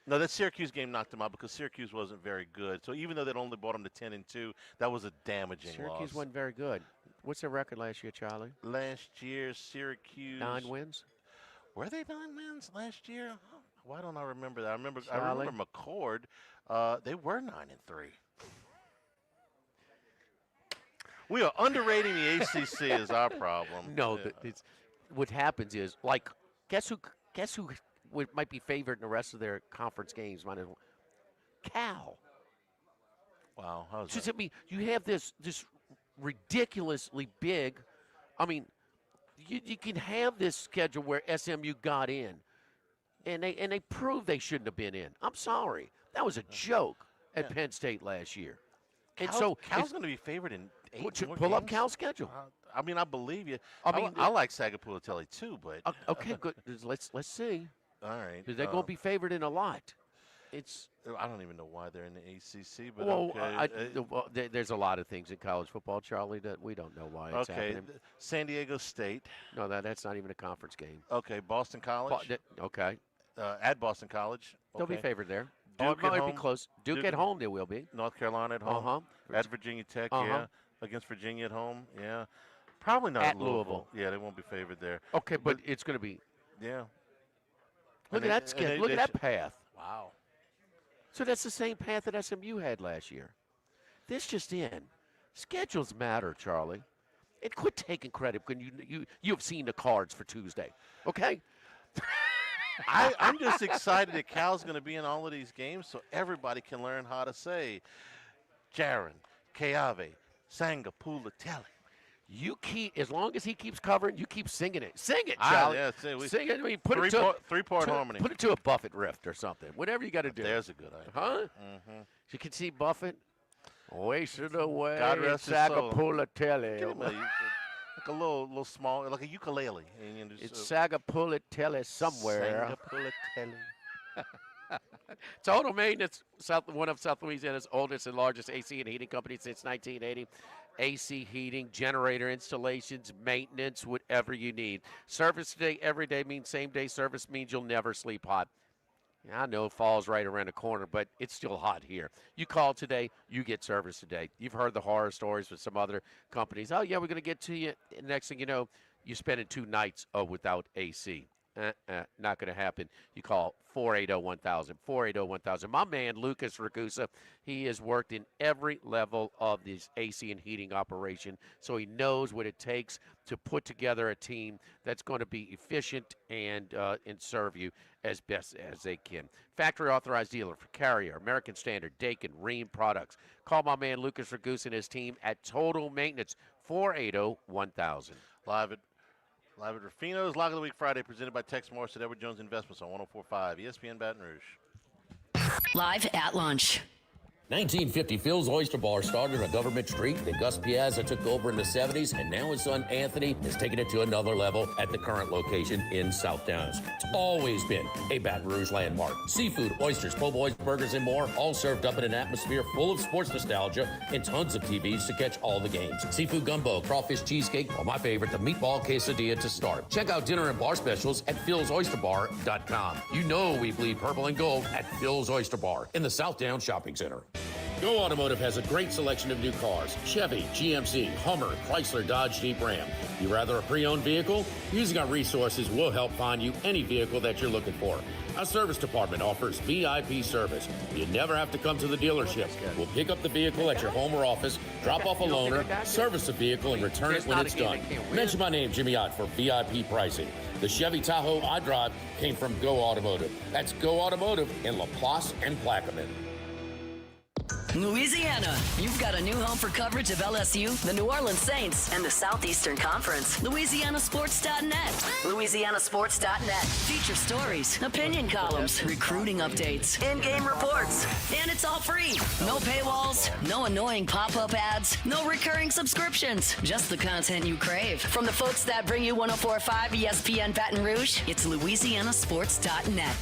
No, that Syracuse game knocked them out because Syracuse wasn't very good. So even though they'd only brought them to 10-2, that was a damaging loss. Syracuse wasn't very good. What's their record last year, Charlie? Last year, Syracuse 9 wins. Were they 9 wins last year? Why don't I remember that? I remember McCord. They were 9-3. We are underrating the ACC is our problem. No, what happens is, like, guess who might be favored in the rest of their conference games? Cal. Wow. How's Just, that? I mean, you have this ridiculously big. I mean, you can have this schedule where SMU got in, and they proved they shouldn't have been in. I'm sorry, that was a joke at Penn State last year. And so Cal's going to be favored in 8 more pull up games? Cal's schedule. I mean, I believe you. I I like Sagapulatelli too, but okay, good. Let's see. All right. They're going to be favored in a lot. I don't even know why they're in the ACC, but there's a lot of things in college football, Charlie, that we don't know why it's happening. San Diego State. No, that's not even a conference game. Okay, Boston College. Okay. At Boston College. They'll be favored there. Duke it might be close. Duke at home, they will be. North Carolina at home. Uh-huh. At Virginia Tech, yeah. Against Virginia at home, yeah. Probably not at Louisville. Yeah, they won't be favored there. Okay, but it's going to be. Yeah. Look at that schedule. Look at that path. Wow. So that's the same path that SMU had last year. This just in. Schedules matter, Charlie. And quit taking credit when you've seen the cards for Tuesday. Okay? I'm just excited that Cal's going to be in all of these games so everybody can learn how to say Jaron, Keave, Sangapulatelli. As long as he keeps covering, you keep singing it. Sing it, Charlie. Sing it. I mean, put three-part harmony. Put it to a Buffett riff or something. Whatever you got to do. There's a good idea. Huh? Mm-hmm. You can see Buffett wasted away. God rest his soul. Sagapulatelli. Get him like a little small, like a ukulele. And It's Sagapulatelli somewhere. Sagapulatelli. Total Maintenance, one of South Louisiana's oldest and largest AC and heating companies since 1980. AC heating, generator installations, maintenance, whatever you need. Service today, every day means same-day service means you'll never sleep hot. I know fall's right around the corner, but it's still hot here. You call today, you get service today. You've heard the horror stories with some other companies. Oh, yeah, we're going to get to you. And next thing you know, you're spending 2 nights without AC. Not going to happen. You call 480-1000, 480-1000. My man, Lucas Ragusa, he has worked in every level of this AC and heating operation, so he knows what it takes to put together a team that's going to be efficient and serve you as best as they can. Factory authorized dealer for Carrier, American Standard, Dakin, Rheem Products. Call my man, Lucas Ragusa, and his team at Total Maintenance, 480-1000. Live at Ruffino's Lock of the Week Friday, presented by Tex Morris at Edward Jones Investments on 104.5 ESPN Baton Rouge. Live at lunch. 1950, Phil's Oyster Bar started on Government Street. Then Gus Piazza took over in the 70s, and now his son Anthony has taken it to another level at the current location in South Downs. It's always been a Baton Rouge landmark. Seafood, oysters, po' boys, burgers, and more, all served up in an atmosphere full of sports nostalgia and tons of TVs to catch all the games. Seafood gumbo, crawfish cheesecake, or my favorite, the meatball quesadilla to start. Check out dinner and bar specials at philsoysterbar.com. You know we bleed purple and gold at Phil's Oyster Bar in the South Downs Shopping Center. Go Automotive has a great selection of new cars. Chevy, GMC, Hummer, Chrysler, Dodge, Jeep, Ram. You rather a pre-owned vehicle? Using our resources will help find you any vehicle that you're looking for. Our service department offers VIP service. You never have to come to the dealership. We'll pick up the vehicle at your home or office, drop off a loaner, service the vehicle, and return it when it's done. Mention my name, Jimmy Ott, for VIP pricing. The Chevy Tahoe I drive came from Go Automotive. That's Go Automotive in LaPlace and Plaquemine. Louisiana, you've got a new home for coverage of LSU, the New Orleans Saints, and the Southeastern Conference. LouisianaSports.net. LouisianaSports.net. Feature stories, opinion columns, recruiting updates, in-game reports. And it's all free. No paywalls, no annoying pop-up ads, no recurring subscriptions. Just the content you crave. From the folks that bring you 104.5 ESPN Baton Rouge, it's LouisianaSports.net.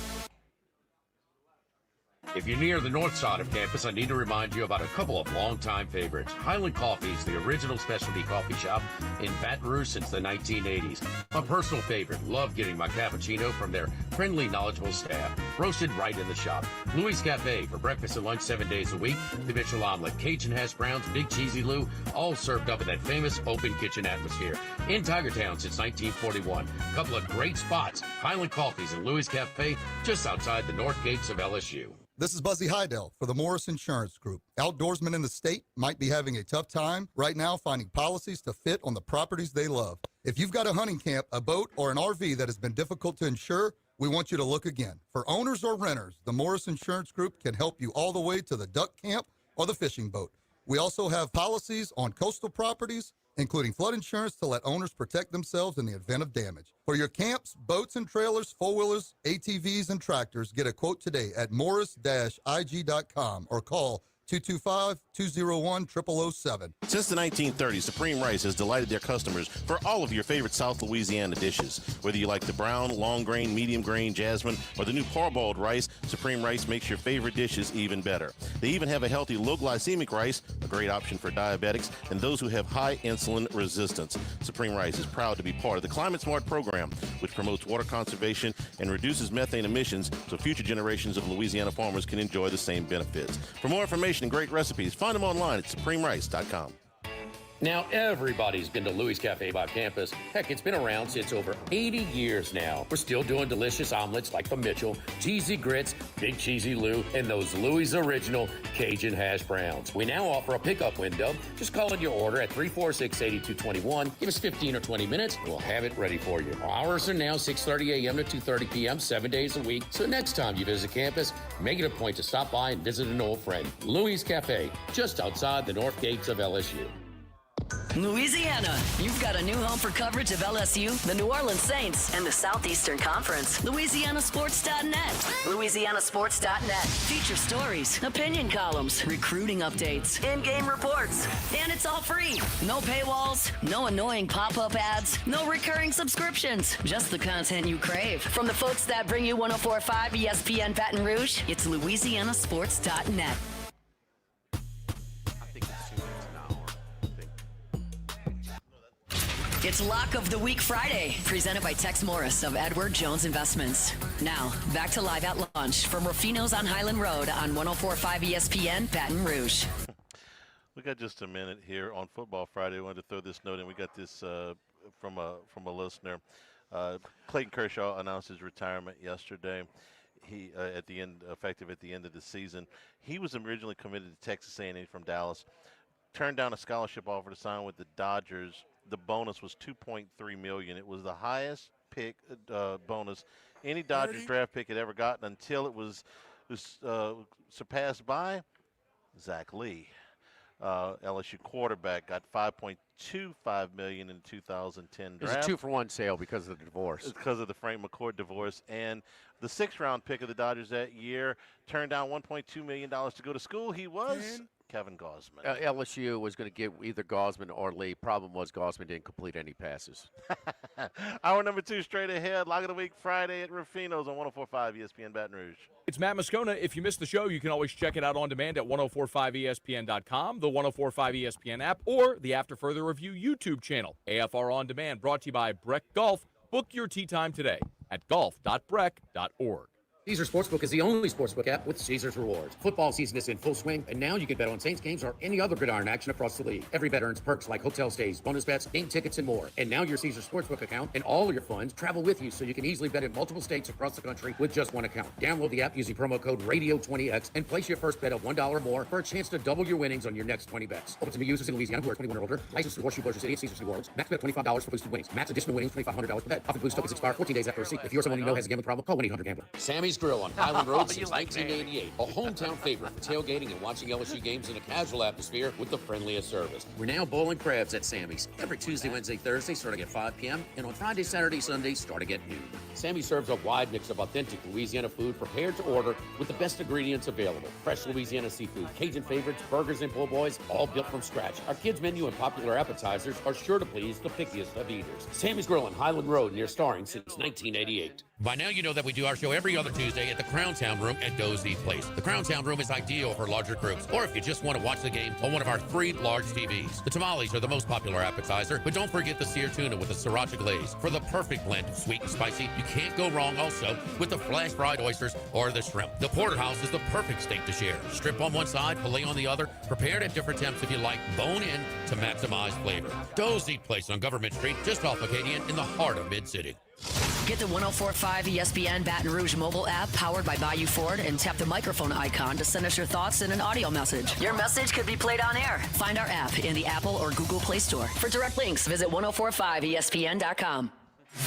If you're near the north side of campus, I need to remind you about a couple of longtime favorites. Highland Coffee is the original specialty coffee shop in Baton Rouge since the 1980s. My personal favorite, love getting my cappuccino from their friendly, knowledgeable staff, roasted right in the shop. Louis Cafe for breakfast and lunch 7 days a week. The Mitchell omelet, Cajun hash browns, Big Cheesy Lou, all served up in that famous open kitchen atmosphere. In Tigertown since 1941. A couple of great spots, Highland Coffees and Louis Cafe, just outside the north gates of LSU. This is Buzzy Hydell for the Morris Insurance Group. Outdoorsmen in the state might be having a tough time right now finding policies to fit on the properties they love. If you've got a hunting camp, a boat, or an RV that has been difficult to insure, we want you to look again. For owners or renters, the Morris Insurance Group can help you all the way to the duck camp or the fishing boat. We also have policies on coastal properties, including flood insurance to let owners protect themselves in the event of damage. For your camps, boats and trailers, four-wheelers, ATVs, and tractors, get a quote today at morris-ig.com or call 225-201-0007. Since the 1930s, Supreme Rice has delighted their customers for all of your favorite South Louisiana dishes. Whether you like the brown, long grain, medium grain, jasmine, or the new parboiled rice, Supreme Rice makes your favorite dishes even better. They even have a healthy low glycemic rice, a great option for diabetics and those who have high insulin resistance. Supreme Rice is proud to be part of the Climate Smart program, which promotes water conservation and reduces methane emissions so future generations of Louisiana farmers can enjoy the same benefits. For more information and great recipes, find them online at supremerice.com. Now, everybody's been to Louis Cafe by campus. Heck, it's been around since over 80 years now. We're still doing delicious omelets like the Mitchell, cheesy grits, Big Cheesy Lou, and those Louis' original Cajun hash browns. We now offer a pickup window. Just call in your order at 346-8221. Give us 15 or 20 minutes, and we'll have it ready for you. Our hours are now 6:30 a.m. to 2:30 p.m., 7 days a week. So next time you visit campus, make it a point to stop by and visit an old friend. Louis Cafe, just outside the north gates of LSU. Louisiana, you've got a new home for coverage of LSU, the New Orleans Saints, and the Southeastern Conference. LouisianaSports.net. LouisianaSports.net. Feature stories, opinion columns, recruiting updates, in-game reports. And it's all free. No paywalls, no annoying pop-up ads, no recurring subscriptions. Just the content you crave. From the folks that bring you 104.5 ESPN Baton Rouge, it's LouisianaSports.net. It's Lock of the Week Friday, presented by Tex Morris of Edward Jones Investments. Now, back to Live at Lunch from Rafinos on Highland Road on 104.5 ESPN Baton Rouge. We got just a minute here on Football Friday. I wanted to throw this note in. We got this from a listener. Clayton Kershaw announced his retirement yesterday. He effective at the end of the season. He was originally committed to Texas A&M from Dallas. Turned down a scholarship offer to sign with the Dodgers. The bonus was $2.3 million. It was the highest pick bonus any Dodgers draft pick had ever gotten until it was surpassed by Zach Lee. LSU quarterback got $5.25 million in 2010 draft. It was a 2-for-1 sale because of the divorce. Because of the Frank McCourt divorce. And the 6th-round pick of the Dodgers that year turned down $1.2 million to go to school. He was Kevin Gausman. LSU was going to give either Gausman or Lee. Problem was Gausman didn't complete any passes. Hour number 2 straight ahead. Lock of the Week Friday at Ruffino's on 104.5 ESPN Baton Rouge. It's Matt Moscona. If you missed the show, you can always check it out on demand at 1045ESPN.com, the 1045 ESPN app, or the After Further Review YouTube channel. AFR On Demand, brought to you by Breck Golf. Book your tee time today at golf.breck.org. Caesars Sportsbook is the only sportsbook app with Caesars Rewards. Football season is in full swing, and now you can bet on Saints games or any other gridiron action across the league. Every bet earns perks like hotel stays, bonus bets, game tickets, and more. And now your Caesars Sportsbook account and all your funds travel with you so you can easily bet in multiple states across the country with just one account. Download the app using promo code RADIO20X and place your first bet of $1 or more for a chance to double your winnings on your next 20 bets. Open to new users in Louisiana who are 21 or older. Licensed to Horseshoe Bossier City and Caesars Rewards. Max bet $25 for boosted winnings. Max additional winnings $2,500 per bet. Often boost tokens expire 14 days after receipt. If you're someone you know has a gambling problem, call 1-800-GAMBLER. Sammy's Grill on Highland Road since 1988. A hometown favorite for tailgating and watching LSU games in a casual atmosphere with the friendliest service. We're now bowling crabs at Sammy's. Every Tuesday, Wednesday, Thursday, starting at 5 p.m. And on Friday, Saturday, Sunday, starting at noon. Sammy serves a wide mix of authentic Louisiana food prepared to order with the best ingredients available. Fresh Louisiana seafood, Cajun favorites, burgers, and po' boys, all built from scratch. Our kids' menu and popular appetizers are sure to please the pickiest of eaters. Sammy's Grill on Highland Road, near Starring since 1988. By now, you know that we do our show every other Tuesday at the Crown Town Room at Doe's Eat Place. The Crown Town Room is ideal for larger groups, or if you just want to watch the game on one of our 3 large TVs. The tamales are the most popular appetizer, but don't forget the seared tuna with the sriracha glaze. For the perfect blend of sweet and spicy, you can't go wrong also with the flash fried oysters or the shrimp. The porterhouse is the perfect steak to share. Strip on one side, filet on the other, prepared at different temps if you like, bone in to maximize flavor. Doe's Eat Place on Government Street, just off Acadian in the heart of Mid-City. Get the 104.5 ESPN Baton Rouge mobile app powered by Bayou Ford and tap the microphone icon to send us your thoughts in an audio message. Your message could be played on air. Find our app in the Apple or Google Play Store. For direct links, visit 1045ESPN.com.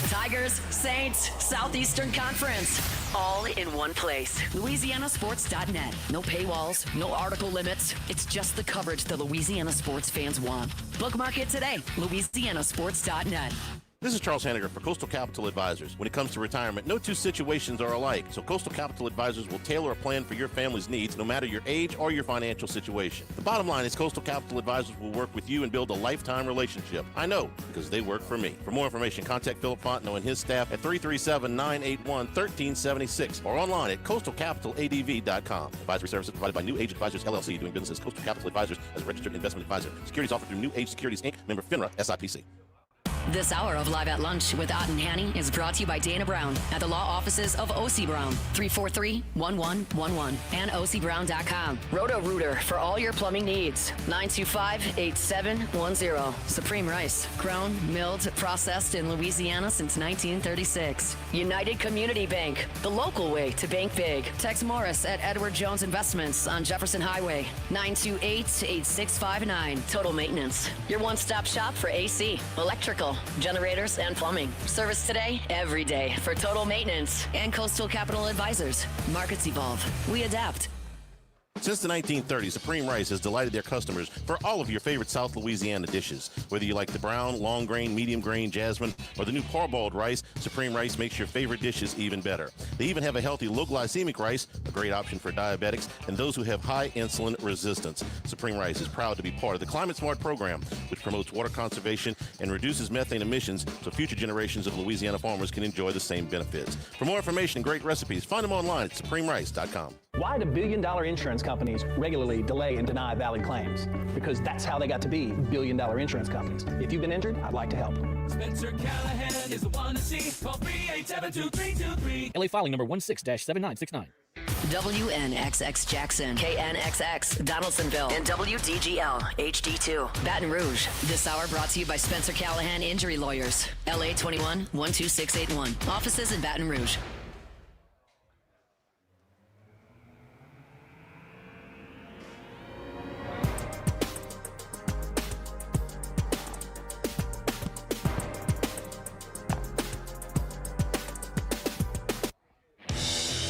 Tigers, Saints, Southeastern Conference, all in one place. LouisianaSports.net. No paywalls, no article limits. It's just the coverage the Louisiana sports fans want. Bookmark it today. LouisianaSports.net. This is Charles Hanniger for Coastal Capital Advisors. When it comes to retirement, no two situations are alike, so Coastal Capital Advisors will tailor a plan for your family's needs, no matter your age or your financial situation. The bottom line is Coastal Capital Advisors will work with you and build a lifetime relationship. I know, because they work for me. For more information, contact Philip Fontenot and his staff at 337-981-1376 or online at coastalcapitaladv.com. Advisory services provided by New Age Advisors, LLC, doing business as Coastal Capital Advisors as a registered investment advisor. Securities offered through New Age Securities, Inc., member FINRA, SIPC. This hour of Live at Lunch with Ott and Hanny is brought to you by Dana Brown at the law offices of O.C. Brown, 343-1111 and OCBrown.com. Roto-Rooter for all your plumbing needs, 925-8710. Supreme Rice, grown, milled, processed in Louisiana since 1936. United Community Bank, the local way to bank big. Tex Morris at Edward Jones Investments on Jefferson Highway, 928-8659. Total Maintenance, your one-stop shop for AC, electrical, generators, and plumbing. Service today, every day for Total Maintenance. And Coastal Capital Advisors. Markets evolve. We adapt. Since the 1930s, Supreme Rice has delighted their customers for all of your favorite South Louisiana dishes. Whether you like the brown, long grain, medium grain, jasmine, or the new parboiled rice, Supreme Rice makes your favorite dishes even better. They even have a healthy low glycemic rice, a great option for diabetics and those who have high insulin resistance. Supreme Rice is proud to be part of the Climate Smart program, which promotes water conservation and reduces methane emissions so future generations of Louisiana farmers can enjoy the same benefits. For more information and great recipes, find them online at supremerice.com. Why do billion-dollar insurance companies regularly delay and deny valid claims? Because that's how they got to be billion-dollar insurance companies. If you've been injured, I'd like to help. Spencer Callahan is the one to see. Call 387-2323. LA filing number 16-7969. WNXX Jackson, KNXX Donaldsonville, and WDGL HD2 Baton Rouge. This hour brought to you by Spencer Callahan Injury Lawyers. LA 21 12681. Offices in Baton Rouge.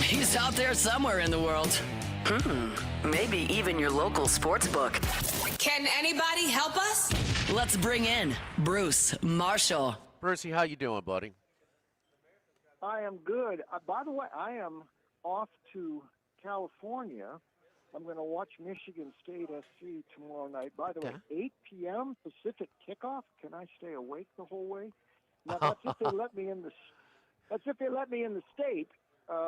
He's out there somewhere in the world. Maybe even your local sports book. Can anybody help us? Let's bring in Bruce Marshall. Brucey, how you doing, buddy? I am good. By the way, I am off to California. I'm going to watch Michigan State SC tomorrow night. By the way, 8 p.m. Pacific kickoff. Can I stay awake the whole way? Now, that's if they let me in the. That's if they let me in the state.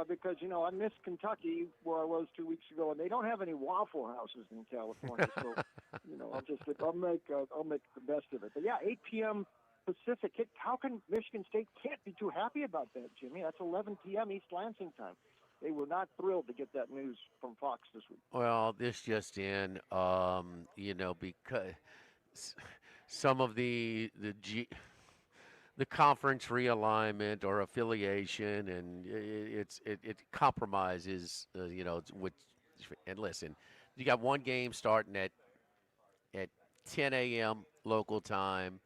Because I miss Kentucky where I was 2 weeks ago, and they don't have any Waffle Houses in California. So, I'll make the best of it. But yeah, 8 p.m. Pacific. How can Michigan State can't be too happy about that, Jimmy? That's 11 p.m. East Lansing time. They were not thrilled to get that news from Fox this week. Well, this just in, because some of the conference realignment or affiliation, and it compromises, and listen, you got one game starting at 10 a.m. local time,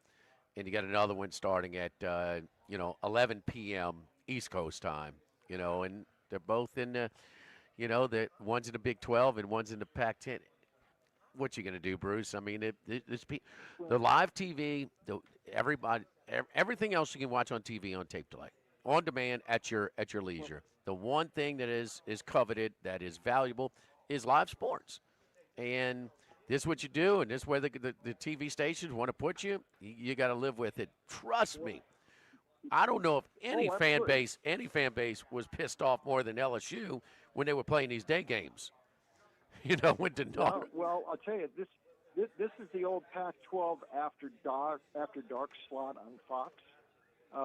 and you got another one starting at 11 p.m. East Coast time, and they're both in the, one's in the Big 12 and one's in the Pac-10. What you gonna do, Bruce? I mean, the live TV, everything else you can watch on TV on tape delay, on demand at your leisure. The one thing that is coveted, that is valuable, is live sports. And this is what you do, and this is where the TV stations want to put you. You got to live with it. Trust me. I don't know if any fan base was pissed off more than LSU when they were playing these day games. When to not. Well, I'll tell you, this is the old Pac-12 after dark slot on Fox,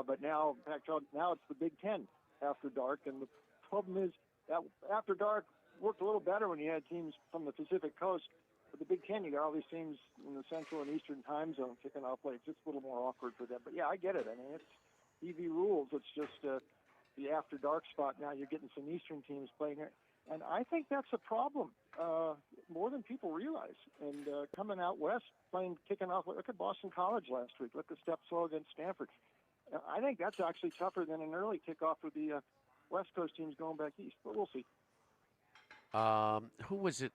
but now Pac-12 it's the Big Ten after dark, and the problem is that after dark worked a little better when you had teams from the Pacific Coast. But the Big Ten, you got all these teams in the Central and Eastern time zone kicking off late. It's just a little more awkward for them. But yeah, I get it. I mean, it's TV rules. It's just the after dark spot. Now you're getting some Eastern teams playing here. And I think that's a problem, more than people realize. And coming out west, kicking off, look at Boston College last week. Look at step slow against Stanford. I think that's actually tougher than an early kickoff with the West Coast teams going back east. But we'll see. Who was it?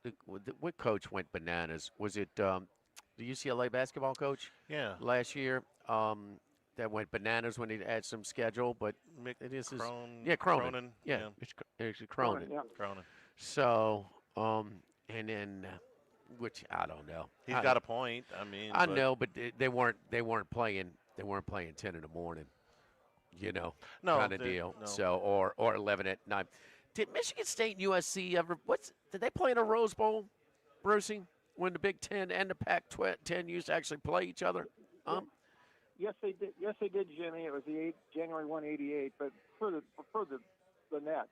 What coach went bananas? Was it the UCLA basketball coach? Yeah. Last year, that went bananas when he had some schedule, but Cronin. Yeah, it's Cronin. Yeah. Cronin. So, and then, which I don't know. He's got a point. I mean, I know, but they weren't playing 10 in the morning. No, kind of deal. No. So, or 11 at night. Did Michigan State and USC ever? Did they play in a Rose Bowl, Brucey? When the Big Ten and the Pac-10 used to actually play each other? Yes, they did. Yes, they did, Jimmy. It was January 1, 88. But for the net,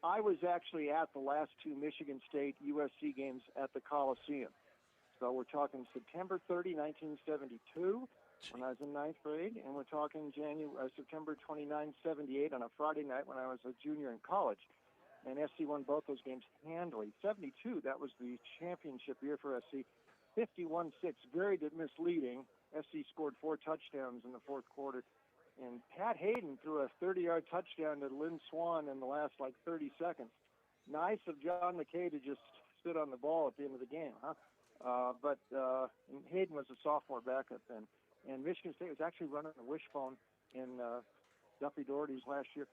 I was actually at the last two Michigan State USC games at the Coliseum. So we're talking September 30, 1972, when I was in ninth grade, and we're talking September 29, 78 on a Friday night when I was a junior in college. And SC won both those games handily. 72, that was the championship year for SC. 51-6, very misleading. SC scored 4 touchdowns in the fourth quarter. And Pat Hayden threw a 30-yard touchdown to Lynn Swan in the last 30 seconds. Nice of John McKay to just stood on the ball at the end of the game, huh? But Hayden was a sophomore backup then. And Michigan State was actually running a wishbone in Duffy Doherty's last year.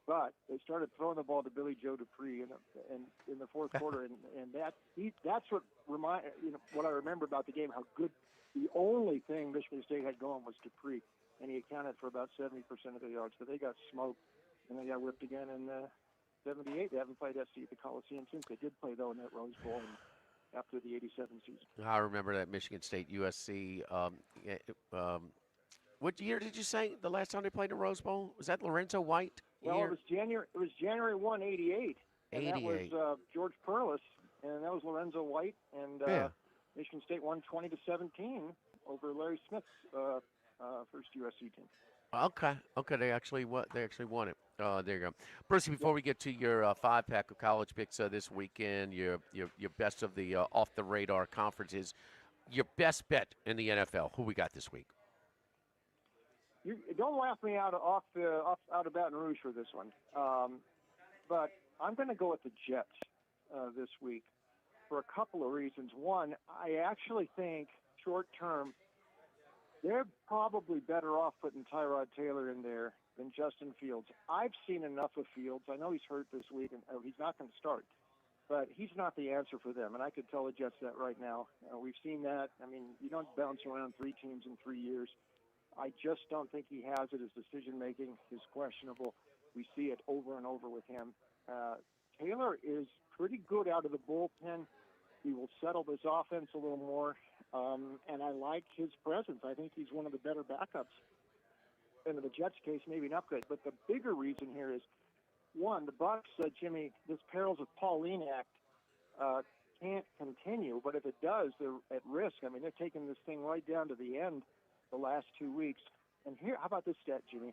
But they started throwing the ball to Billy Joe Dupree in the fourth quarter, and that's what what I remember about the game. How good the only thing Michigan State had going was Dupree, and he accounted for about 70% of their yards. But they got smoked, and they got whipped again in '78. They haven't played SC at the Coliseum since. They did play though in that Rose Bowl after the '87 season. I remember that Michigan State USC. What year did you say the last time they played in the Rose Bowl? Was that Lorenzo White? Well, it was January 1, '88. And that was George Perlis, and that was Lorenzo White, and Michigan State won 20-17 over Larry Smith's first USC team. Okay, they actually won it. There you go, Brucey. Before we get to your 5-pack of college picks this weekend, your best of the off the radar conferences, your best bet in the NFL. Who we got this week? You don't laugh me out of Baton Rouge for this one, but I'm going to go with the Jets this week for a couple of reasons. One, I actually think short term they're probably better off putting Tyrod Taylor in there than Justin Fields. I've seen enough of Fields. I know he's hurt this week, and he's not going to start, but he's not the answer for them, and I could tell the Jets that right now. We've seen that. I mean, you don't bounce around 3 teams in 3 years. I just don't think he has it. His decision-making is questionable. We see it over and over with him. Taylor is pretty good out of the bullpen. He will settle this offense a little more, and I like his presence. I think he's one of the better backups. And in the Jets' case, maybe an upgrade. But the bigger reason here is, one, the Bucs, Jimmy, this perils of Pauline Act can't continue. But if it does, they're at risk. I mean, they're taking this thing right down to the end the last 2 weeks. And here, how about this stat, Jimmy?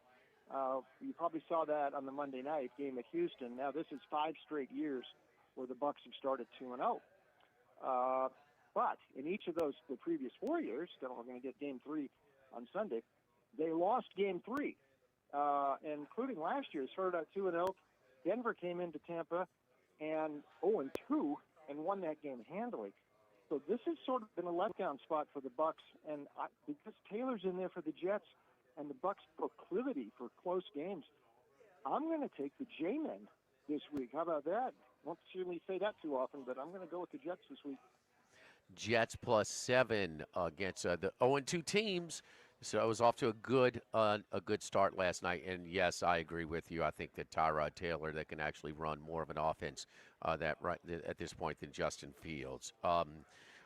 You probably saw that on the Monday night game at Houston. Now, this is 5 straight years where the Bucs have started 2-0. But in each of those, the previous 4 years, then we're going to get Game 3 on Sunday, they lost Game 3, including last year. Started out 2-0. Denver came into Tampa and 0-2 and won that game handily. So this has sort of been a letdown spot for the Bucs, and because Taylor's in there for the Jets and the Bucs' proclivity for close games, I'm going to take the J-Men this week. How about that? Won't certainly say that too often, but I'm going to go with the Jets this week. Jets +7 against the 0-2 teams. So I was off to a good start last night, and yes, I agree with you. I think that Tyrod Taylor that can actually run more of an offense at this point than Justin Fields. All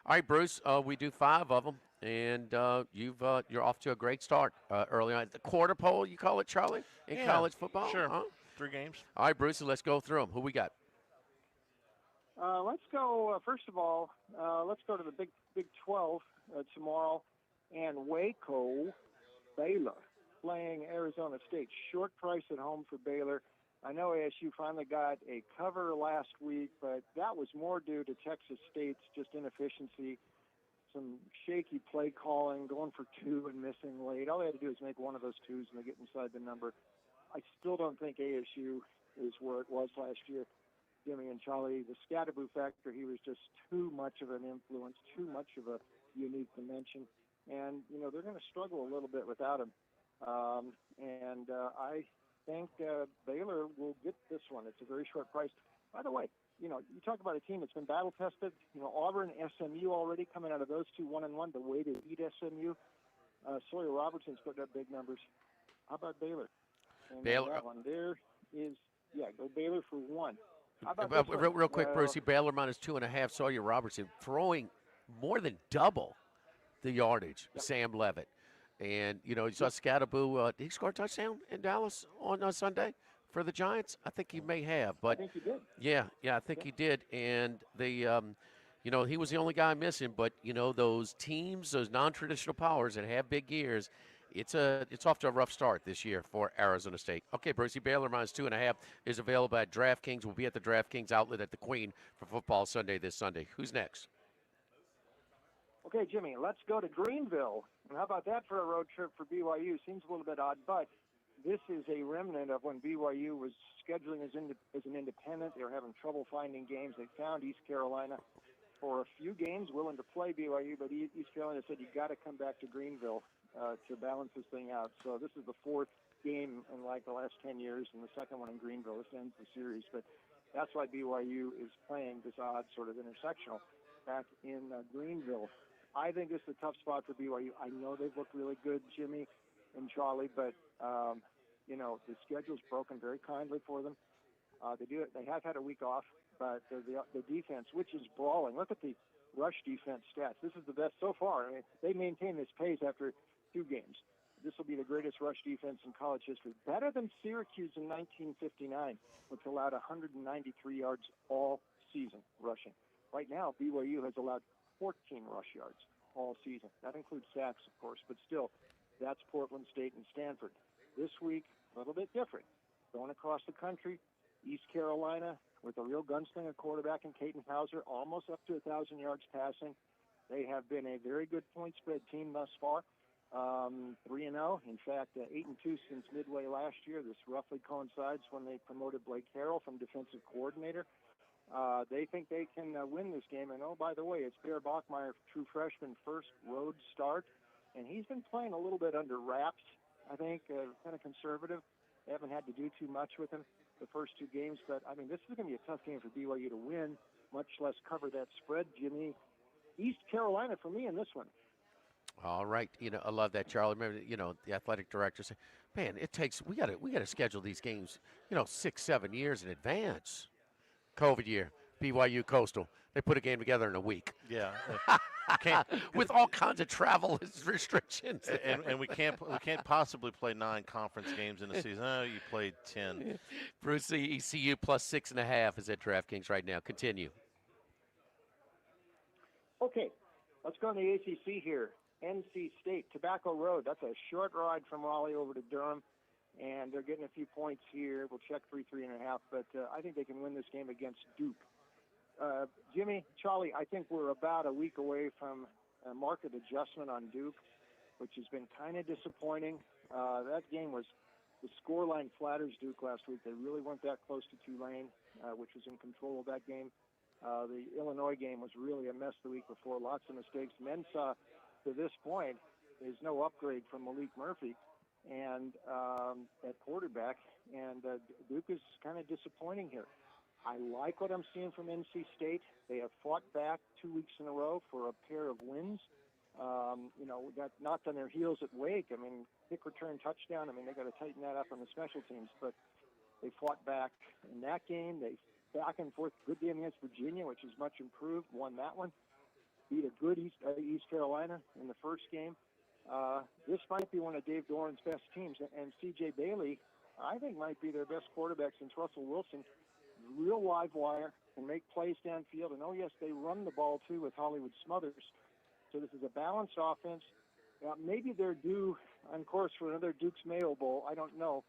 right, Bruce, we do 5 of them, and you're off to a great start early on. The quarter pole, you call it, Charlie, in college football? Sure. Huh? 3 games. All right, Bruce, let's go through them. Who we got? Let's go, first of all, let's go to the Big 12 tomorrow. And Waco, Baylor, playing Arizona State. Short price at home for Baylor. I know ASU finally got a cover last week, but that was more due to Texas State's just inefficiency, some shaky play calling, going for 2 and missing late. All they had to do is make one of those 2s and they get inside the number. I still don't think ASU is where it was last year. Jimmy and Charlie, the Scatterboo factor, he was just too much of an influence, too much of a unique dimension. And, they're going to struggle a little bit without him. I think Baylor will get this one. It's a very short price. By the way, you talk about a team that's been battle-tested. Auburn, SMU already coming out of those 2 1-1. The way they beat SMU. Sawyer Robertson's putting up big numbers. How about Baylor? And Baylor. That one there is, go Baylor for 1. How about real quick, Brucey, Baylor -2.5. Sawyer Robertson throwing more than double the yardage, Sam Levitt. And, you saw Scatterboo. Did he score a touchdown in Dallas on Sunday for the Giants? I think he may have. But I think he did. Yeah, I think he did. And he was the only guy missing. But, those teams, those non-traditional powers that have big gears, it's off to a rough start this year for Arizona State. Okay, Brucey, Baylor -2.5 is available at DraftKings. We'll be at the DraftKings outlet at the Queen for Football Sunday this Sunday. Who's next? Okay, Jimmy, let's go to Greenville. And how about that for a road trip for BYU? Seems a little bit odd, but this is a remnant of when BYU was scheduling as an independent. They were having trouble finding games. They found East Carolina for a few games, willing to play BYU, but East Carolina said, you got to come back to Greenville to balance this thing out. So this is the fourth game in like the last 10 years, and the second one in Greenville. This ends the series, but that's why BYU is playing this odd sort of intersectional back in Greenville. I think this is a tough spot for BYU. I know they've looked really good, Jimmy and Charlie, but the schedule's broken very kindly for them. They have had a week off, but the defense, which is brawling. Look at the rush defense stats. This is the best so far. I mean, they maintain this pace after 2 games. This will be the greatest rush defense in college history. Better than Syracuse in 1959, which allowed 193 yards all season rushing. Right now, BYU has allowed 14 rush yards all season. That includes sacks, of course, but still, that's Portland State and Stanford. This week, a little bit different. Going across the country, East Carolina with a real gunslinger quarterback in Caden Hauser, almost up to 1,000 yards passing. They have been a very good point spread team thus far. 3-0. In fact, 8-2 since midway last year. This roughly coincides when they promoted Blake Harrell from defensive coordinator. They think they can win this game. And, oh, by the way, it's Bear Bachmeier, true freshman, first road start. And he's been playing a little bit under wraps, I think, kind of conservative. They haven't had to do too much with him the first 2 games. But, I mean, this is going to be a tough game for BYU to win, much less cover that spread, Jimmy. East Carolina for me in this one. All right, I love that, Charlie. Remember, the athletic director said, "Man, we got to schedule these games, 6-7 years in advance." COVID year, BYU Coastal, they put a game together in a week. Yeah, with all kinds of travel restrictions. And we can't possibly play 9 conference games in a season. Oh, you played 10. Bruce, ECU plus 6.5 is at DraftKings right now. Continue. Okay, let's go on the ACC here. NC State, Tobacco Road. That's a short ride from Raleigh over to Durham, and they're getting a few points here. We'll check 3.5, but I think they can win this game against Duke. Jimmy, Charlie, I think we're about a week away from a market adjustment on Duke, which has been kind of disappointing. That game was, the scoreline flatters Duke last week. They really weren't that close to Tulane, which was in control of that game. The Illinois game was really a mess the week before, lots of mistakes. Mensah, to this point, is no upgrade from Malik Murphy and at quarterback, and Duke is kind of disappointing here. I like what I'm seeing from NC State. They have fought back 2 weeks in a row for a pair of wins. We got knocked on their heels at Wake. I mean, kick return touchdown. I mean, they got to tighten that up on the special teams, but they fought back in that game. They back and forth. Good game against Virginia, which is much improved. Won that one. Beat a good East Carolina in the first game. This might be one of Dave Doran's best teams, and C.J. Bailey, I think, might be their best quarterback since Russell Wilson. Real live wire, can make plays downfield, and yes, they run the ball too with Hollywood Smothers. So this is a balanced offense. Maybe they're due on course for another Duke's Mayo Bowl. I don't know,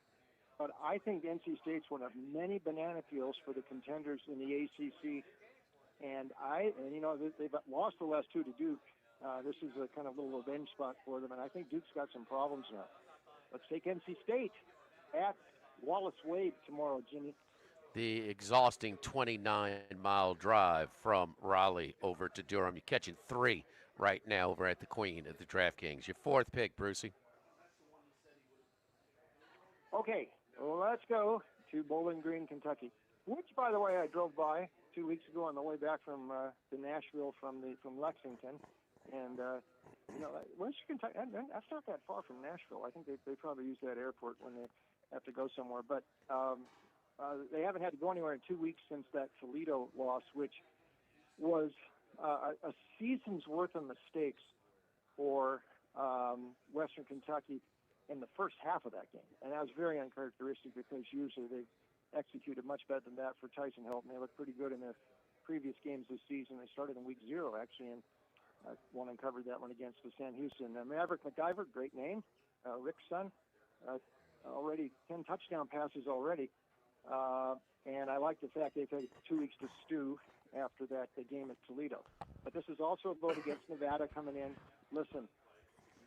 but I think NC State's one of many banana peels for the contenders in the ACC. And they've lost the last 2 to Duke. This is a kind of little revenge spot for them, and I think Duke's got some problems now. Let's take NC State at Wallace Wade tomorrow, Jimmy. The exhausting 29-mile drive from Raleigh over to Durham. You're catching 3 right now over at the Queen at the DraftKings. Your 4th pick, Brucey. Okay, well, let's go to Bowling Green, Kentucky, which, by the way, I drove by 2 weeks ago on the way back from Nashville from Lexington, and Western Kentucky. That's not that far from Nashville. I think they probably use that airport when they have to go somewhere. But they haven't had to go anywhere in 2 weeks since that Toledo loss, which was a season's worth of mistakes for Western Kentucky in the first half of that game, and that was very uncharacteristic because usually they executed much better than that for Tyson Hilton. They looked pretty good in their previous games this season. They started in week 0, actually, and won and covered that one against the San Houston. Maverick McIver, great name, Rick's son, already 10 touchdown passes already. And I like the fact they've had 2 weeks to stew after that game at Toledo. But this is also a vote against Nevada coming in. Listen,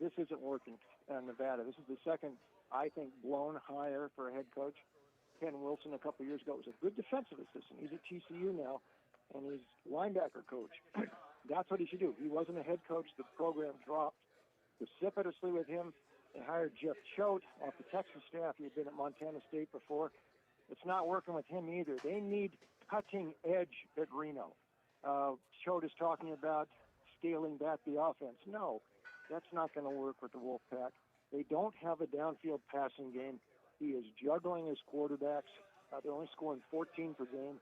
this isn't working in Nevada. This is the second I think, blown higher for a head coach. Ken Wilson a couple years ago was a good defensive assistant. He's at TCU now, and he's linebacker coach. That's what he should do. He wasn't a head coach. The program dropped precipitously with him. They hired Jeff Choate off the Texas staff. He had been at Montana State before. It's not working with him either. They need cutting edge at Reno. Choate is talking about scaling back the offense. No, that's not going to work with the Wolfpack. They don't have a downfield passing game. He is juggling his quarterbacks. They're only scoring 14 per game.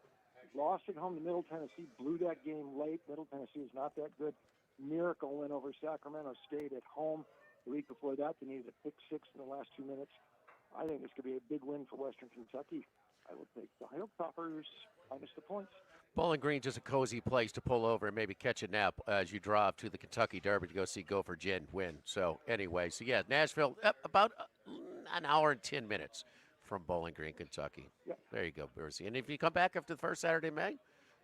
Lost at home to Middle Tennessee, blew that game late. Middle Tennessee is not that good. Miracle win over Sacramento State at home. The week before that, they needed a pick six in the last 2 minutes. I think this could be a big win for Western Kentucky. I will take the Hilltoppers minus the points. Bowling Green's just a cozy place to pull over and maybe catch a nap as you drive to the Kentucky Derby to go see Gopher Jen win. So anyway, yeah, Nashville, about an hour and 10 minutes from Bowling Green, Kentucky. Yeah. There you go, Brucey. And if you come back after the first Saturday in May,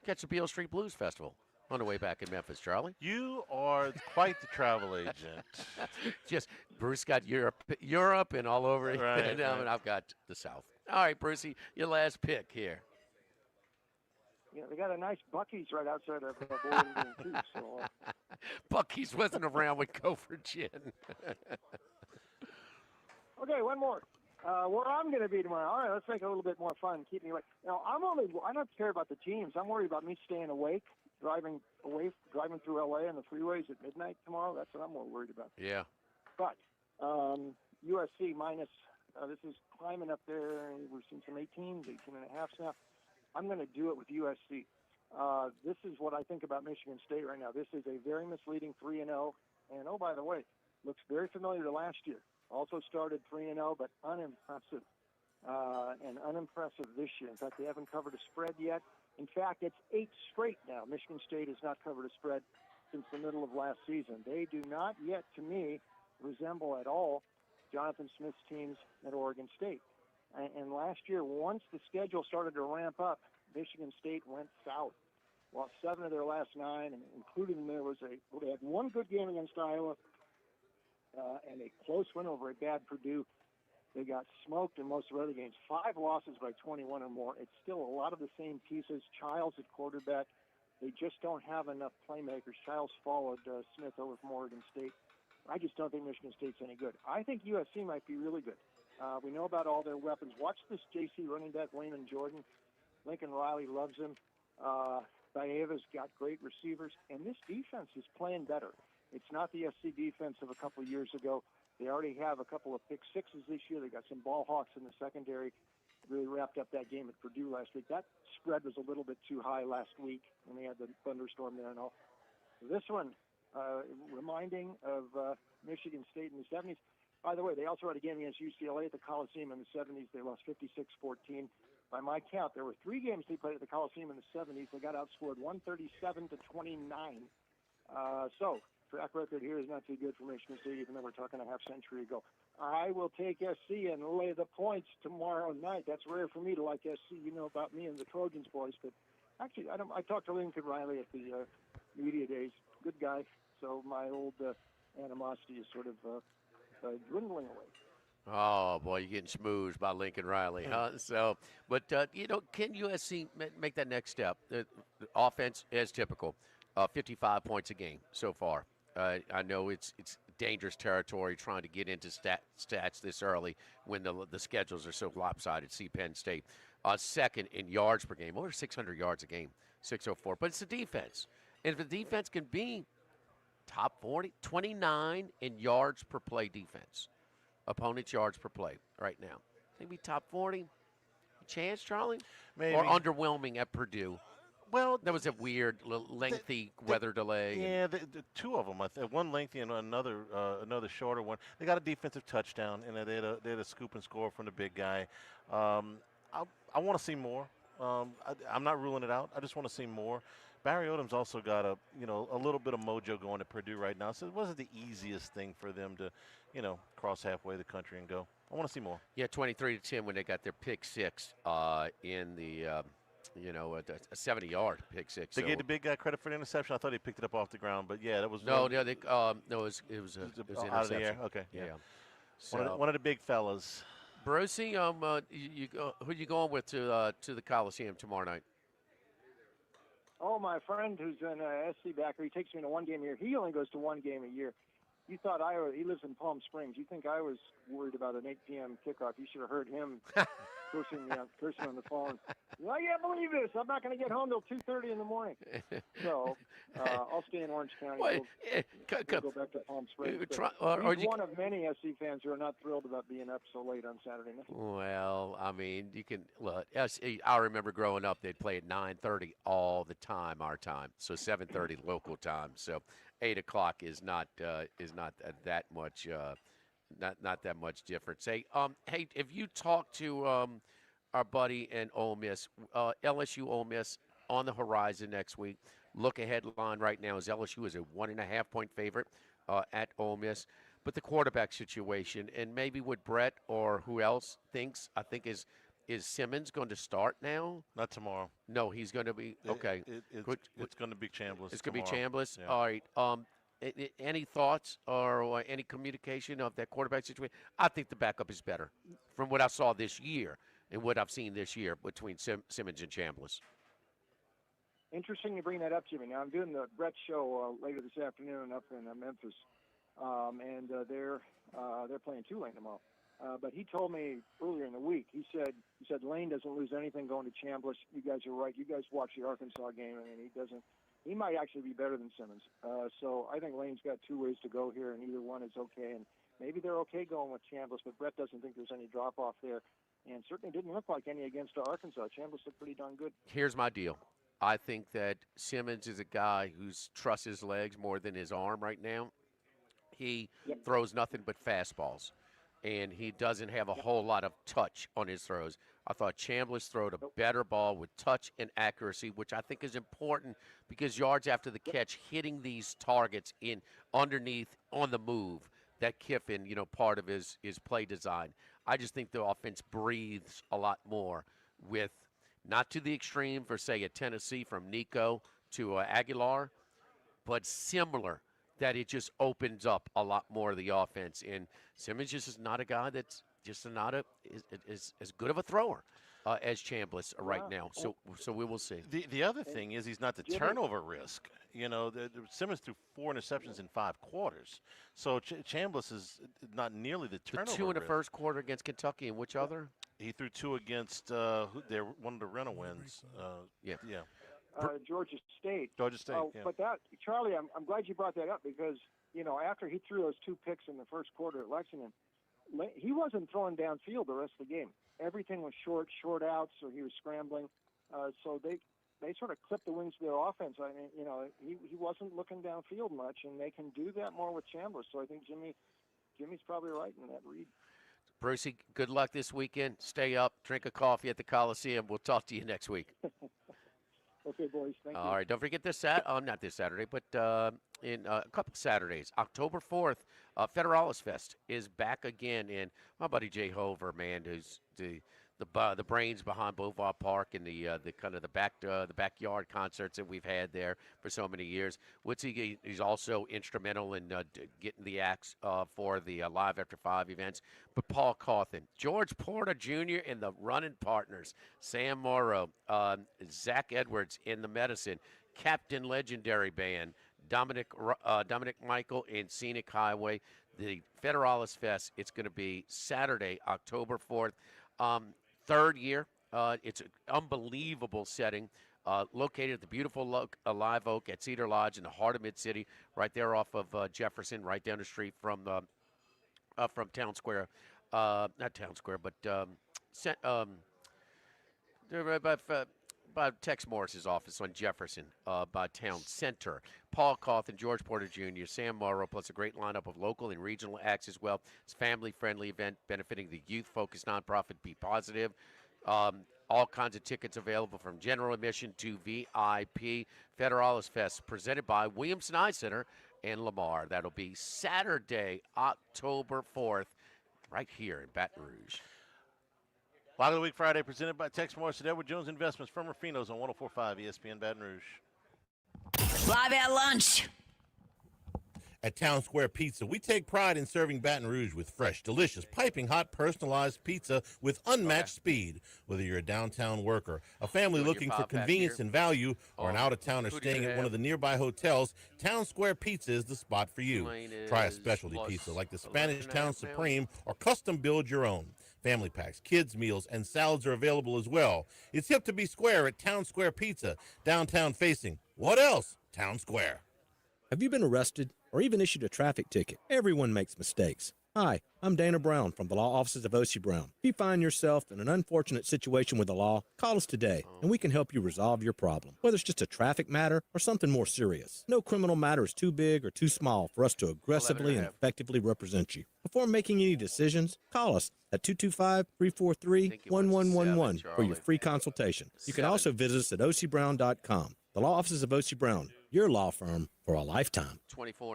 catch the Beale Street Blues Festival on the way back in Memphis, Charlie. You are quite the travel agent. Just Bruce got Europe and all over it, Right, and I've got the South. All right, Brucey, your last pick here. Yeah, they got a nice Buc-ee's right outside of Bowling Green, too. So, Buc-ee's wasn't around with Gopher Gin. Okay, one more. Where I'm going to be tomorrow. All right, let's make it a little bit more fun. Keep me awake. Now, I don't care about the teams. I'm worried about me staying awake, driving through L.A. on the freeways at midnight tomorrow. That's what I'm more worried about. Yeah. But USC minus, this is climbing up there. We've seen some 18s, 18 and a half now. I'm going to do it with USC. This is what I think about Michigan State right now. This is a very misleading 3-0. And, oh, by the way, looks very familiar to last year. Also started 3-0, but unimpressive. And unimpressive this year. In fact, they haven't covered a spread yet. In fact, it's 8 straight now. Michigan State has not covered a spread since the middle of last season. They do not yet, to me, resemble at all Jonathan Smith's teams at Oregon State. And last year, once the schedule started to ramp up, Michigan State went south. Lost 7 of their last 9, and including they had one good game against Iowa and a close win over a bad Purdue. They got smoked in most of the other games. 5 losses by 21 or more. It's still a lot of the same pieces. Childs at quarterback. They just don't have enough playmakers. Childs followed Smith over from Oregon State. I just don't think Michigan State's any good. I think USC might be really good. We know about all their weapons. Watch this JC running back, Wayman Jordan. Lincoln Riley loves him. Baeva's got great receivers. And this defense is playing better. It's not the SC defense of a couple of years ago. They already have a couple of pick sixes this year. They got some ball hawks in the secondary. Really wrapped up that game at Purdue last week. That spread was a little bit too high last week when they had the thunderstorm there and all. This one, reminding of Michigan State in the 70s. By the way, they also had a game against UCLA at the Coliseum in the 70s. They lost 56-14. By my count, there were 3 games they played at the Coliseum in the 70s. They got outscored 137-29. So, track record here is not too good for Michigan State, even though we're talking a half century ago. I will take SC and lay the points tomorrow night. That's rare for me to like SC. You know about me and the Trojans boys, but actually, I talked to Lincoln Riley at the media days. Good guy. So my old animosity is sort of dwindling away. Oh, boy, you're getting schmoozed by Lincoln Riley, huh? So, but, can USC make that next step? The offense, as typical, 55 points a game so far. I know it's dangerous territory trying to get into stats this early when the schedules are so lopsided. See Penn State. Second in yards per game, over 600 yards a game, 604. But it's the defense. And if the defense can be top 40, 29 in yards per play defense, opponent's yards per play right now. Maybe top 40 chance, Charlie? Maybe. Or underwhelming at Purdue. Well, that was a weird, lengthy weather delay. Yeah, the 2 of them. One lengthy and another shorter one. They got a defensive touchdown, and they had a scoop and score from the big guy. I want to see more. I'm not ruling it out. I just want to see more. Barry Odom's also got a little bit of mojo going at Purdue right now, so it wasn't the easiest thing for them to, cross halfway the country and go. I want to see more. Yeah, 23-10 when they got their pick 6 in the, a 70-yard pick 6. They gave the big guy credit for the interception. I thought he picked it up off the ground, but yeah, that was it was an interception. Out of the air. Okay, yeah. So One of the big fellas. Brucey, who you going with to the Coliseum tomorrow night? Oh, my friend who's an SC backer, he takes me to one game a year. He only goes to one game a year. You thought he lives in Palm Springs. You think I was worried about an 8 p.m. kickoff. You should have heard him cursing on the phone. I can't believe this. I'm not going to get home till 2:30 in the morning. So I'll stay in Orange County. We'll go back to Palm Springs. He's one of many SC fans who are not thrilled about being up so late on Saturday night. Well, I mean, you can look. I remember growing up; they'd play at 9:30 all the time, our time. So 7:30 local time. So 8 o'clock is not that much. Not that much difference. Hey, if you talk to our buddy in Ole Miss, LSU Ole Miss on the horizon next week. Look ahead line right now is LSU is a 1.5-point favorite at Ole Miss, but the quarterback situation and maybe what Brett or who else thinks is Simmons going to start now? Not tomorrow. No, he's going to be okay. It's going to be Chambliss. It's going to be Chambliss. Yeah. All right. Any thoughts or any communication of that quarterback situation? I think the backup is better from what I saw this year and what I've seen this year between Simmons and Chambliss. Interesting you bring that up, Jimmy. Now, I'm doing the Brett show later this afternoon up in Memphis, and they're playing Tulane tomorrow. But he told me earlier in the week, he said Lane doesn't lose anything going to Chambliss. You guys are right. You guys watched the Arkansas game, and he doesn't. He might actually be better than Simmons. So I think Lane's got two ways to go here, and either one is okay. And maybe they're okay going with Chambliss, but Brett doesn't think there's any drop-off there. And certainly didn't look like any against Arkansas. Chambliss looked pretty darn good. Here's my deal. I think that Simmons is a guy who trusts his legs more than his arm right now. He throws nothing but fastballs, and he doesn't have a whole lot of touch on his throws. I thought Chambliss throwed a better ball with touch and accuracy, which I think is important because yards after the catch, hitting these targets in underneath on the move, that Kiffin, part of his play design. I just think the offense breathes a lot more with not to the extreme for, say, a Tennessee from Nico to Aguilar, but similar, that it just opens up a lot more of the offense. And Simmons just is not a guy that's just not as good of a thrower as Chambliss right now. So we will see. The other thing is he's not the turnover risk. Simmons threw 4 interceptions in 5 quarters. So Chambliss is not nearly the turnover risk. 2 in the first quarter against Kentucky, and which other? He threw 2 against one of the rental wins. Yeah. Georgia State. Georgia State. Yeah. But Charlie, I'm glad you brought that up because after he threw those 2 picks in the first quarter at Lexington, he wasn't throwing downfield the rest of the game. Everything was short outs, or he was scrambling. So they sort of clipped the wings of their offense. I mean, he wasn't looking downfield much, and they can do that more with Chambliss. So I think Jimmy's probably right in that read. Brucey, good luck this weekend. Stay up, drink a coffee at the Coliseum. We'll talk to you next week. Okay, boys. Thank you. All right. Don't forget not this Saturday, but in a couple Saturdays, October 4th, Federalis Fest is back again. And my buddy Jay Hover, man, who's the brains behind Beauvoir Park and the kind of the backyard concerts that we've had there for so many years. He's also instrumental in getting the acts for the Live After 5 events. But Paul Cawthon, George Porter Jr. and the running partners, Sam Morrow, Zach Edwards in the medicine, Captain Legendary Band, Dominic Michael and Scenic Highway. The Federalis Fest, it's going to be Saturday, October 4th. Third year. It's an unbelievable setting. Located at the beautiful Live Oak at Cedar Lodge in the heart of Mid-City, right there off of Jefferson, right down the street from Town Square. Not Town Square, but by Tex Morris's office on Jefferson, by Town Center. Paul Cawthon, George Porter Jr., Sam Morrow, plus a great lineup of local and regional acts as well. It's a family-friendly event benefiting the youth-focused nonprofit Be Positive. All kinds of tickets available from general admission to VIP. Federalis Fest presented by Williamson Eye Center and Lamar. That'll be Saturday, October 4th, right here in Baton Rouge. Lock of the Week Friday presented by Tex Morris and Edward Jones Investments from Rafinos on 104.5 ESPN Baton Rouge. Live at lunch. At Town Square Pizza, we take pride in serving Baton Rouge with fresh, delicious, piping hot, personalized pizza with unmatched speed. Whether you're a downtown worker, a family looking for convenience and value, or an out-of-towner staying at one of the nearby hotels, Town Square Pizza is the spot for you. Try a specialty pizza like the Spanish Town Supreme or custom build your own. Family packs, kids' meals, and salads are available as well. It's hip to be square at Town Square Pizza, downtown facing. What else? Town Square. Have you been arrested or even issued a traffic ticket? Everyone makes mistakes. Hi, I'm Dana Brown from the law offices of O.C. Brown. If you find yourself in an unfortunate situation with the law, call us today and we can help you resolve your problem, whether it's just a traffic matter or something more serious. No criminal matter is too big or too small for us to aggressively and effectively represent you. Before making any decisions, call us at 225-343-1111 for your free consultation. You can also visit us at ocbrown.com. The law offices of O.C. Brown, your law firm for a lifetime.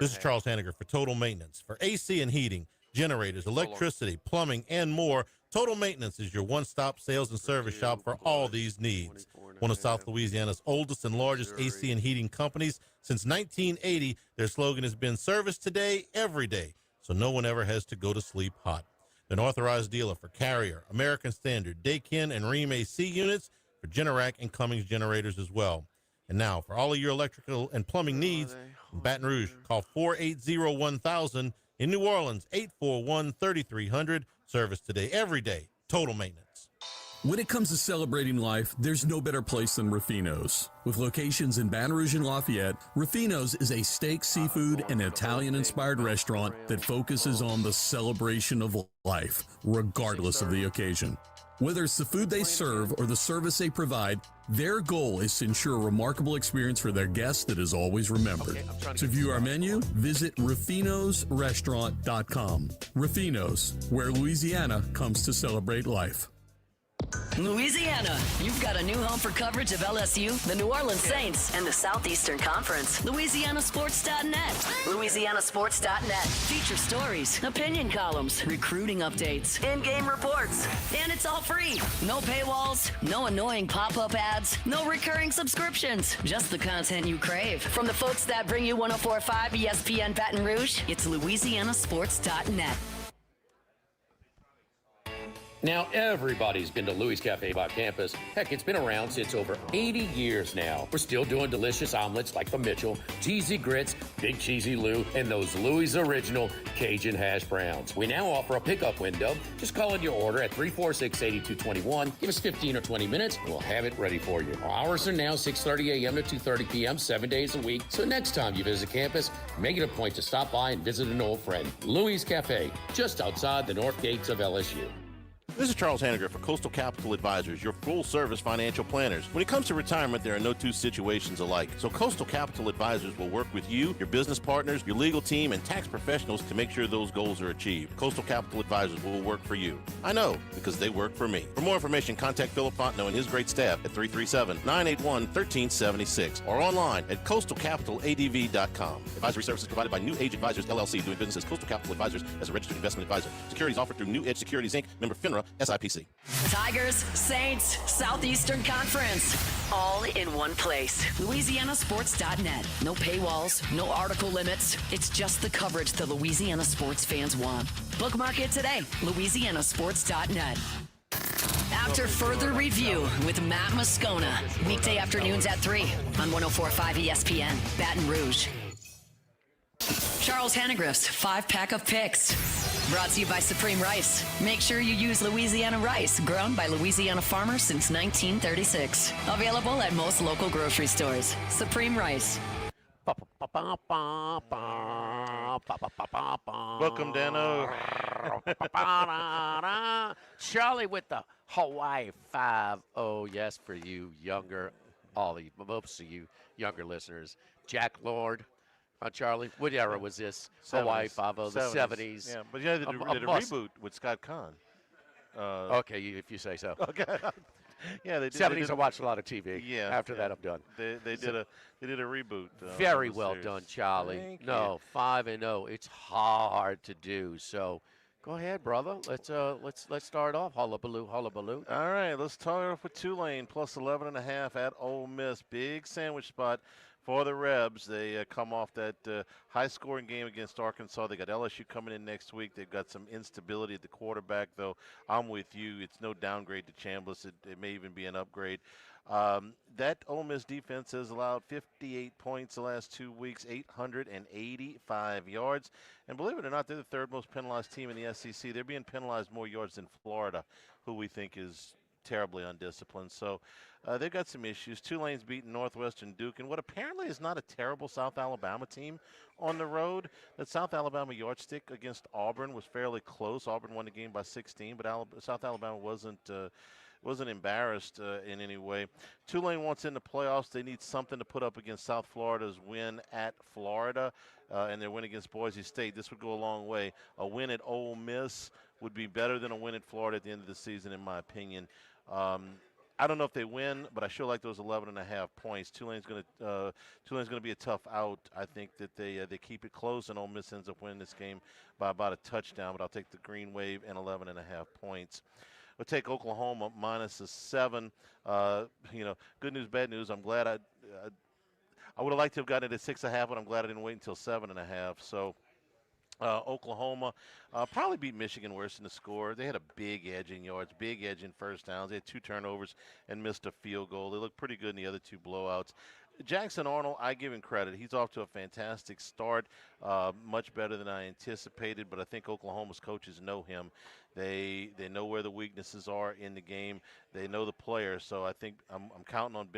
This is Charles Hanniger for Total Maintenance. For AC and heating, generators, electricity, plumbing, and more, Total Maintenance is your one-stop sales and service shop for all these needs. One of South Louisiana's oldest and largest AC and heating companies. Since 1980, their slogan has been service today, every day, so no one ever has to go to sleep hot. They're an authorized dealer for Carrier, American Standard, Daikin, and Rheem AC units, for Generac and Cummings generators as well. And now, for all of your electrical and plumbing needs, in Baton Rouge, call 480-1000. In New Orleans, 841-3300. Service today, every day. Total Maintenance. When it comes to celebrating life, there's no better place than Rafinos. With locations in Baton Rouge and Lafayette, Rafinos is a steak, seafood, and Italian-inspired restaurant that focuses on the celebration of life, regardless of the occasion. Whether it's the food they serve or the service they provide, their goal is to ensure a remarkable experience for their guests that is always remembered. To view our menu, visit RafinosRestaurant.com. Rafinos, where Louisiana comes to celebrate life. Louisiana, you've got a new home for coverage of LSU, the New Orleans Saints, and the Southeastern Conference. LouisianaSports.net. LouisianaSports.net. Feature stories, opinion columns, recruiting updates, in-game reports. And it's all free. No paywalls, no annoying pop-up ads, no recurring subscriptions. Just the content you crave. From the folks that bring you 104.5 ESPN Baton Rouge, it's LouisianaSports.net. Now, everybody's been to Louis Cafe by campus. Heck, it's been around since over 80 years now. We're still doing delicious omelets like the Mitchell, cheesy grits, big cheesy Lou, and those Louis original Cajun hash browns. We now offer a pickup window. Just call in your order at 346-8221. Give us 15 or 20 minutes, and we'll have it ready for you. Our hours are now 6:30 a.m. to 2:30 p.m., 7 days a week. So next time you visit campus, make it a point to stop by and visit an old friend. Louis Cafe, just outside the north gates of LSU. This is Charles Hanniger for Coastal Capital Advisors, your full-service financial planners. When it comes to retirement, there are no two situations alike. So Coastal Capital Advisors will work with you, your business partners, your legal team, and tax professionals to make sure those goals are achieved. Coastal Capital Advisors will work for you. I know, because they work for me. For more information, contact Philip Fontenot and his great staff at 337-981-1376 or online at coastalcapitaladv.com. Advisory services provided by New Age Advisors, LLC, doing business as Coastal Capital Advisors as a registered investment advisor. Securities offered through New Edge Securities, Inc., member FINRA, SIPC. Tigers, Saints, Southeastern Conference, all in one place. LouisianaSports.net. No paywalls, no article limits. It's just the coverage the Louisiana sports fans want. Bookmark it today. LouisianaSports.net. After further review with Matt Moscona, weekday afternoons at 3 on 104.5 ESPN, Baton Rouge. Charles Hannegriff's 5-pack of picks. Brought to you by Supreme Rice. Make sure you use Louisiana rice, grown by Louisiana farmers since 1936. Available at most local grocery stores. Supreme Rice. Welcome, Dano. Charlie with the Hawaii 5-0. Yes, for you younger, most of you younger listeners. Jack Lord. Charlie, what era was this? 70s. Hawaii 5-0, the 70s. Yeah, but yeah, they did a reboot with Scott Kahn. Okay, if you say so. Okay. Yeah, they did. 70s, I watched a lot of TV. Yeah. After that, I'm done. They did a reboot. Very well done, Charlie. Thank you. 5-0. It's hard to do. So, go ahead, brother. Let's start off. Hullabaloo, hullabaloo. All right, let's start off with Tulane plus 11.5 at Ole Miss. Big sandwich spot for the Rebs. They come off that high-scoring game against Arkansas. They got LSU coming in next week. They've got some instability at the quarterback, though. I'm with you. It's no downgrade to Chambliss. It may even be an upgrade. That Ole Miss defense has allowed 58 points the last 2 weeks, 885 yards. And believe it or not, they're the third most penalized team in the SEC. They're being penalized more yards than Florida, who we think is terribly undisciplined. So they've got some issues. Tulane's beaten Northwestern Duke, and what apparently is not a terrible South Alabama team on the road. That South Alabama yardstick against Auburn was fairly close. Auburn won the game by 16, but South Alabama wasn't embarrassed in any way. Tulane wants in the playoffs. They need something to put up against South Florida's win at Florida and their win against Boise State. This would go a long way. A win at Ole Miss would be better than a win at Florida at the end of the season, in my opinion. I don't know if they win, but I sure like those 11.5 points. Tulane's going to be a tough out. I think that they keep it close, and Ole Miss ends up winning this game by about a touchdown. But I'll take the Green Wave and 11.5 points. We'll take Oklahoma minus a 7. Good news, bad news. I'm glad I would have liked to have gotten it at 6.5, but I'm glad I didn't wait until 7.5. So Oklahoma probably beat Michigan worse in the score. They had a big edge in yards, big edge in first downs. They had 2 turnovers and missed a field goal. They looked pretty good in the other 2 blowouts. Jackson Arnold, I give him credit. He's off to a fantastic start, much better than I anticipated, but I think Oklahoma's coaches know him. They know where the weaknesses are in the game. They know the players, so I think I'm counting on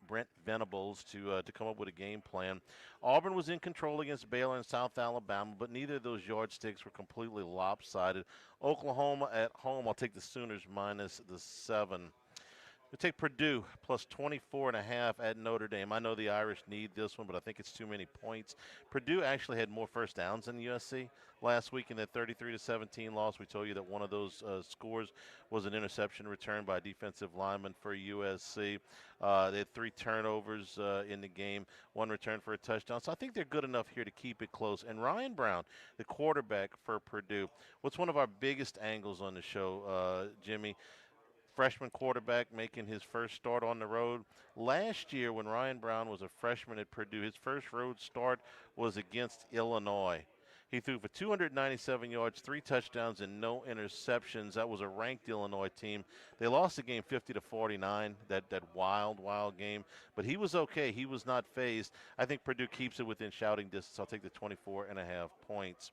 Brent Venables to come up with a game plan. Auburn was in control against Baylor and South Alabama, but neither of those yardsticks were completely lopsided. Oklahoma at home, I'll take the Sooners minus the 7. We'll take Purdue plus 24.5 at Notre Dame. I know the Irish need this one, but I think it's too many points. Purdue actually had more first downs than USC last week in that 33-17 loss. We told you that one of those scores was an interception return by a defensive lineman for USC. They had 3 turnovers in the game, 1 return for a touchdown. So I think they're good enough here to keep it close. And Ryan Brown, the quarterback for Purdue, what's one of our biggest angles on the show, Jimmy? Freshman quarterback making his first start on the road. Last year when Ryan Brown was a freshman at Purdue, his first road start was against Illinois. He threw for 297 yards, 3 touchdowns, and no interceptions. That was a ranked Illinois team. They lost the game 50-49, that wild game. But he was okay. He was not phased. I think Purdue keeps it within shouting distance. I'll take the 24.5 points.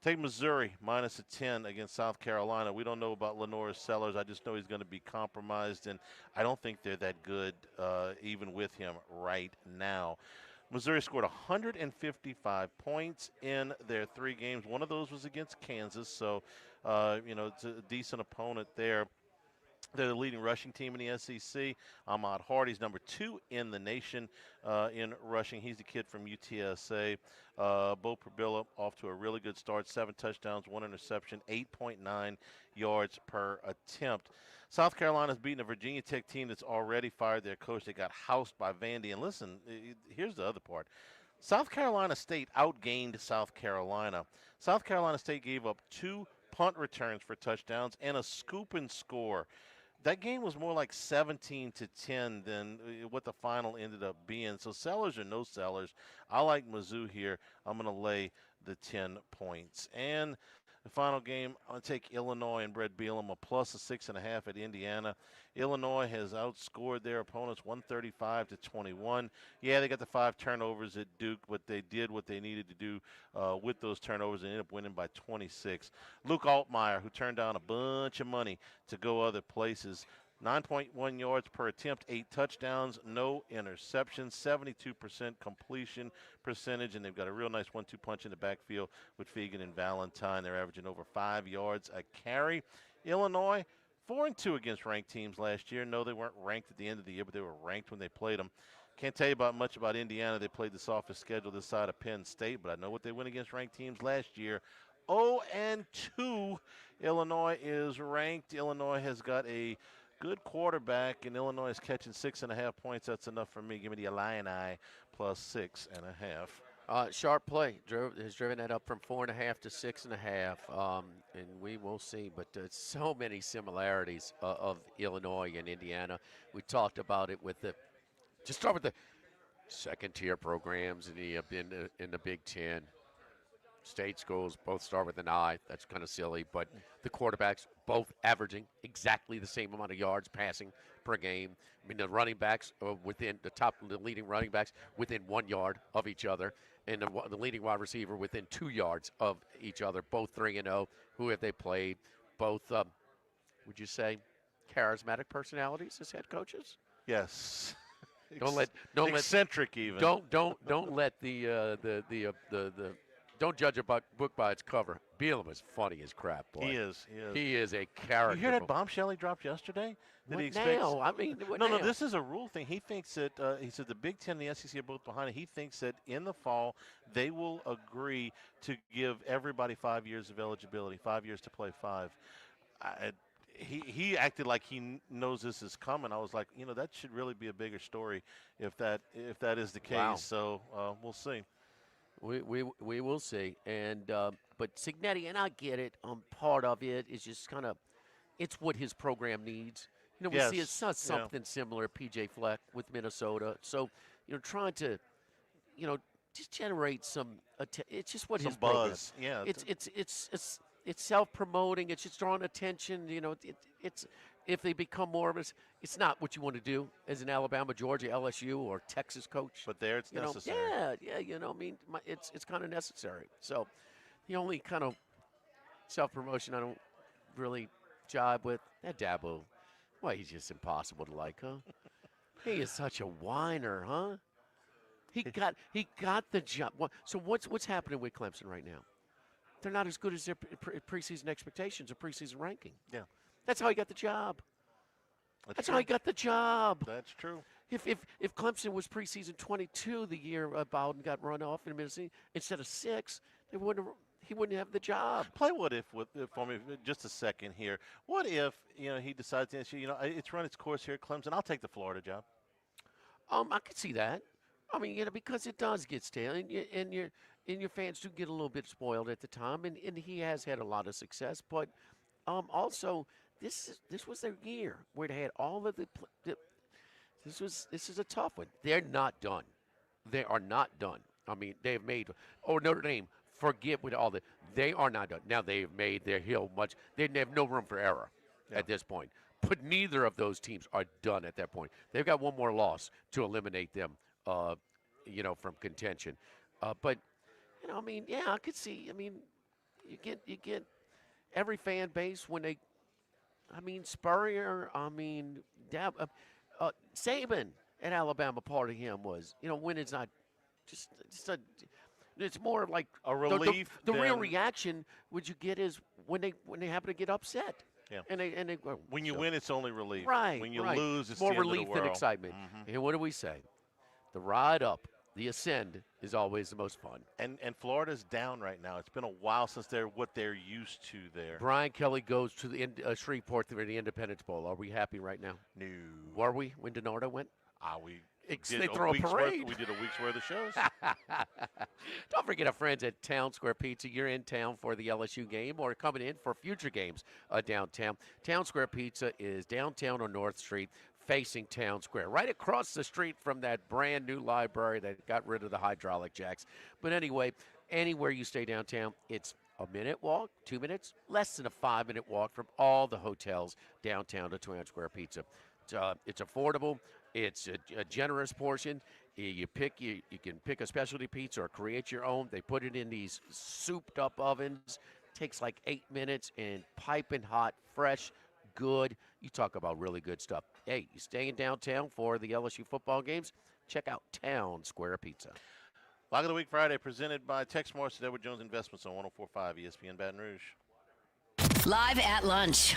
Take Missouri minus a 10 against South Carolina. We don't know about Lenore Sellers. I just know he's going to be compromised, and I don't think they're that good even with him right now. Missouri scored 155 points in their 3 games. One of those was against Kansas, so it's a decent opponent there. They're the leading rushing team in the SEC. Ahmad Hardy's number 2 in the nation in rushing. He's the kid from UTSA. Bo Perbilla off to a really good start. 7 touchdowns, 1 interception, 8.9 yards per attempt. South Carolina's beating a Virginia Tech team that's already fired their coach. They got housed by Vandy. And listen, here's the other part. South Carolina State outgained South Carolina. South Carolina State gave up 2 punt returns for touchdowns and a scoop and score. That game was more like 17-10 than what the final ended up being. So sellers or no sellers, I like Mizzou here. I'm going to lay the 10 points. And the final game, I'm going to take Illinois and Brett Bielema a plus a 6.5 at Indiana. Illinois has outscored their opponents 135-21. Yeah, they got the 5 turnovers at Duke, but they did what they needed to do with those turnovers and ended up winning by 26. Luke Altmaier, who turned down a bunch of money to go other places, 9.1 yards per attempt, 8 touchdowns, no interceptions, 72% completion percentage, and they've got a real nice 1-2 punch in the backfield with Fegan and Valentine. They're averaging over 5 yards a carry. Illinois, 4-2 against ranked teams last year. No, they weren't ranked at the end of the year, but they were ranked when they played them. Can't tell you much about Indiana. They played the softest schedule this side of Penn State, but I know what they went against ranked teams last year. 0-2. Illinois is ranked. Illinois has got a good quarterback, and Illinois is catching 6.5 points. That's enough for me. Give me the Illini plus 6.5. Sharp play has driven that up from 4.5 to 6.5, and we will see. But so many similarities of Illinois and Indiana. We talked about it with just start with second-tier programs in the Big Ten. State schools both start with an I. That's kind of silly, but the quarterbacks both averaging exactly the same amount of yards passing per game. I mean, the running backs are within the leading running backs within 1 yard of each other, and the leading wide receiver within 2 yards of each other. Both 3-0. Who have they played? Both, would you say, charismatic personalities as head coaches? Yes. Don't eccentric even. Don't let don't judge a book by its cover. Bielema is funny as crap, boy. He is. He is a character. You hear that bombshell he dropped yesterday? That What he expects? now? I mean, what no, now? this is a rule thing. He thinks that he said the Big Ten and the SEC are both behind it. He thinks that in the fall they will agree to give everybody 5 years of eligibility, 5 years to play 5. He acted like he knows this is coming. I was like, that should really be a bigger story if that is the case. Wow. So we'll see. We will see. And but Cignetti, and I get it. Part of it is just kind of, it's what his program needs. We see it's something similar. PJ Fleck with Minnesota. So trying to, just generate some. It's just what his buzz. Program. It's self-promoting. It's just drawing attention. It's if they become more of us, it's not what you want to do as an Alabama, Georgia, LSU, or Texas coach. But there, it's necessary. It's kind of necessary. So the only kind of self-promotion I don't really jibe with, that Dabo, well, he's just impossible to like, huh? He is such a whiner, huh? He got the job. So what's happening with Clemson right now? They're not as good as their preseason expectations or preseason ranking. Yeah. That's how he got the job. That's how he got the job. That's true. If Clemson was preseason 22 the year Bowden got run off in Mississippi instead of 6, he wouldn't have the job. Play what if for me just a second here. What if he decides to it's run its course here at Clemson? I'll take the Florida job. I could see that. I mean, because it does get stale, and your fans do get a little bit spoiled at the time, and he has had a lot of success. But also, this was their year where they had all of the. This is a tough one. They're not done. They are not done. I mean, they have made. Oh, Notre Dame, forget with all the. They are not done. Now they have made their hill much. They have no room for error at this point. But neither of those teams are done at that point. They've got one more loss to eliminate them. From contention. But, I could see. I mean, you get every fan base when they. I mean, Spurrier. I mean, Saban at Alabama. Part of him was, when it's not just a. It's more like a relief. The real reaction would you get is when they happen to get upset. Yeah. And they when you win, it's only relief. Right. When you lose, it's more the end relief of the world. than excitement. Mm-hmm. And what do we say? The ride up, the ascend, is always the most fun. And Florida's down right now. It's been a while since they're what they're used to there. Brian Kelly goes to the Shreveport for the Independence Bowl. Are we happy right now? No. Were we when DiNardo went? They throw a parade. We did a week's worth of shows. Don't forget our friends at Town Square Pizza. You're in town for the LSU game or coming in for future games downtown. Town Square Pizza is downtown on North Street, facing Town Square, right across the street from that brand new library that got rid of the hydraulic jacks. But anyway, anywhere you stay downtown, it's a minute walk, 2 minutes, less than a 5-minute walk from all the hotels downtown to Town Square Pizza. It's affordable. It's a generous portion. You can pick a specialty pizza or create your own. They put it in these souped up ovens. Takes like 8 minutes and piping hot, fresh, good. You talk about really good stuff. Hey, you staying downtown for the LSU football games? Check out Town Square Pizza. Lock of the Week Friday presented by Tex Morris at Edward Jones Investments on 104.5 ESPN Baton Rouge. Live at lunch.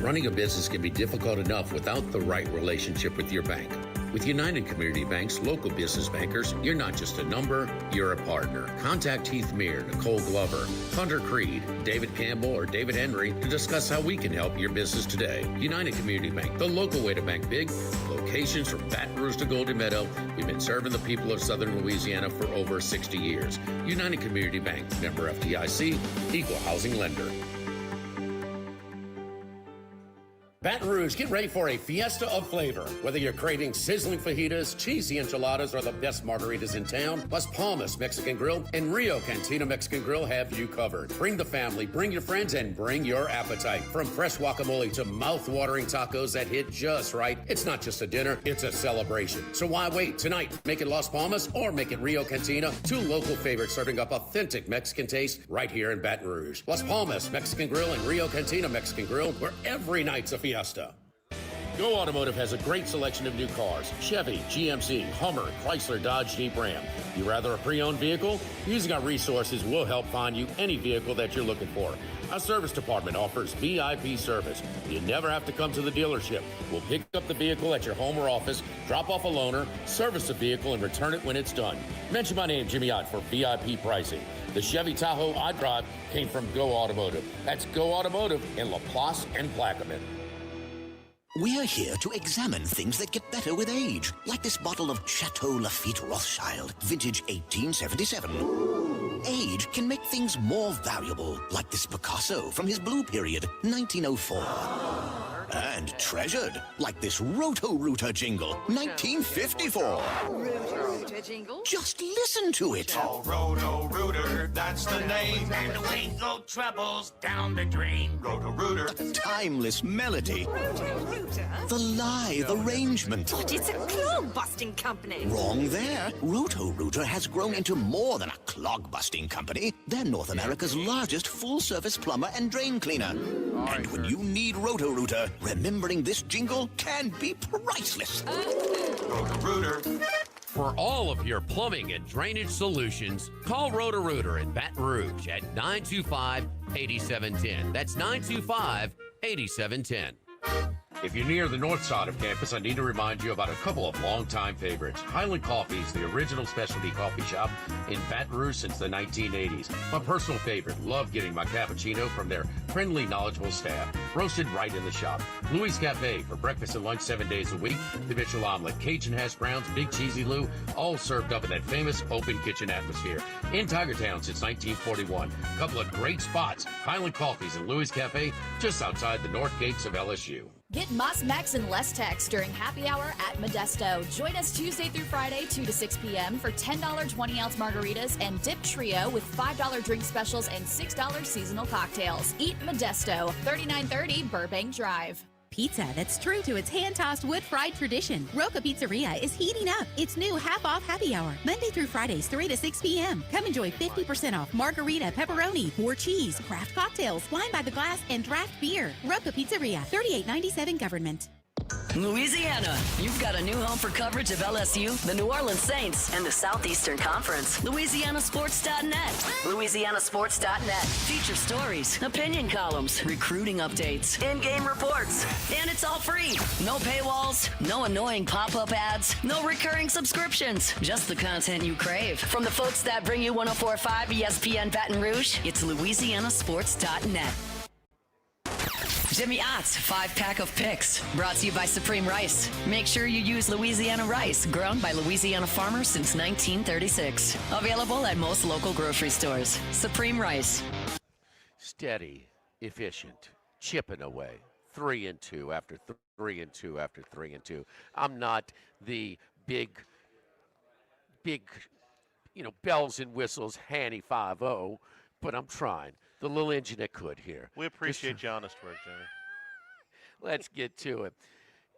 Running a business can be difficult enough without the right relationship with your bank. With United Community Bank's local business bankers, you're not just a number, you're a partner. Contact Heath Meir, Nicole Glover, Hunter Creed, David Campbell, or David Henry to discuss how we can help your business today. United Community Bank, the local way to bank big. Locations from Baton Rouge to Golden Meadow. We've been serving the people of Southern Louisiana for over 60 years. United Community Bank, member FDIC, equal housing lender. Baton Rouge, get ready for a fiesta of flavor. Whether you're craving sizzling fajitas, cheesy enchiladas, or the best margaritas in town, Las Palmas Mexican Grill and Rio Cantina Mexican Grill have you covered. Bring the family, bring your friends, and bring your appetite. From fresh guacamole to mouth-watering tacos that hit just right, it's not just a dinner, it's a celebration. So why wait? Tonight, make it Las Palmas or make it Rio Cantina, two local favorites serving up authentic Mexican taste right here in Baton Rouge. Las Palmas Mexican Grill and Rio Cantina Mexican Grill, where every night's a fiesta. Go Automotive has a great selection of new cars: Chevy, GMC, Hummer, Chrysler, Dodge, Jeep, Ram. You rather a pre-owned vehicle? Using our resources will help find you any vehicle that you're looking for. Our service department offers VIP service. You never have to come to the dealership. We'll pick up the vehicle at your home or office, drop off a loaner, service the vehicle, and return it when it's done. Mention my name, Jimmy Ott, for VIP pricing. The Chevy Tahoe I drive came from Go Automotive. That's Go Automotive in Laplace and Plaquemine. We're here to examine things that get better with age, like this bottle of Chateau Lafite Rothschild, vintage 1877. Age can make things more valuable, like this Picasso from his Blue Period, 1904. And treasured, like this Roto-Rooter jingle, 1954. Roto-Rooter jingle? Just listen to it. Oh, Roto-Rooter, that's the name. And away go troubles down the drain. Roto-Rooter. The timeless melody. Roto-Rooter? The lithe arrangement. But it's a clog-busting company. Wrong there. Roto-Rooter has grown into more than a clog-busting company. They're North America's largest full-service plumber and drain cleaner. And when you need Roto-Rooter, remembering this jingle can be priceless. Roto-Rooter. For all of your plumbing and drainage solutions, call Roto-Rooter in Baton Rouge at 925-8710. That's 925-8710. If you're near the north side of campus, I need to remind you about a couple of longtime favorites. Highland Coffee is the original specialty coffee shop in Baton Rouge since the 1980s. My personal favorite. Love getting my cappuccino from their friendly, knowledgeable staff. Roasted right in the shop. Louis Cafe for breakfast and lunch 7 days a week. The Mitchell Omelet, Cajun hash browns, Big Cheesy Lou, all served up in that famous open kitchen atmosphere. In Tigertown since 1941. A couple of great spots. Highland Coffees and Louis Cafe just outside the north gates of LSU. Get Moss Max and less Tex during happy hour at Modesto. Join us Tuesday through Friday, 2 to 6 p.m. for $10 20-ounce margaritas and dip trio with $5 drink specials and $6 seasonal cocktails. Eat Modesto, 3930 Burbank Drive. Pizza that's true to its hand-tossed wood-fried tradition. Roca Pizzeria is heating up its new half-off happy hour, Monday through Fridays, 3 to 6 p.m. Come enjoy 50% off margarita, pepperoni, more cheese, craft cocktails, wine by the glass, and draft beer. Roca Pizzeria, 3897 Government. Louisiana, you've got a new home for coverage of LSU, the New Orleans Saints, and the Southeastern Conference. LouisianaSports.net. LouisianaSports.net. Feature stories, opinion columns, recruiting updates, in-game reports. And it's all free. No paywalls, no annoying pop-up ads, no recurring subscriptions. Just the content you crave. From the folks that bring you 104.5 ESPN Baton Rouge, it's LouisianaSports.net. Jimmy Ott's 5-pack of picks, brought to you by Supreme Rice. Make sure you use Louisiana rice, grown by Louisiana farmers since 1936. Available at most local grocery stores. Supreme Rice. Steady, efficient, chipping away. 3 and 2 after 3 and 2 after 3 and 2. I'm not the big, bells and whistles, Hanny 5-0, but I'm trying. The little engine that could here. We appreciate your honest work, Jimmy. Let's get to it.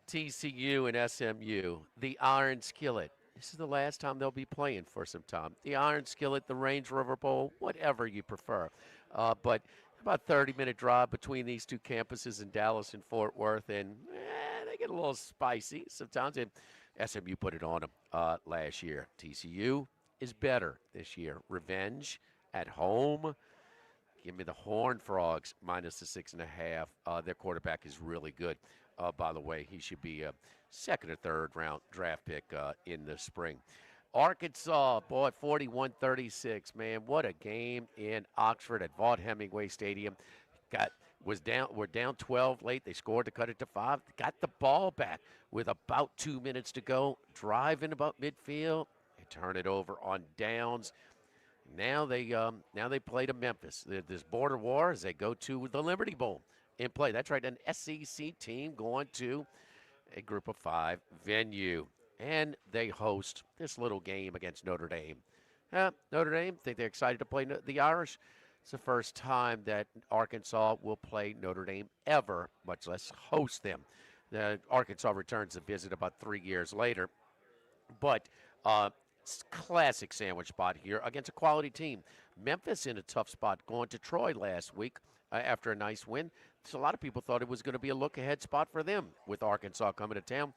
TCU and SMU, the Iron Skillet. This is the last time they'll be playing for some time. The Iron Skillet, the Range River Bowl, whatever you prefer. But about 30-minute drive between these two campuses in Dallas and Fort Worth, and they get a little spicy sometimes. And SMU put it on them last year. TCU is better this year. Revenge at home. Give me the Horned Frogs minus the 6.5. Their quarterback is really good. By the way, he should be a second or third round draft pick in the spring. Arkansas, boy, 41-36. Man, what a game in Oxford at Vaught Hemingway Stadium. We're down 12 late. They scored to cut it to 5. Got the ball back with about 2 minutes to go. Driving about midfield. They turn it over on downs. Now they play to Memphis. This border war as they go to the Liberty Bowl in play. That's right, an SEC team going to a Group of 5 venue. And they host this little game against Notre Dame. Notre Dame, think they're excited to play the Irish? It's the first time that Arkansas will play Notre Dame ever, much less host them. Arkansas returns the visit about 3 years later. But classic sandwich spot here against a quality team. Memphis in a tough spot going to Troy last week after a nice win. So a lot of people thought it was going to be a look-ahead spot for them with Arkansas coming to town.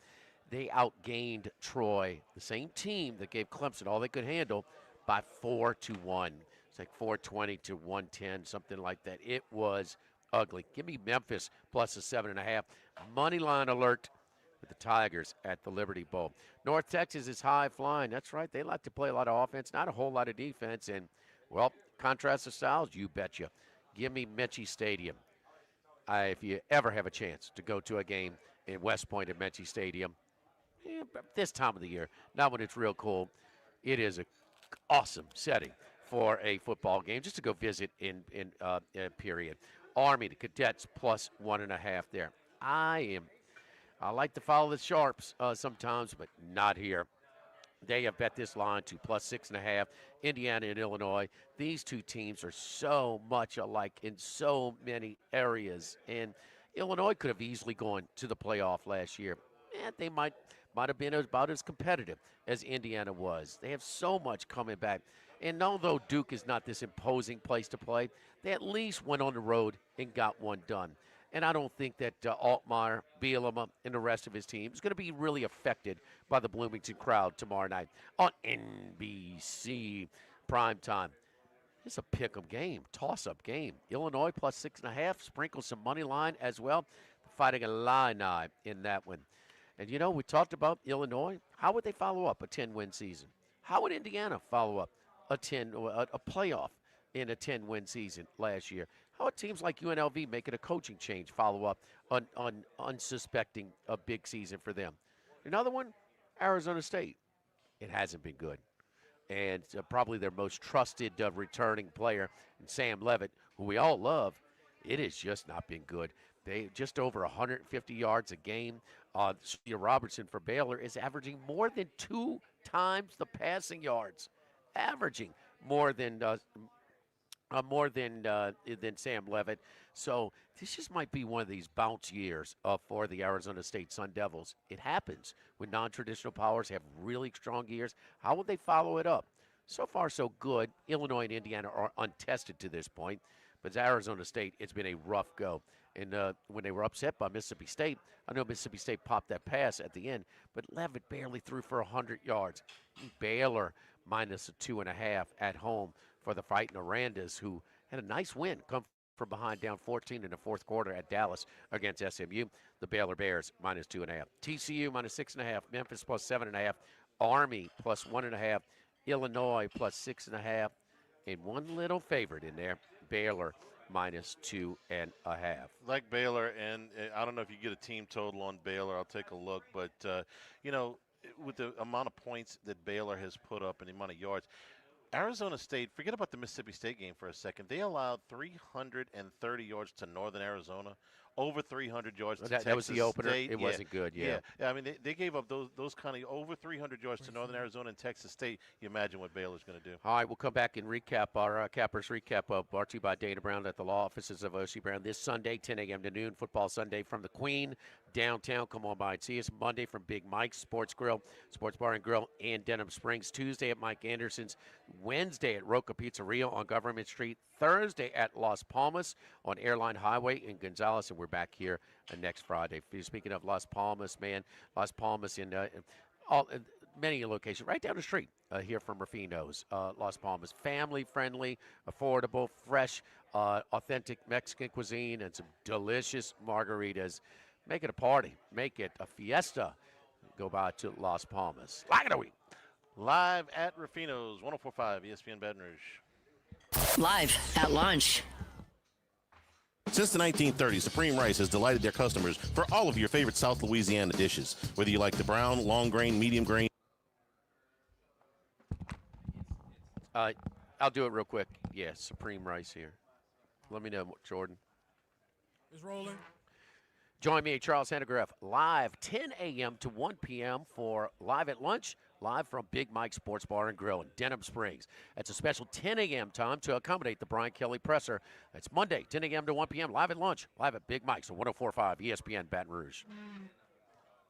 They outgained Troy, the same team that gave Clemson all they could handle, by 4-1. It's like 420 to 110, something like that. It was ugly. Give me Memphis plus a 7.5. Money line alert with the Tigers at the Liberty Bowl. North Texas is high flying. That's right. They like to play a lot of offense, not a whole lot of defense. And, well, contrast of styles, you betcha. Give me Mechie Stadium. If you ever have a chance to go to a game in West Point at Mechie Stadium, this time of the year, not when it's real cold, it is an awesome setting for a football game just to go visit in period. Army, the Cadets, plus 1.5 there. I like to follow the Sharps sometimes, but not here. They have bet this line to plus 6.5. Indiana and Illinois. These two teams are so much alike in so many areas. And Illinois could have easily gone to the playoff last year. They might have been about as competitive as Indiana was. They have so much coming back. And although Duke is not this imposing place to play, they at least went on the road and got one done. And I don't think that Altmaier, Bielema, and the rest of his team is going to be really affected by the Bloomington crowd tomorrow night on NBC primetime. It's a pick-em game, toss-up game. Illinois plus 6.5, sprinkle some money line as well. Fighting Illini in that one. And, you know, we talked about Illinois. How would they follow up a 10-win season? How would Indiana follow up a playoff in a 10-win season last year? How would teams like UNLV making a coaching change follow up on unsuspecting a big season for them? Another one, Arizona State. It hasn't been good. And probably their most trusted returning player, Sam Levitt, who we all love, it has just not been good. They just over 150 yards a game. Sophia Robertson for Baylor is averaging more than 2 times the passing yards, averaging more than Sam Levitt. So this just might be one of these bounce years for the Arizona State Sun Devils. It happens when non-traditional powers have really strong years. How will they follow it up? So far, so good. Illinois and Indiana are untested to this point. But Arizona State, it's been a rough go. And when they were upset by Mississippi State, I know Mississippi State popped that pass at the end, but Levitt barely threw for 100 yards. Baylor minus a 2.5 at home for the Fighting Arandas, who had a nice win, come from behind down 14 in the fourth quarter at Dallas against SMU. The Baylor Bears minus 2.5. TCU minus 6.5. Memphis plus 7.5. Army plus 1.5. Illinois plus 6.5. And one little favorite in there, Baylor minus 2.5. Like Baylor, and I don't know if you get a team total on Baylor. I'll take a look. But, you know, with the amount of points that Baylor has put up and the amount of yards, Arizona State, forget about the Mississippi State game for a second. They allowed 330 yards to Northern Arizona, over 300 yards to Texas That was the opener. State. It wasn't good, yeah. I mean, they gave up those kind of over 300 yards to Northern Arizona and Texas State. You imagine what Baylor's going to do. All right, we'll come back and recap our Cappers Recap brought to you by Dana Brown at the law offices of O.C. Brown this Sunday, 10 a.m. to noon, Football Sunday from the Queen downtown. Come on by and see us. Monday from Big Mike's Sports Grill, Sports Bar and Grill in Denham Springs. Tuesday at Mike Anderson's. Wednesday at Roca Pizzeria on Government Street. Thursday at Las Palmas on Airline Highway in Gonzales. And we're back here next Friday. Speaking of Las Palmas, man, Las Palmas in many locations right down the street here from Rafinos. Las Palmas, family-friendly, affordable, fresh, authentic Mexican cuisine and some delicious margaritas. Make it a party. Make it a fiesta. Go by to Las Palmas. Like it a week. Live at Ruffino's, 104.5 ESPN Baton Rouge. Live at lunch. Since the 1930s, Supreme Rice has delighted their customers for all of your favorite South Louisiana dishes. Whether you like the brown, long grain, medium grain. I'll do it real quick. Yeah, Supreme Rice here. Let me know, Jordan. It's rolling. Join me, Charles Hennegraff, live 10 a.m. to 1 p.m. for Live at Lunch, live from Big Mike Sports Bar and Grill in Denham Springs. That's a special 10 a.m. time to accommodate the Brian Kelly presser. That's Monday, 10 a.m. to 1 p.m. Live at Lunch, live at Big Mike's on 104.5 ESPN Baton Rouge.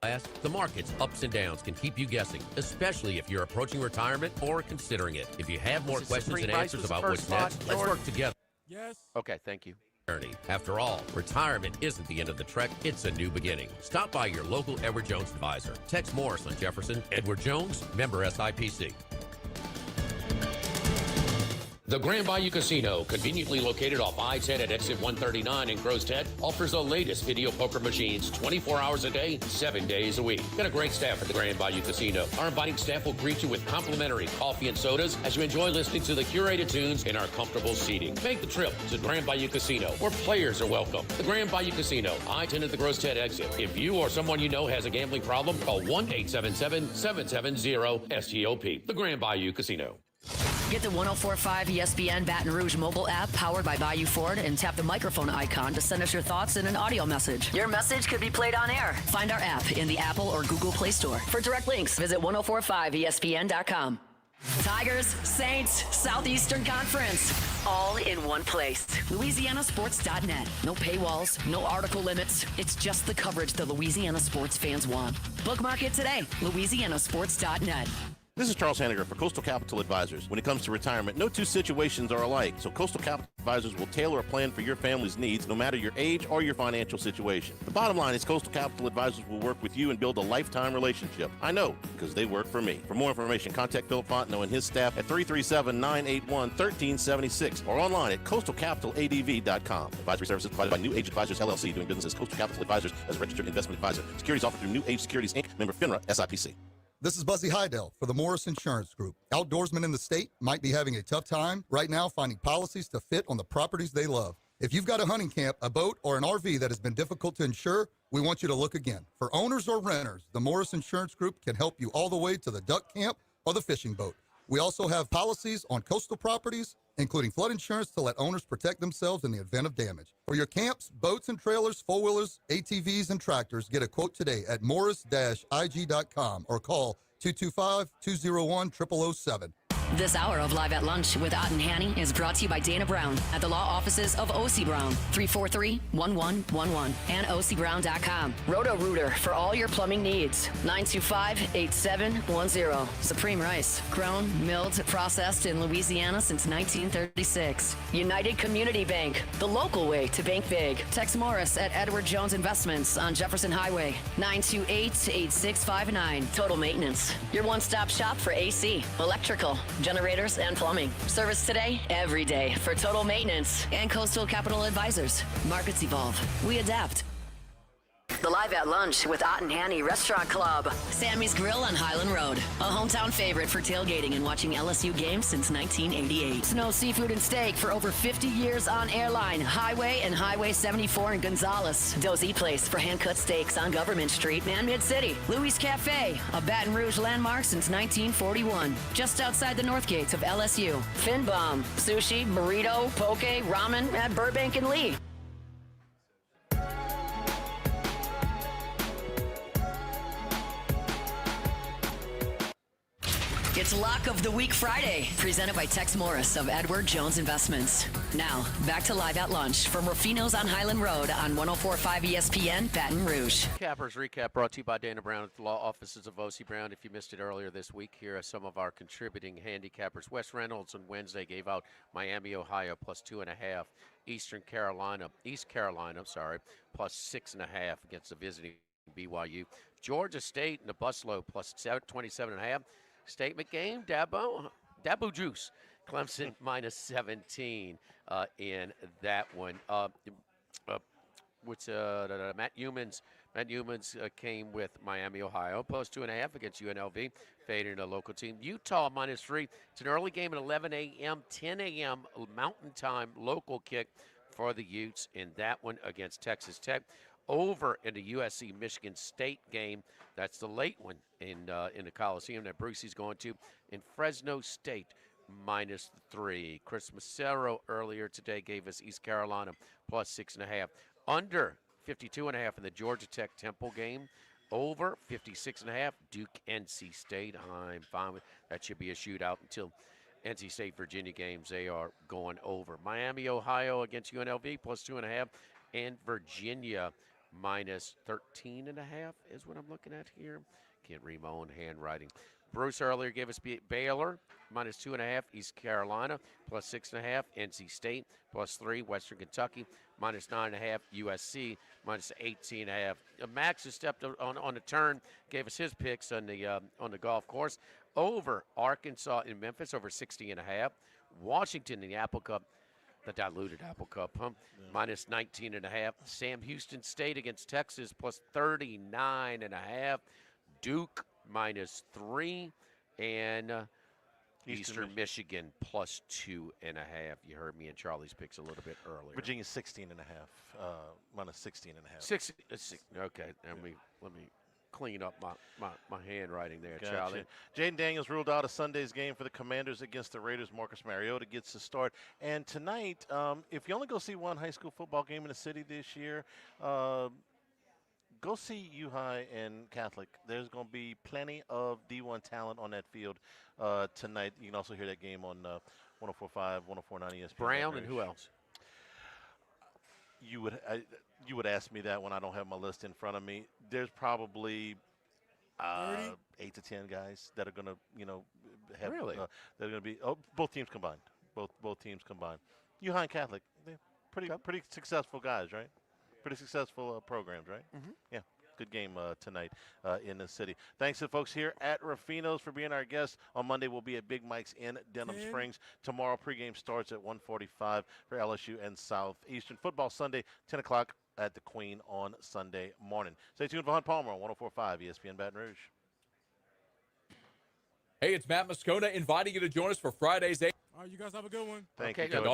The market's ups and downs can keep you guessing, especially if you're approaching retirement or considering it. If you have more questions and answers about what's next, let's work together. Yes. Okay, thank you. After all, retirement isn't the end of the trek, it's a new beginning. Stop by your local Edward Jones advisor. Tex Morris on Jefferson. Edward Jones, member SIPC. The Grand Bayou Casino, conveniently located off I-10 at exit 139 in Crowstead, offers the latest video poker machines 24 hours a day, 7 days a week. Got a great staff at the Grand Bayou Casino. Our inviting staff will greet you with complimentary coffee and sodas as you enjoy listening to the curated tunes in our comfortable seating. Make the trip to Grand Bayou Casino, where players are welcome. The Grand Bayou Casino, I-10 at the Crowstead exit. If you or someone you know has a gambling problem, call 1-877-770-STOP. The Grand Bayou Casino. Get the 104.5 ESPN Baton Rouge mobile app powered by Bayou Ford and tap the microphone icon to send us your thoughts in an audio message. Your message could be played on air. Find our app in the Apple or Google Play Store. For direct links, visit 1045ESPN.com. Tigers, Saints, Southeastern Conference, all in one place. LouisianaSports.net. No paywalls, no article limits. It's just the coverage the Louisiana sports fans want. Bookmark it today. LouisianaSports.net. This is Charles Hanniger for Coastal Capital Advisors. When it comes to retirement, no two situations are alike, so Coastal Capital Advisors will tailor a plan for your family's needs, no matter your age or your financial situation. The bottom line is Coastal Capital Advisors will work with you and build a lifetime relationship. I know, because they work for me. For more information, contact Philip Fontenot and his staff at 337-981-1376 or online at coastalcapitaladv.com. Advisory services provided by New Age Advisors, LLC, doing business as Coastal Capital Advisors as a registered investment advisor. Securities offered through New Age Securities, Inc., member FINRA, SIPC. This is Buzzy Hydell for the Morris Insurance Group. Outdoorsmen in the state might be having a tough time right now finding policies to fit on the properties they love. If you've got a hunting camp, a boat, or an RV that has been difficult to insure, we want you to look again. For owners or renters, the Morris Insurance Group can help you all the way to the duck camp or the fishing boat. We also have policies on coastal properties, including flood insurance to let owners protect themselves in the event of damage. For your camps, boats and trailers, four-wheelers, ATVs, and tractors, get a quote today at morris-ig.com or call 225-201-0007. This hour of Live at Lunch with Ott and Hanny is brought to you by Dana Brown at the law offices of O.C. Brown, 343-1111, and ocbrown.com. Roto-Rooter for all your plumbing needs, 925-8710. Supreme Rice, grown, milled, processed in Louisiana since 1936. United Community Bank, the local way to bank big. Tex Morris at Edward Jones Investments on Jefferson Highway, 928-8659. Total Maintenance, your one-stop shop for AC, electrical, generators, and plumbing. Service today, every day for Total Maintenance and Coastal Capital Advisors. Markets evolve. We adapt. The Live at Lunch with Ott and Hanny Restaurant Club. Sammy's Grill on Highland Road. A hometown favorite for tailgating and watching LSU games since 1988. Snow Seafood and Steak for over 50 years on Airline, Highway, and Highway 74 in Gonzales. Dozy Place for hand-cut steaks on Government Street and Mid-City. Louis Cafe, a Baton Rouge landmark since 1941. Just outside the north gates of LSU. Fin Bomb, sushi, burrito, poke, ramen at Burbank and Lee. It's Lock of the Week Friday, presented by Tex Morris of Edward Jones Investments. Now, back to Live at Lunch from Rafinos on Highland Road on 104.5 ESPN Baton Rouge. Cappers Recap brought to you by Dana Brown at the law offices of O.C. Brown. If you missed it earlier this week, here are some of our contributing handicappers. Wes Reynolds on Wednesday gave out Miami, Ohio, plus 2.5. East Carolina, plus 6.5 against the visiting BYU. Georgia State and the Buslow, plus 27.5. Statement game, Dabo Juice. Clemson minus 17 in that one. Matt Humans came with Miami, Ohio, plus 2.5 against UNLV, fading a local team. Utah minus 3. It's an early game at 11 a.m., 10 a.m. Mountain Time local kick for the Utes in that one against Texas Tech. Over in the USC Michigan State game. That's the late one in the Coliseum that Brucey's going to. In Fresno State, minus 3. Chris Massero earlier today gave us East Carolina plus 6.5. Under 52.5 in the Georgia Tech Temple game. Over 56.5 Duke NC State. I'm fine with that. Should be a shootout until NC State Virginia games. They are going over. Miami, Ohio against UNLV plus 2.5, and Virginia minus 13.5 is what I'm looking at here. Can't read my own handwriting. Bruce earlier gave us Baylor minus 2.5, East Carolina plus 6.5, NC State plus 3, Western Kentucky minus 9.5, USC minus 18.5. Max has stepped on the turn, gave us his picks on the golf course. Over Arkansas in Memphis over 60.5, Washington in the Apple Cup. The diluted Apple Cup, minus 19.5. Sam Houston State against Texas plus 39.5. Duke minus 3, and Eastern Michigan plus 2.5. You heard me and Charlie's picks a little bit earlier. Virginia 16.5, minus 16.5. Okay, and let me clean up my handwriting there, Gotcha. Charlie. Jaden Daniels ruled out of Sunday's game for the Commanders against the Raiders. Marcus Mariota gets the start. And tonight, if you only go see one high school football game in the city this year, go see U-High and Catholic. There's going to be plenty of D1 talent on that field tonight. You can also hear that game on 104.5, 104.9 ESPN. Brown and who else? You would ask me that when I don't have my list in front of me. There's probably 8 to 10 guys that are going to, have. Really? They're going to be both teams combined. Both teams combined. U-High and Catholic, they're pretty successful guys, right? Pretty successful programs, right? Mm-hmm. Yeah, good game tonight in the city. Thanks to folks here at Rafinos for being our guests. On Monday, we'll be at Big Mike's in Denham Springs. Tomorrow, pregame starts at 1:45 for LSU and Southeastern. Football Sunday, 10 o'clock at the Queen on Sunday morning. Stay tuned for Hunt Palmer on 104.5 ESPN Baton Rouge. Hey, it's Matt Moscona inviting you to join us for Friday's. All right, you guys have a good one. Thank you, good. Coach.